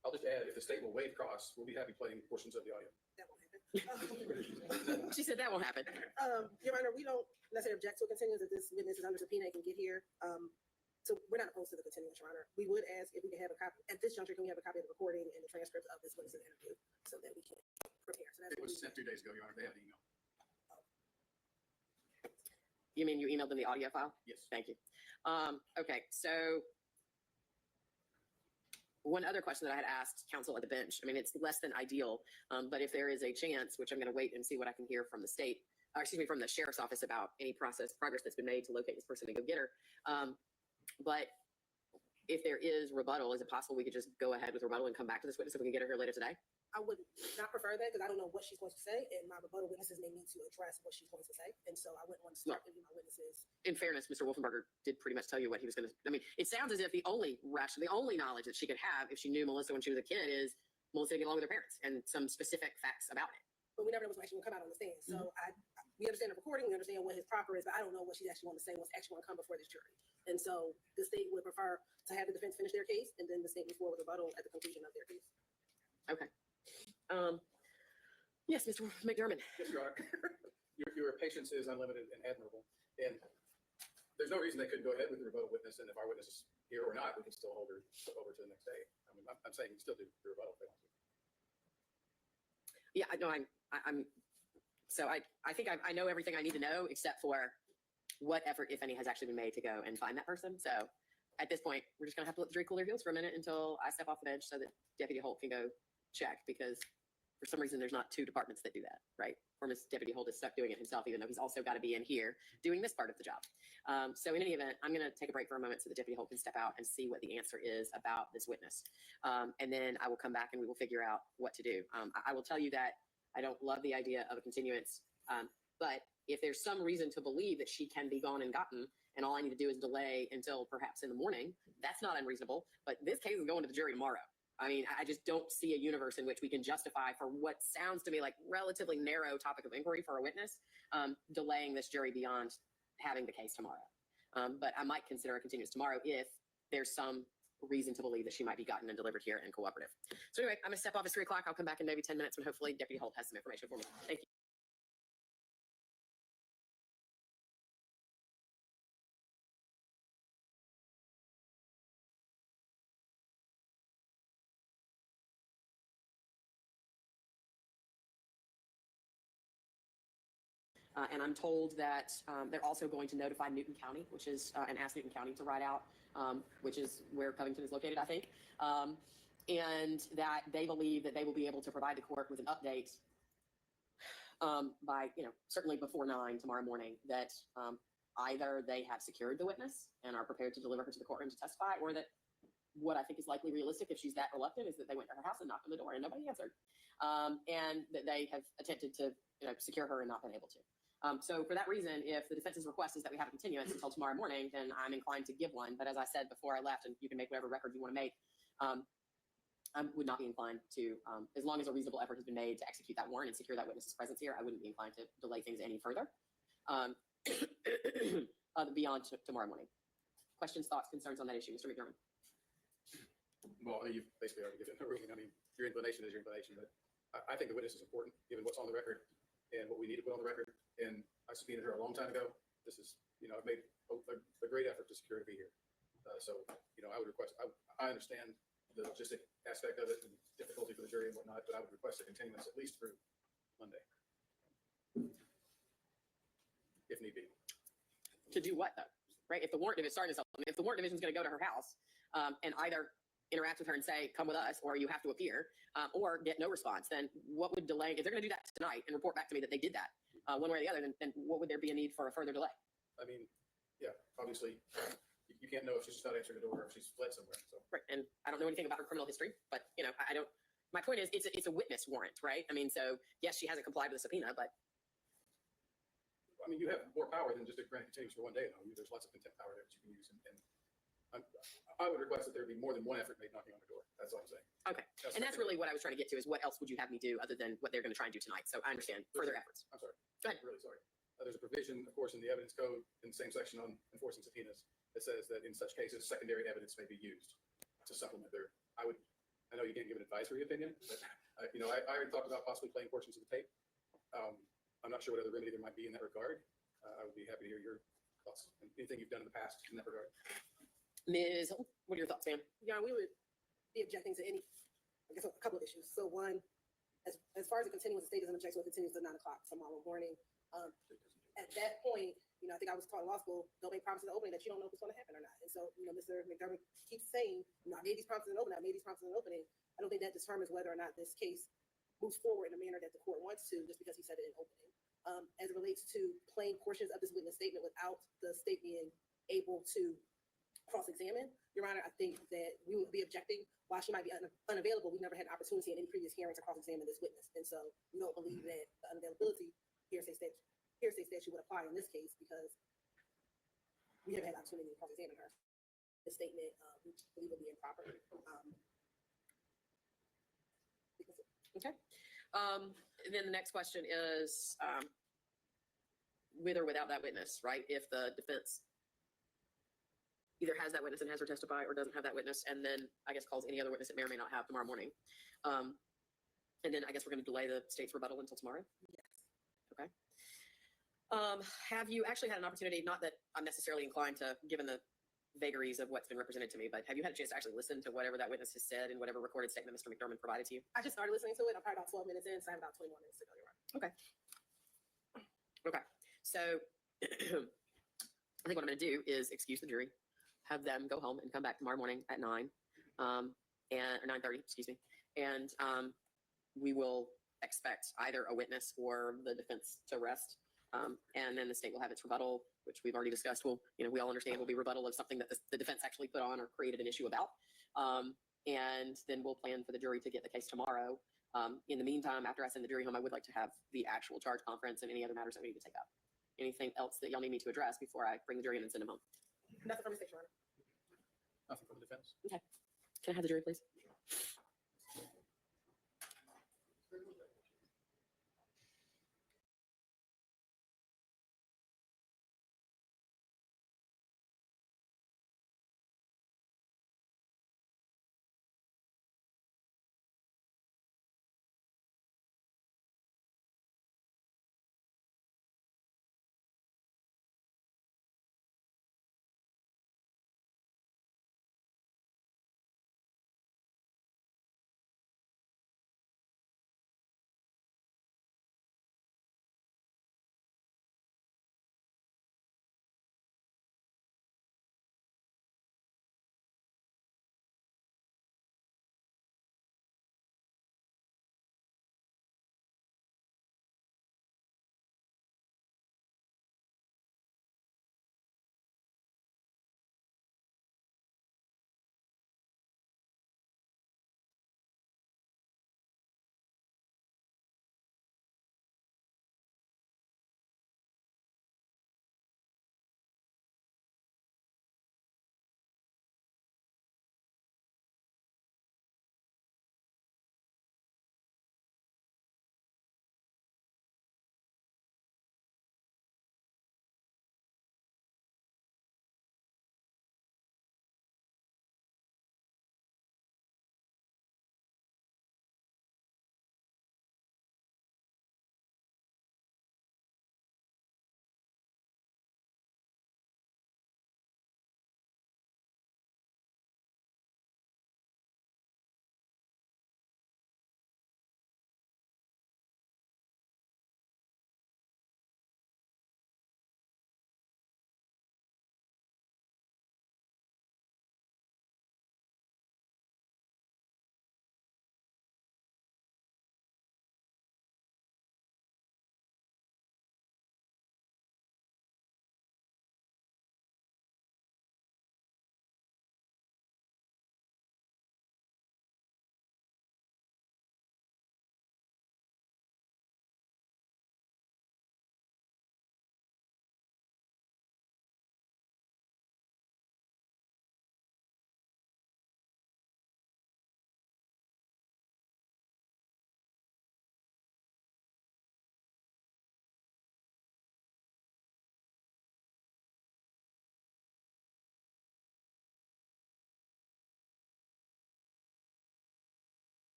I'll just add, if the state will waive costs, we'll be happy playing portions of the audio. That won't happen. She said that won't happen. Your Honor, we don't necessarily object to a continuance if this witness is under subpoena and can get here. So we're not opposed to the continuance, Your Honor. We would ask if we can have a copy, at this juncture, can we have a copy of the recording and the transcript of this witness's interview so that we can prepare? So that's It was sent 2 days ago, Your Honor. They have the email. You mean you emailed them the audio file? Yes. Thank you. Okay, so one other question that I had asked counsel at the bench, I mean, it's less than ideal, but if there is a chance, which I'm going to wait and see what I can hear from the state, from the sheriff's office about any progress that's been made to locate this person and go get her. But if there is rebuttal, is it possible we could just go ahead with rebuttal and come back to this witness if we can get her here later today? I would not prefer that because I don't know what she's going to say, and my rebuttal witnesses may need to address what she's going to say, and so I wouldn't want to start giving my witnesses. In fairness, Mr. Wolfenbarger did pretty much tell you what he was going to. I mean, it sounds as if the only knowledge that she could have if she knew Melissa when she was a kid is Melissa didn't get along with her parents and some specific facts about it. But we never know what's actually going to come out on the stand. So we understand the recording, we understand what his proffer is, but I don't know what she's actually going to say, what's actually going to come before this jury. And so the state would prefer to have the defense finish their case, and then the state move forward with rebuttal at the conclusion of their case. Okay. Yes, Mr. McDermott. Yes, Your Honor. Your patience is unlimited and admirable. And there's no reason they couldn't go ahead with the rebuttal witness, and if our witness is here or not, we can still hold her over to the next day. I mean, I'm saying we can still do the rebuttal if they want to. Yeah, I know. So I think I know everything I need to know except for what effort, if any, has actually been made to go and find that person. So at this point, we're just going to have to let the jury cool their heels for a minute until I step off the bench so that Deputy Holt can go check, because for some reason, there's not two departments that do that, right? Or Miss Deputy Holt is stuck doing it himself, even though he's also got to be in here doing this part of the job. So in any event, I'm going to take a break for a moment so the Deputy Holt can step out and see what the answer is about this witness. And then I will come back and we will figure out what to do. I will tell you that I don't love the idea of a continuance, but if there's some reason to believe that she can be gone and gotten, and all I need to do is delay until perhaps in the morning, that's not unreasonable. But this case is going to the jury tomorrow. I mean, I just don't see a universe in which we can justify for what sounds to me like relatively narrow topic of inquiry for a witness, delaying this jury beyond having the case tomorrow. But I might consider a continuance tomorrow if there's some reason to believe that she might be gotten and delivered here and cooperative. So anyway, I'm gonna step off at 3 o'clock. I'll come back in maybe 10 minutes when hopefully Deputy Holt has some information for me. Thank you. And I'm told that they're also going to notify Newton County, which is, and ask Newton County to ride out, which is where Covington is located, I think. And that they believe that they will be able to provide the court with an update by, certainly before 9 tomorrow morning, that either they have secured the witness and are prepared to deliver her to the courtroom to testify, or that what I think is likely realistic if she's that reluctant is that they went to her house and knocked on the door and nobody answered. And that they have attempted to secure her and not been able to. So for that reason, if the defense's request is that we have a continuance until tomorrow morning, then I'm inclined to give one. But as I said before I left, and you can make whatever record you want to make, I would not be inclined to, as long as a reasonable effort has been made to execute that warrant and secure that witness's presence here, I wouldn't be inclined to delay things any further beyond tomorrow morning. Questions, thoughts, concerns on that issue, Mr. McDermott? Well, you've basically already given a ruling. I mean, your inclination is your inclination, but I think the witness is important, given what's on the record and what we need to put on the record. And I subpoenaed her a long time ago. This is, I've made a great effort to secure her to be here. So, I would request, I understand the logistic aspect of it and difficulty for the jury and whatnot, but I would request a continuance at least through Monday, if need be. To do what though? Right? If the warrant division, if the warrant division is going to go to her house and either interact with her and say, come with us, or you have to appear, or get no response, then what would delay, if they're going to do that tonight and report back to me that they did that one way or the other, then what would there be a need for a further delay? I mean, yeah, obviously you can't know if she's just not answering the door or if she's fled somewhere. So. Right. And I don't know anything about her criminal history, but I don't, my point is it's a witness warrant, right? I mean, so yes, she hasn't complied with the subpoena, but. I mean, you have more power than just a grant continuance for one day. Though. There's lots of contempt power there that you can use. I would request that there be more than one effort made knocking on the door. That's all I'm saying. Okay. That's really what I was trying to get to is what else would you have me do other than what they're going to try and do tonight? So I understand further efforts. I'm sorry. Go ahead. I'm really sorry. There's a provision, of course, in the evidence code in the same section on enforcing subpoenas that says that in such cases, secondary evidence may be used to supplement their, I know you can't give an advisory opinion, but I already talked about possibly playing portions of the tape. I'm not sure what other remedy there might be in that regard. I would be happy to hear your thoughts and anything you've done in the past in that regard. Ms. Hill, what are your thoughts, ma'am? Yeah, we would be objecting to any, I guess, a couple of issues. So one, as far as the continuance, the state doesn't object to it continues to 9 o'clock tomorrow morning. At that point, I think I was taught in law school, don't make promises in the opening that you don't know if it's going to happen or not. And so, Mr. McDermott keeps saying, I made these promises in the opening, I made these promises in the opening. I don't think that determines whether or not this case moves forward in a manner that the court wants to, just because he said it in opening. As it relates to playing portions of this witness statement without the state being able to cross-examine, Your Honor, I think that we would be objecting. While she might be unavailable, we never had an opportunity in any previous hearing to cross-examine this witness. And so we don't believe that the unavailability hearsay statute would apply in this case because we haven't had an opportunity to cross-examine her. The statement we believe would be improper. Okay. And then the next question is with or without that witness, right? If the defense either has that witness and has her testify or doesn't have that witness, and then I guess calls any other witness it may or may not have tomorrow morning. And then I guess we're going to delay the state's rebuttal until tomorrow? Yes. Okay. Have you actually had an opportunity, not that I'm necessarily inclined to, given the vagaries of what's been represented to me, but have you had a chance to actually listen to whatever that witness has said and whatever recorded statement Mr. McDermott provided to you? I just started listening to it. I'm probably about 12 minutes in, so I have about 21 minutes to go. Okay. Okay. So I think what I'm going to do is excuse the jury, have them go home and come back tomorrow morning at 9 or 9:30, excuse me. And we will expect either a witness or the defense to rest. And then the state will have its rebuttal, which we've already discussed. We all understand will be rebuttal of something that the defense actually put on or created an issue about. And then we'll plan for the jury to get the case tomorrow. In the meantime, after I send the jury home, I would like to have the actual charge conference and any other matters that we need to take up. Anything else that y'all need me to address before I bring the jury in and send them home? Nothing from the state, Your Honor. Nothing from the defense. Okay. Can I have the jury, please?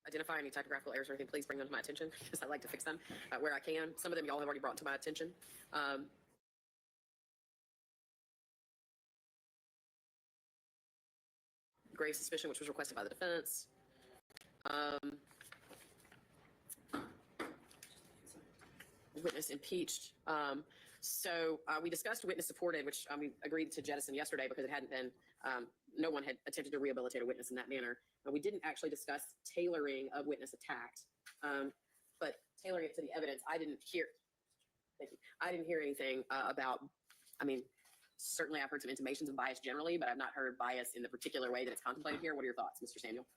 Identify any typographical errors or anything, please bring them to my attention because I like to fix them where I can. Some of them y'all have already brought to my attention. Grave suspicion, which was requested by the defense. Witness impeached. So we discussed witness supported, which we agreed to jettison yesterday because it hadn't been, no one had attempted to rehabilitate a witness in that manner. We didn't actually discuss tailoring of witness attacked, but tailoring it to the evidence, I didn't hear, thank you, I didn't hear anything about, certainly I've heard some intimations of bias generally, but I've not heard bias in the particular way that it's contemplated here. What are your thoughts, Mr. Samuel?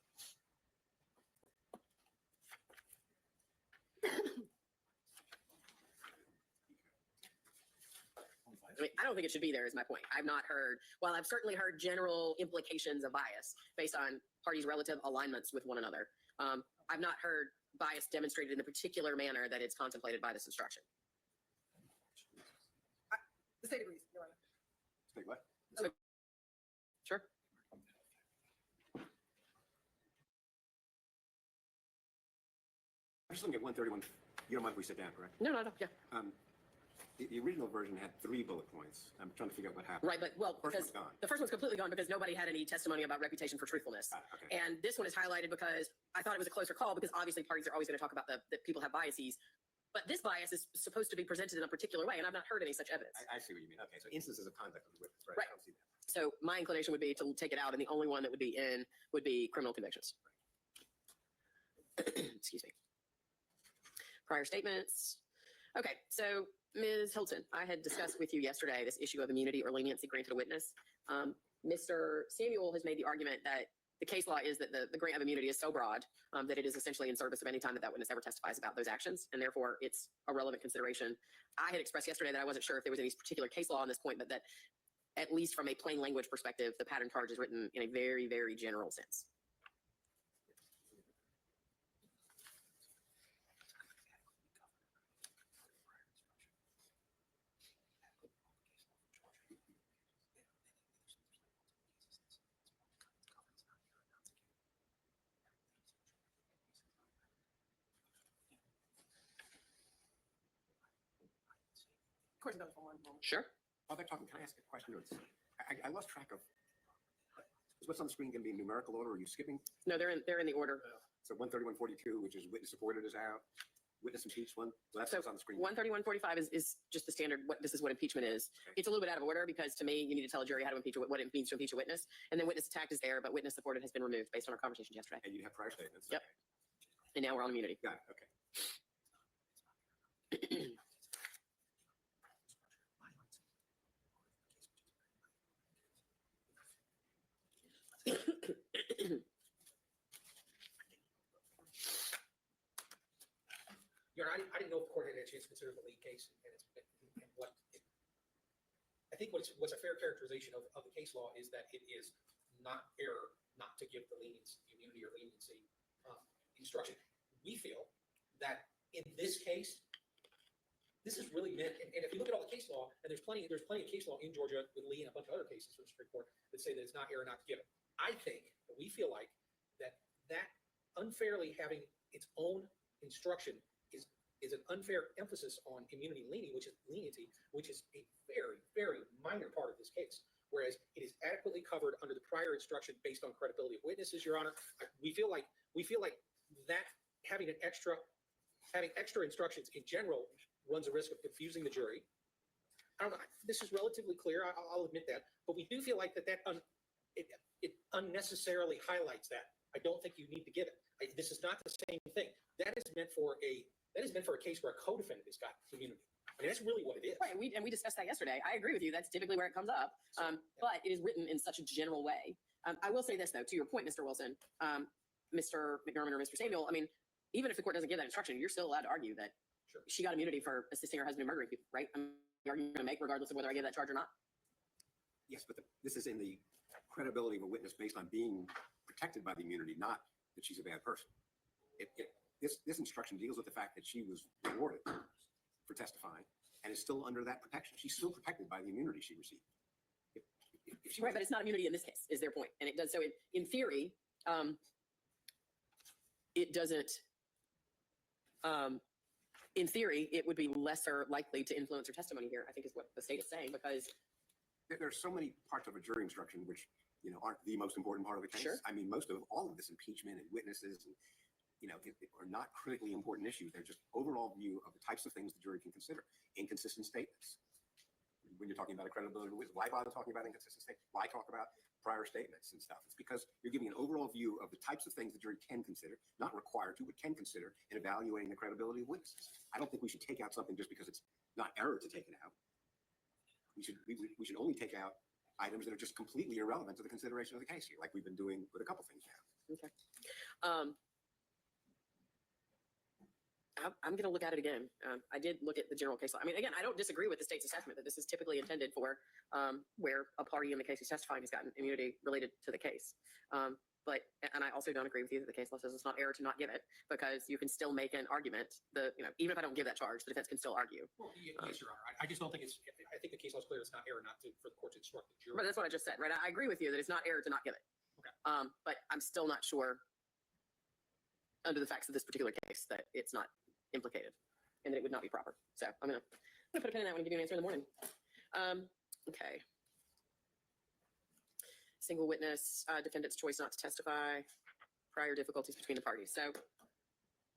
I don't think it should be there is my point. I've not heard, while I've certainly heard general implications of bias based on parties' relative alignments with one another. I've not heard bias demonstrated in the particular manner that it's contemplated by this instruction. The state agrees, Your Honor. State what? Sure. I'm just looking at 131. You don't mind if we sit down, correct? No, yeah. The original version had 3 bullet points. I'm trying to figure out what happened. Right, but because First one's gone. the first one's completely gone because nobody had any testimony about reputation for truthfulness. Okay. And this one is highlighted because I thought it was a closer call because obviously parties are always going to talk about that people have biases. But this bias is supposed to be presented in a particular way, and I've not heard any such evidence. I see what you mean. Okay, so instances of conduct of the witness, right? Right. I don't see that. So my inclination would be to take it out, and the only one that would be in would be criminal convictions. Excuse me. Prior statements. Okay, so Ms. Hilton, I had discussed with you yesterday this issue of immunity or leniency granted a witness. Mr. Samuel has made the argument that the case law is that the grant of immunity is so broad that it is essentially in service of any time that that witness ever testifies about those actions, and therefore it's a relevant consideration. I had expressed yesterday that I wasn't sure if there was any particular case law on this point, but that at least from a plain language perspective, the pattern charge is written in a very, very general sense. Of course, another one. Sure. While they're talking, can I ask a question? I lost track of, is what's on the screen going to be in numerical order? Are you skipping? No, they're in the order. So 13142, which is witness supported, is out. Witness impeached one. Well, that's So what's on the screen. 131.45 is just the standard. This is what impeachment is. Okay. It's a little bit out of order because to me, you need to tell a jury how to impeach what it means to impeach a witness. And then witness attacked is there, but witness supported has been removed based on our conversation yesterday. And you have prior statements. Yep. And now we're on immunity. Got it. Okay. Your Honor, I didn't know if the court had a chance to consider the lead case and what I think what's a fair characterization of the case law is that it is not error not to give the immunity or leniency instruction. We feel that in this case, this is really meant, and if you look at all the case law, and there's plenty of case law in Georgia with Lee and a bunch of other cases from the Supreme Court that say that it's not error not to give it. I think that we feel like that unfairly having its own instruction is an unfair emphasis on immunity and leniency, which is a very, very minor part of this case. Whereas it is adequately covered under the prior instruction based on credibility of witnesses, Your Honor. We feel like that having extra instructions in general runs a risk of confusing the jury. I don't know. This is relatively clear. I'll admit that, but we do feel like it unnecessarily highlights that. I don't think you need to give it. This is not the same thing. That is meant for a case where a co-defendant has got immunity. I mean, that's really what it is. Right, and we discussed that yesterday. I agree with you. That's typically where it comes up. But it is written in such a general way. I will say this, though, to your point, Mr. Wilson, Mr. McDermott or Mr. Samuel, I mean, even if the court doesn't give that instruction, you're still allowed to argue that she got immunity for assisting her husband in murdering people, right? I mean, the argument you're going to make regardless of whether I give that charge or not. Yes, but this is in the credibility of a witness based on being protected by the immunity, not that she's a bad person. This instruction deals with the fact that she was rewarded for testifying and is still under that protection. She's still protected by the immunity she received. If she Right, but it's not immunity in this case, is their point. And it does so in theory, it doesn't, in theory, it would be lesser likely to influence her testimony here, I think is what the state is saying, because there's so many parts of a jury instruction which aren't the most important part of the case. Sure. I mean, most of all of this impeachment and witnesses and are not critically important issues. They're just overall view of the types of things the jury can consider. Inconsistent statements. When you're talking about a credibility, why bother talking about inconsistent statements? Why talk about prior statements and stuff? It's because you're giving an overall view of the types of things the jury can consider, not required to, but can consider in evaluating the credibility of witnesses. I don't think we should take out something just because it's not error to take it out. We should only take out items that are just completely irrelevant to the consideration of the case here, like we've been doing with a couple things now. Okay. I'm going to look at it again. I did look at the general case law. I mean, again, I don't disagree with the state's assessment that this is typically intended for where a party in the case who's testifying has gotten immunity related to the case. And I also don't agree with you that the case law says it's not error to not give it, because you can still make an argument. Even if I don't give that charge, the defense can still argue. Well, yes, Your Honor. I just don't think I think the case law is clear. It's not error for the court to instruct the jury. But that's what I just said, right? I agree with you that it's not error to not give it. Okay. But I'm still not sure under the facts of this particular case that it's not implicated and that it would not be proper. So I'm gonna put a pin in that one and give you an answer in the morning. Okay. Single witness, defendant's choice not to testify, prior difficulties between the parties. So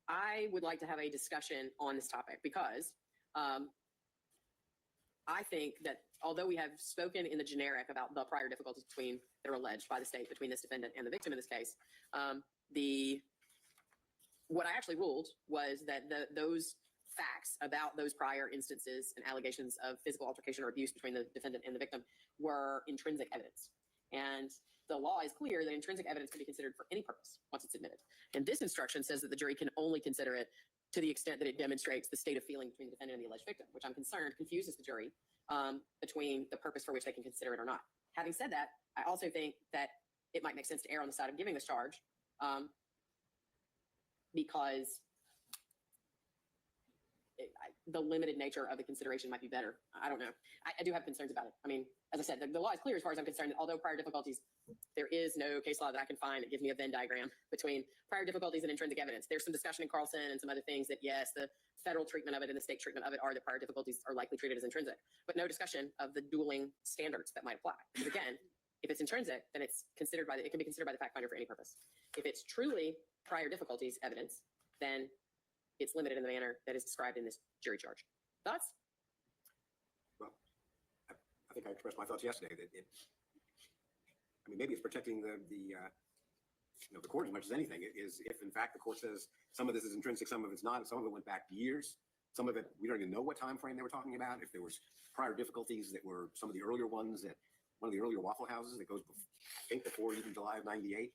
I would like to have a discussion on this topic because I think that although we have spoken in the generic about the prior difficulties that are alleged by the state between this defendant and the victim in this case, what I actually ruled was that those facts about those prior instances and allegations of physical altercation or abuse between the defendant and the victim were intrinsic evidence. And the law is clear that intrinsic evidence can be considered for any purpose once it's admitted. And this instruction says that the jury can only consider it to the extent that it demonstrates the state of feeling between the defendant and the alleged victim, which I'm concerned confuses the jury between the purpose for which they can consider it or not. Having said that, I also think that it might make sense to err on the side of giving this charge because the limited nature of the consideration might be better. I don't know. I do have concerns about it. I mean, as I said, the law is clear as far as I'm concerned. Although prior difficulties, there is no case law that I can find that gives me a Venn diagram between prior difficulties and intrinsic evidence. There's some discussion in Carlson and some other things that, yes, the federal treatment of it and the state treatment of it are that prior difficulties are likely treated as intrinsic, but no discussion of the dueling standards that might apply. Because again, if it's intrinsic, then it can be considered by the fact finder for any purpose. If it's truly prior difficulties evidence, then it's limited in the manner that is described in this jury charge. Thoughts? Well, I think I expressed my thoughts yesterday that I mean, maybe it's protecting the court as much as anything. It is if in fact the court says some of this is intrinsic, some of it's not, and some of it went back years. Some of it, we don't even know what time frame they were talking about. If there was prior difficulties that were some of the earlier ones at one of the earlier Waffle Houses that goes, I think, before even July of '98,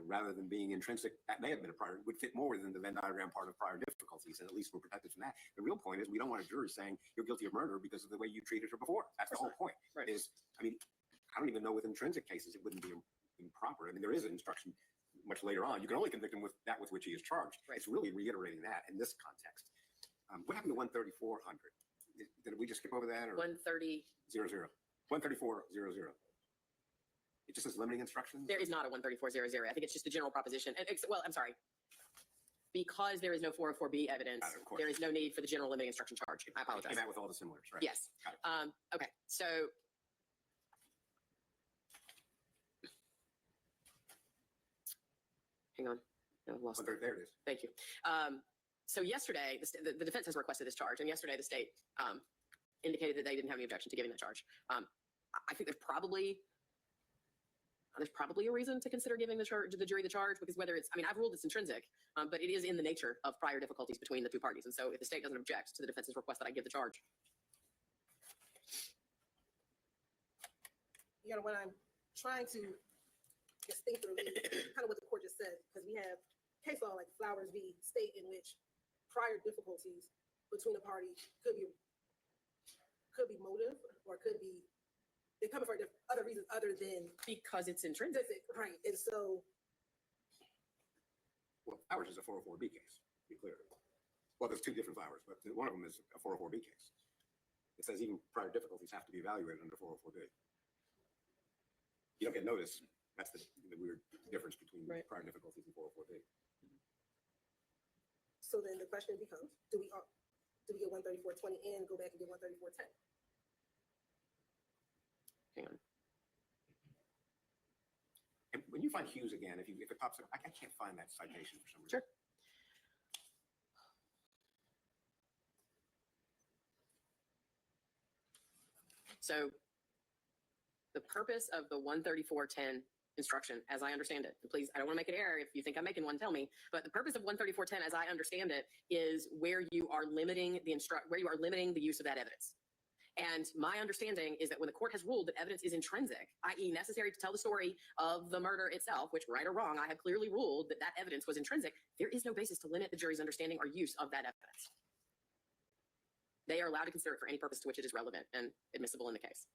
rather than being intrinsic, that may have been a prior, would fit more than the Venn diagram part of prior difficulties, and at least we're protected from that. The real point is we don't want a jury saying you're guilty of murder because of the way you treated her before. That's the whole point. Right. I mean, I don't even know with intrinsic cases it wouldn't be improper. I mean, there is an instruction much later on. You can only convict him with that with which he is charged. Right. It's really reiterating that in this context. What happened to 13400? Did we just skip over that? Or 130. 00. 13400. It just says limiting instructions? There is not a 13400. I think it's just a general proposition. Well, I'm sorry. Because there is no 404B evidence, there is no need for the general limiting instruction charge. I apologize. Came out with all the similars, right? Yes. Okay. So hang on. No, lost it. There it is. Thank you. So yesterday, the defense has requested this charge, and yesterday the state indicated that they didn't have any objection to giving that charge. I think there's probably a reason to consider giving the jury the charge, because whether it's, I mean, I've ruled it's intrinsic, but it is in the nature of prior difficulties between the two parties. And so if the state doesn't object to the defense's request that I give the charge. When I'm trying to just think through kind of what the court just said, because we have case law like Flowers v. State, in which prior difficulties between a party could be motive, or could be they're coming for other reasons other than because it's intrinsic, right? And so, well, Flowers is a 404B case. To be clear. Well, there's two different Flowers, but one of them is a 404B case. It says even prior difficulties have to be evaluated under 404B. You don't get notice. That's the weird difference between prior difficulties and 404B. So then the question becomes: do we get 13420 and go back and get 13410? Hang on. And when you find Hughes again, if it pops up, I can't find that citation for some reason. Sure. So the purpose of the 13410 instruction, as I understand it, and please, I don't want to make an error. If you think I'm making one, tell me. But the purpose of 13410, as I understand it, is where you are limiting the use of that evidence. And my understanding is that when the court has ruled that evidence is intrinsic, i.e. necessary to tell the story of the murder itself, which, right or wrong, I have clearly ruled that evidence was intrinsic, there is no basis to limit the jury's understanding or use of that evidence. They are allowed to consider it for any purpose to which it is relevant and admissible in the case.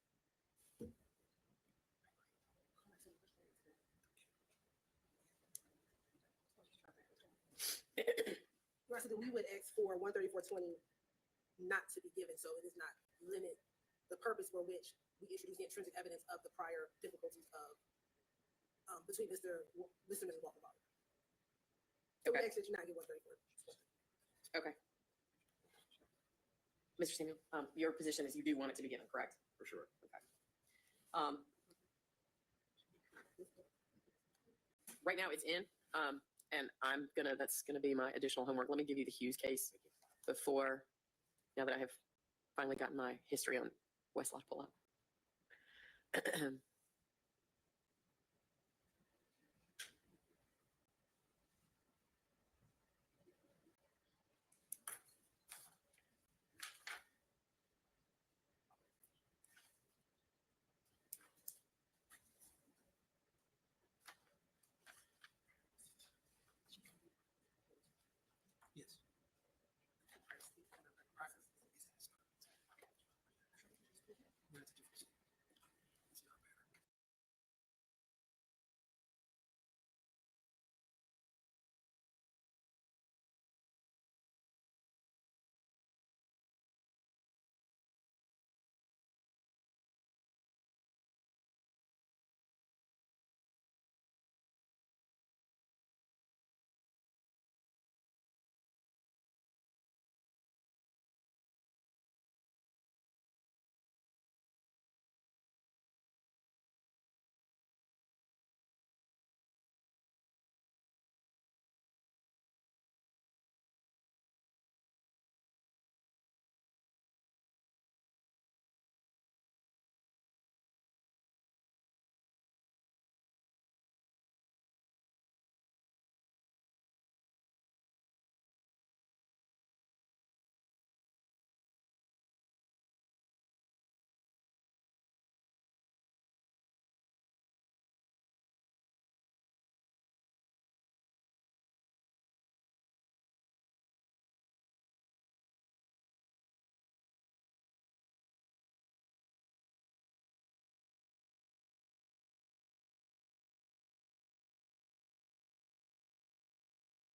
Right, so then we would ask for 13420 not to be given, so it does not limit the purpose for which we introduce the intrinsic evidence of the prior difficulties of between Mr. and Mrs. Wolfenbarger. So we actually should not get 134. Okay. Mr. Samuel, your position is you do want it to be given, correct? For sure. Okay. Right now it's in. and that's gonna be my additional homework. Let me give you the Hughes case before, now that I have finally gotten my history on Westlaw to pull up. Yes.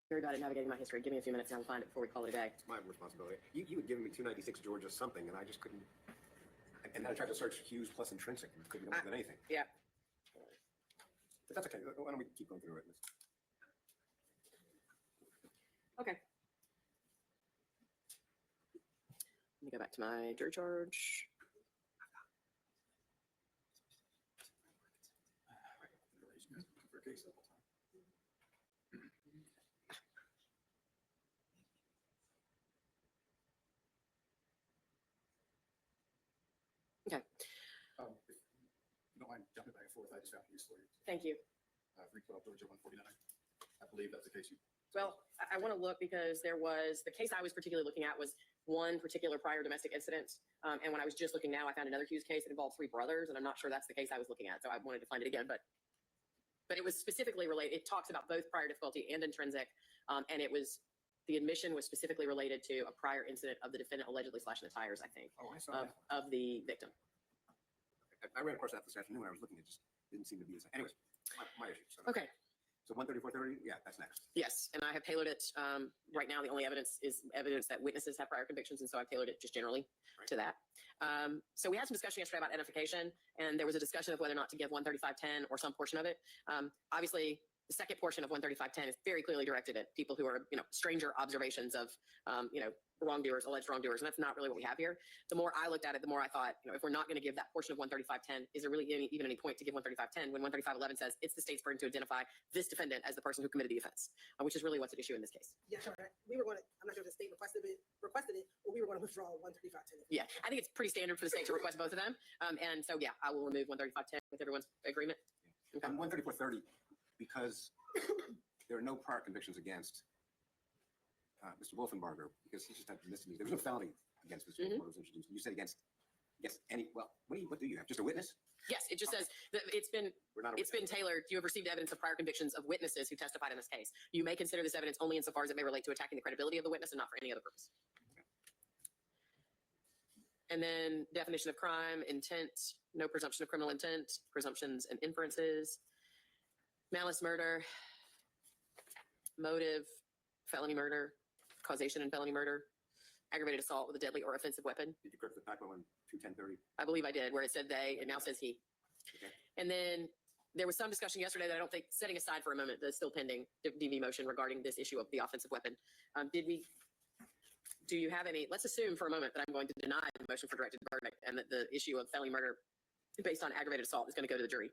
Very bad at navigating my history. Give me a few minutes and I'll find it before we call it a day. It's my responsibility. You had given me 296 Georgia something, and I just couldn't. And then I tried to search Hughes plus intrinsic, and couldn't come up with anything. Yeah. But that's okay. Why don't we keep going through the witness? Okay. Let me go back to my jury charge. Okay. If you don't mind jumping back and forth, I just found Hughes for you. Thank you. 312 Georgia 149. I believe that's the case you. Well, I want to look because there was, the case I was particularly looking at was one particular prior domestic incident. And when I was just looking now, I found another Hughes case that involved 3 brothers, and I'm not sure that's the case I was looking at. So I wanted to find it again, but it was specifically related. It talks about both prior difficulty and intrinsic. And the admission was specifically related to a prior incident of the defendant allegedly slashing the tires, I think, Oh, I saw that. of the victim. I ran across that this afternoon when I was looking. It just didn't seem to be the same. Anyways, my issue. So. Okay. So 13430, yeah, that's next. Yes, and I have tailored it. Right now, the only evidence is evidence that witnesses have prior convictions, and so I've tailored it just generally to that. So we had some discussion yesterday about identification, and there was a discussion of whether or not to give 13510 or some portion of it. Obviously, the second portion of 13510 is very clearly directed at people who are, stranger observations of, wrongdoers, alleged wrongdoers, and that's not really what we have here. The more I looked at it, the more I thought, if we're not going to give that portion of 13510, is there really even any point to give 13510 when 13511 says it's the state's burden to identify this defendant as the person who committed the offense, which is really what's at issue in this case. Yeah, sure. We were going to, I'm not sure if the state requested it, or we were going to withdraw 13510. Yeah, I think it's pretty standard for the state to request both of them. And so, yeah, I will remove 13510 with everyone's agreement. Okay. And 13430, because there are no prior convictions against Mr. Wolfenbarger, because he just had misdemeanors. There was no felony against Mr. Wolfenbarger was introduced. You said against any. Well, what do you have? Just a witness? Yes, it just says that it's been tailored. You have received evidence of prior convictions of witnesses who testified in this case. You may consider this evidence only insofar as it may relate to attacking the credibility of the witness and not for any other purpose. And then definition of crime, intent, no presumption of criminal intent, presumptions and inferences, malice murder, motive, felony murder, causation and felony murder, aggravated assault with a deadly or offensive weapon. Did you correct the typo on 21030? I believe I did, where it said they, it now says he. Okay. And then there was some discussion yesterday that I don't think, setting aside for a moment the still pending DV motion regarding this issue of the offensive weapon. Do you have any, let's assume for a moment that I'm going to deny the motion for directed verdict and that the issue of felony murder based on aggravated assault is going to go to the jury.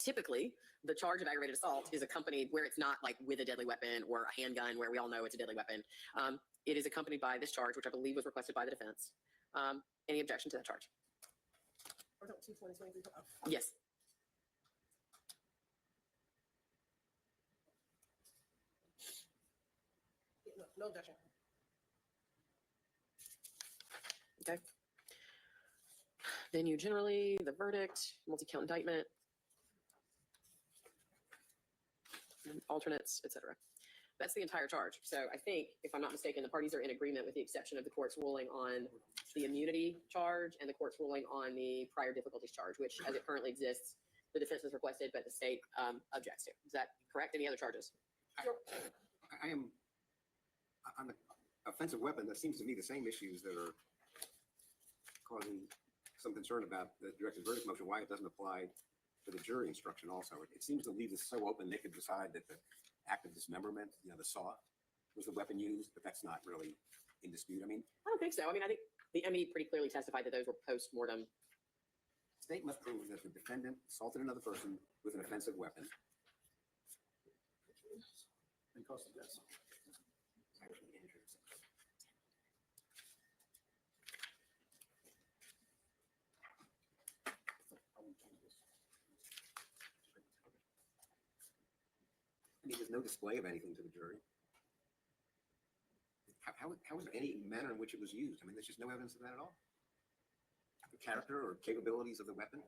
typically the charge of aggravated assault is accompanied where it's not like with a deadly weapon or a handgun where we all know it's a deadly weapon. It is accompanied by this charge, which I believe was requested by the defense. Any objection to that charge? Or don't 220, Yes. No objection. Okay. Then you generally, the verdict, multi-count indictment, alternates, etc. That's the entire charge. So I think, if I'm not mistaken, the parties are in agreement with the exception of the court's ruling on the immunity charge and the court's ruling on the prior difficulties charge, which as it currently exists, the defense has requested, but the state objects to. Is that correct? Any other charges? I am on the offensive weapon. That seems to me the same issues that are causing some concern about the directed verdict motion, why it doesn't apply to the jury instruction also. It seems to leave this so open they could decide that the act of dismemberment, the saw, was the weapon used, but that's not really in dispute. I mean, I don't think so. I mean, I think the ME pretty clearly testified that those were post-mortem. State must prove that the defendant assaulted another person with an offensive weapon. And caused the death. I mean, there's no display of anything to the jury. How is there any manner in which it was used? I mean, there's just no evidence of that at all. The character or capabilities of the weapon.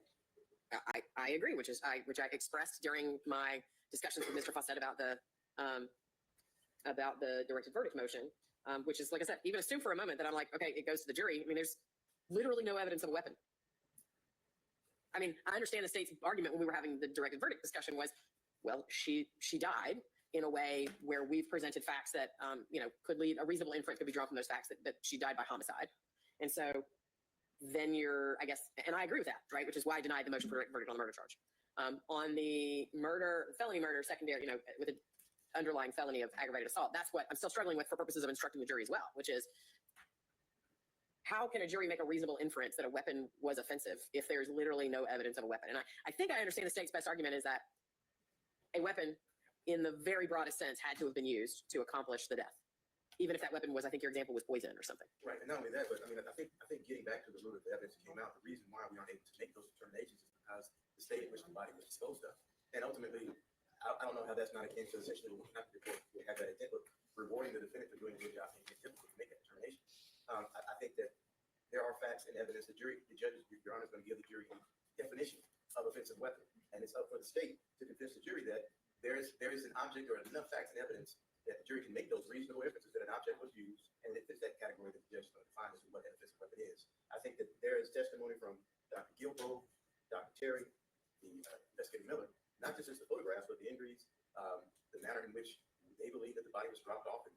I agree, which I expressed during my discussions with Mr. Fawcett about the directed verdict motion, which is, like I said, even assume for a moment that I'm like, okay, it goes to the jury. I mean, there's literally no evidence of a weapon. I mean, I understand the state's argument when we were having the directed verdict discussion was, well, she died in a way where we've presented facts that, could lead, a reasonable inference could be drawn from those facts that she died by homicide. And so then you're, I guess, and I agree with that, right? Which is why I denied the motion for verdict on the murder charge. On the felony murder, secondary, with an underlying felony of aggravated assault, that's what I'm still struggling with for purposes of instructing the jury as well, which is, how can a jury make a reasonable inference that a weapon was offensive if there's literally no evidence of a weapon? And I think I understand the state's best argument is that a weapon, in the very broadest sense, had to have been used to accomplish the death, even if that weapon was, I think your example was poison or something. Right, and not only that, but I mean, I think getting back to the root of the evidence that came out, the reason why we aren't able to make those determinations is because the state in which the body was disposed of, and ultimately, I don't know how that's not akin to essentially not the report we have that intent, but rewarding the defendant for doing a good job and it's difficult to make that determination. I think that there are facts and evidence. The judge, your Honor, is going to give the jury a definition of offensive weapon, and it's up for the state to convince the jury that there is an object or enough facts and evidence that the jury can make those reasonable inferences that an object was used, and it fits that category that the judge is going to define as to what that offensive weapon is. I think that there is testimony from Dr. Gilbo, Dr. Terry, the investigator Miller, not just as the photographs, but the injuries, the manner in which they believe that the body was dropped off and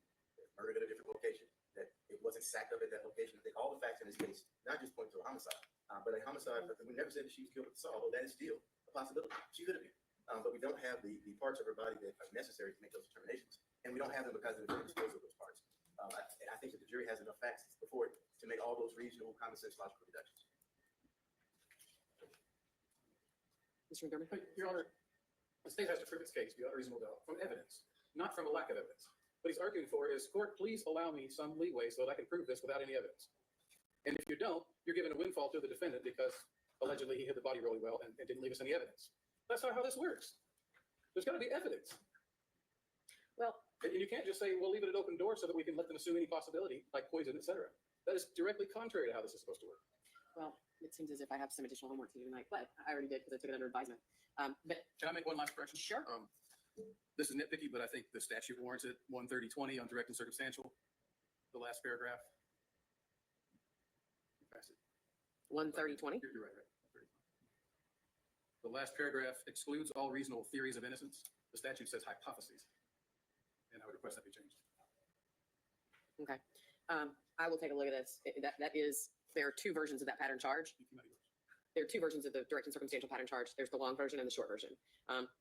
murdered at a different location, that it wasn't sacked up at that location. I think all the facts in this case not just point to a homicide, but a homicide. We never said that she was killed with the saw, although that is still a possibility. She could have been. But we don't have the parts of her body that are necessary to make those determinations. And we don't have them because the defendant disposed of those parts. And I think that the jury has enough facts before it to make all those reasonable, common sense, logical deductions. Mr. McDermott? Your Honor, the state has to prove its case beyond a reasonable doubt from evidence, not from a lack of evidence. What he's arguing for is, court, please allow me some leeway so that I can prove this without any evidence. And if you don't, you're giving a windfall to the defendant because allegedly he hid the body really well and didn't leave us any evidence. That's not how this works. There's got to be evidence. Well, and you can't just say, we'll leave it an open door so that we can let them assume any possibility, like poison, etc. That is directly contrary to how this is supposed to work. Well, it seems as if I have some additional homework to do tonight, but I already did because I took it under advisement. But can I make one last correction? Sure. This is nitpicky, but I think the statute warrants it. 13020 on direct and circumstantial. The last paragraph. Pass it. 13020. You're right. The last paragraph excludes all reasonable theories of innocence. The statute says hypotheses, and I would request that be changed. Okay. I will take a look at this. There are two versions of that pattern charge. There are two versions of the direct and circumstantial pattern charge. There's the long version and the short version.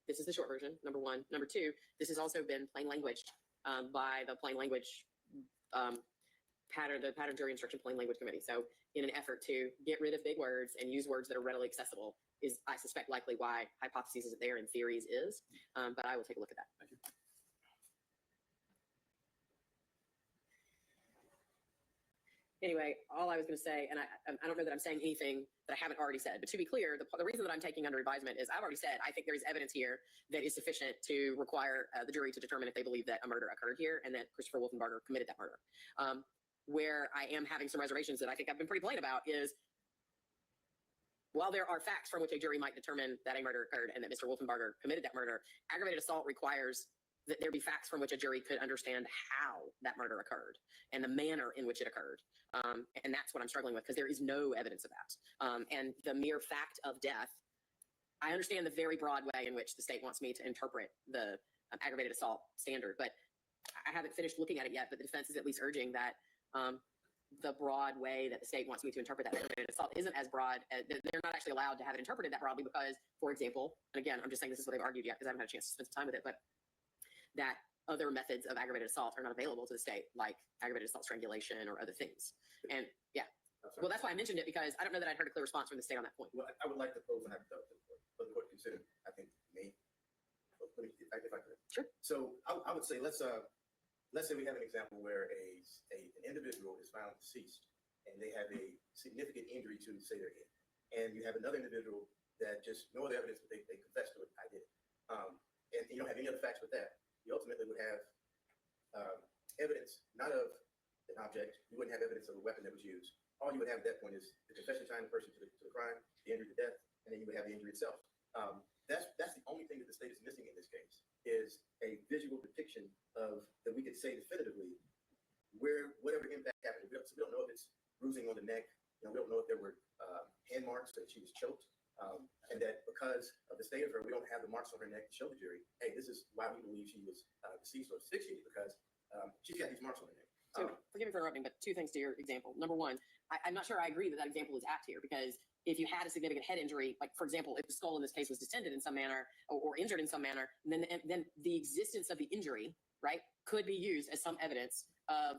This is the short version, number one. Number two, this has also been plain language by the plain language the pattern jury instruction plain language committee. So in an effort to get rid of big words and use words that are readily accessible is, I suspect, likely why hypotheses isn't there and theories is. But I will take a look at that. Thank you. Anyway, all I was going to say, and I don't know that I'm saying anything that I haven't already said, but to be clear, the reason that I'm taking under advisement is I've already said I think there is evidence here that is sufficient to require the jury to determine if they believe that a murder occurred here and that Christopher Wolfenbarger committed that murder. Where I am having some reservations that I think I've been pretty plain about is, while there are facts from which a jury might determine that a murder occurred and that Mr. Wolfenbarger committed that murder, aggravated assault requires that there be facts from which a jury could understand how that murder occurred and the manner in which it occurred. And that's what I'm struggling with, because there is no evidence of that. And the mere fact of death, I understand the very broad way in which the state wants me to interpret the aggravated assault standard, but I haven't finished looking at it yet, but the defense is at least urging that the broad way that the state wants me to interpret that aggravated assault isn't as broad. They're not actually allowed to have it interpreted that broadly because, for example, and again, I'm just saying this is what they've argued yet because I haven't had a chance to spend some time with it, but that other methods of aggravated assault are not available to the state, like aggravated assault strangulation or other things. And yeah, well, that's why I mentioned it, because I don't know that I'd heard a clear response from the state on that point. Well, I would like to pose an hypothetical for the court to consider. I think may, if I could. Sure. So I would say let's say we have an example where an individual is found deceased and they have a significant injury to, say, their head, and you have another individual that just no other evidence, but they confess to it. I did it, and you don't have any other facts with that. You ultimately would have evidence not of an object. You wouldn't have evidence of a weapon that was used. All you would have at that point is the confession tying the person to the crime, the injury to death, and then you would have the injury itself. That's the only thing that the state is missing in this case, is a visual depiction of that we could say definitively where whatever impact happened. So we don't know if it's bruising on the neck. We don't know if there were hand marks, that she was choked. And that because of the state of her, we don't have the marks on her neck to show the jury, hey, this is why we believe she was deceased or asphyxiated, because she's got these marks on her neck. So forgive me for interrupting, but two things to your example. Number one, I'm not sure I agree that example is apt here, because if you had a significant head injury, like for example, if the skull in this case was distended in some manner or injured in some manner, then the existence of the injury, right, could be used as some evidence of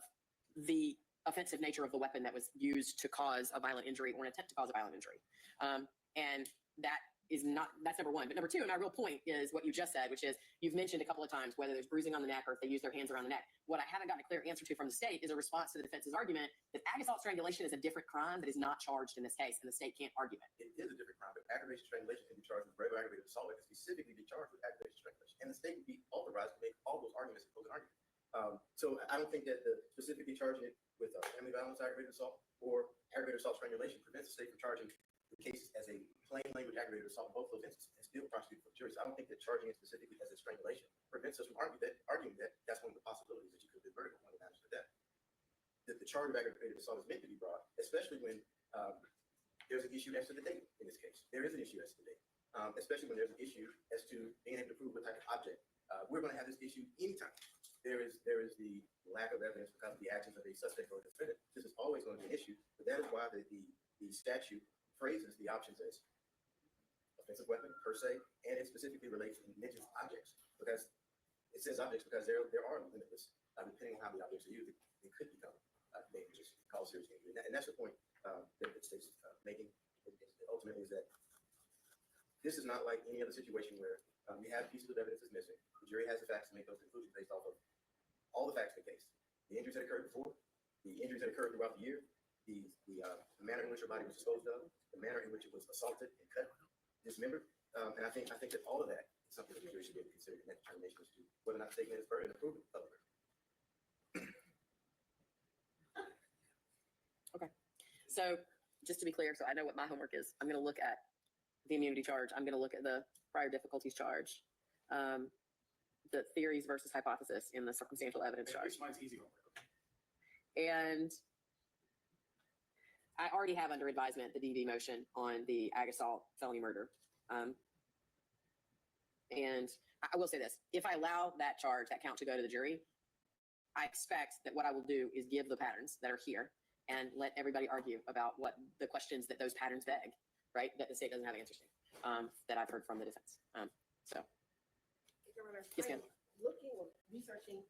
the offensive nature of the weapon that was used to cause a violent injury or an attempt to cause a violent injury. And that's number one. But number two, and my real point is what you just said, which is you've mentioned a couple of times whether there's bruising on the neck or if they use their hands around the neck. What I haven't gotten a clear answer to from the state is a response to the defense's argument that ag assault strangulation is a different crime that is not charged in this case, and the state can't argue it. It is a different crime, but aggravation strangulation can be charged with regular aggravated assault. It can specifically be charged with aggravation strangulation, and the state would be authorized to make all those arguments and closing arguments. So I don't think that specifically charging it with family violence aggravated assault or aggravated assault strangulation prevents the state from charging the cases as a plain language aggravated assault in both those instances and still prosecute for the jury. So I don't think that charging it specifically as a strangulation prevents us from arguing that that's one of the possibilities that you could be verdict on the matters of death. That the charge of aggravated assault is meant to be brought, especially when there's an issue as to the date in this case. There is an issue as to the date, especially when there's an issue as to being able to prove what type of object. We're going to have this issue anytime there is the lack of evidence because of the actions of a suspect or a defendant. This is always going to be an issue, but that is why the statute phrases the options as offensive weapon per se, and it specifically relates and mentions objects, because it says objects because there are limitless, depending on how the objects are used, it could become dangerous, cause serious injury. And that's the point that the state's making ultimately, is that this is not like any other situation where we have pieces of evidence that's missing. The jury has the facts to make those conclusions based off of all the facts in the case. The injuries that occurred before, the injuries that occurred throughout the year, the manner in which her body was disposed of, the manner in which it was assaulted and cut, dismembered. And I think that all of that is something that the jury should be able to consider in that determination as to whether or not the statement is burden and approval of it. Okay. So just to be clear, so I know what my homework is, I'm going to look at the immunity charge. I'm going to look at the prior difficulties charge, the theories versus hypothesis in the circumstantial evidence charge. Mine's easy homework. And I already have under advisement the DV motion on the ag assault felony murder. And I will say this, if I allow that charge, that count to go to the jury, I expect that what I will do is give the patterns that are here and let everybody argue about what the questions that those patterns beg, right? That the state doesn't have answers to, that I've heard from the defense. So. Your Honor, Yes, ma'am. Looking or researching,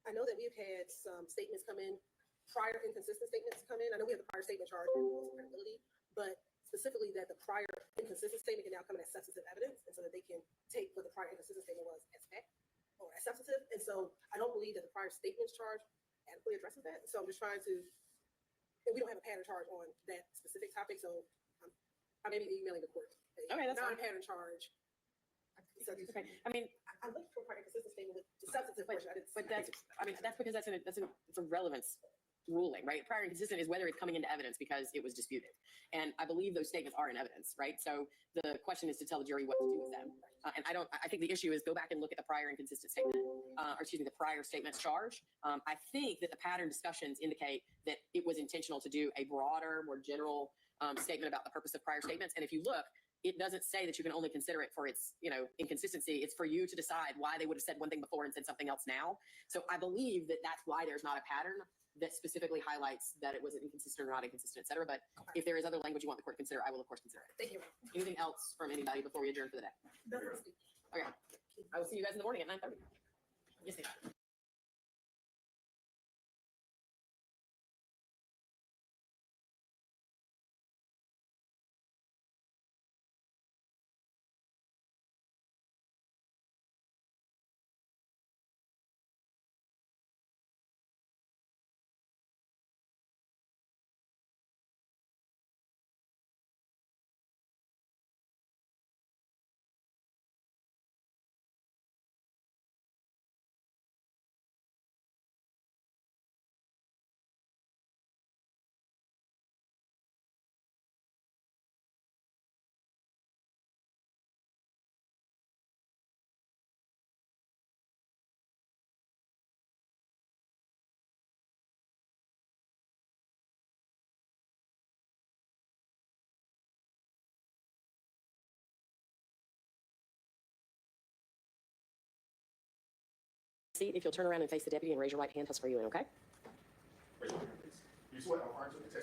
I know that we've had some statements come in prior inconsistent statements come in. I know we have the prior statement charge and rules of credibility, but specifically that the prior inconsistent statement can now come in as substantive evidence, and so that they can take what the prior inconsistent statement was as fact or as substantive. And so I don't believe that the prior statements charge adequately addresses that. So I'm just trying to, and we don't have a pattern charge on that specific topic, so I may be emailing the court. Okay, that's fine. Non-pattern charge. Okay, I mean, I'm looking for a prior inconsistent statement with the substantive portion. but that's, I mean, that's because it's a relevance ruling, right? Prior inconsistent is whether it's coming into evidence because it was disputed. And I believe those statements are in evidence, right? So the question is to tell the jury what to do with them. And I think the issue is go back and look at the prior inconsistent statement, or excuse me, the prior statements charge. I think that the pattern discussions indicate that it was intentional to do a broader, more general statement about the purpose of prior statements. And if you look, it doesn't say that you can only consider it for its, inconsistency. It's for you to decide why they would have said one thing before and said something else now. So I believe that that's why there's not a pattern that specifically highlights that it was inconsistent or not inconsistent, et cetera. But if there is other language you want the court to consider, I will of course consider it. Thank you. Anything else from anybody before we adjourn for the day? Okay. I will see you guys in the morning at 9:30. Yes, ma'am. Seat, if you'll turn around and face the deputy and raise your right hand, he'll swear you in, okay? You swear, I'll find you.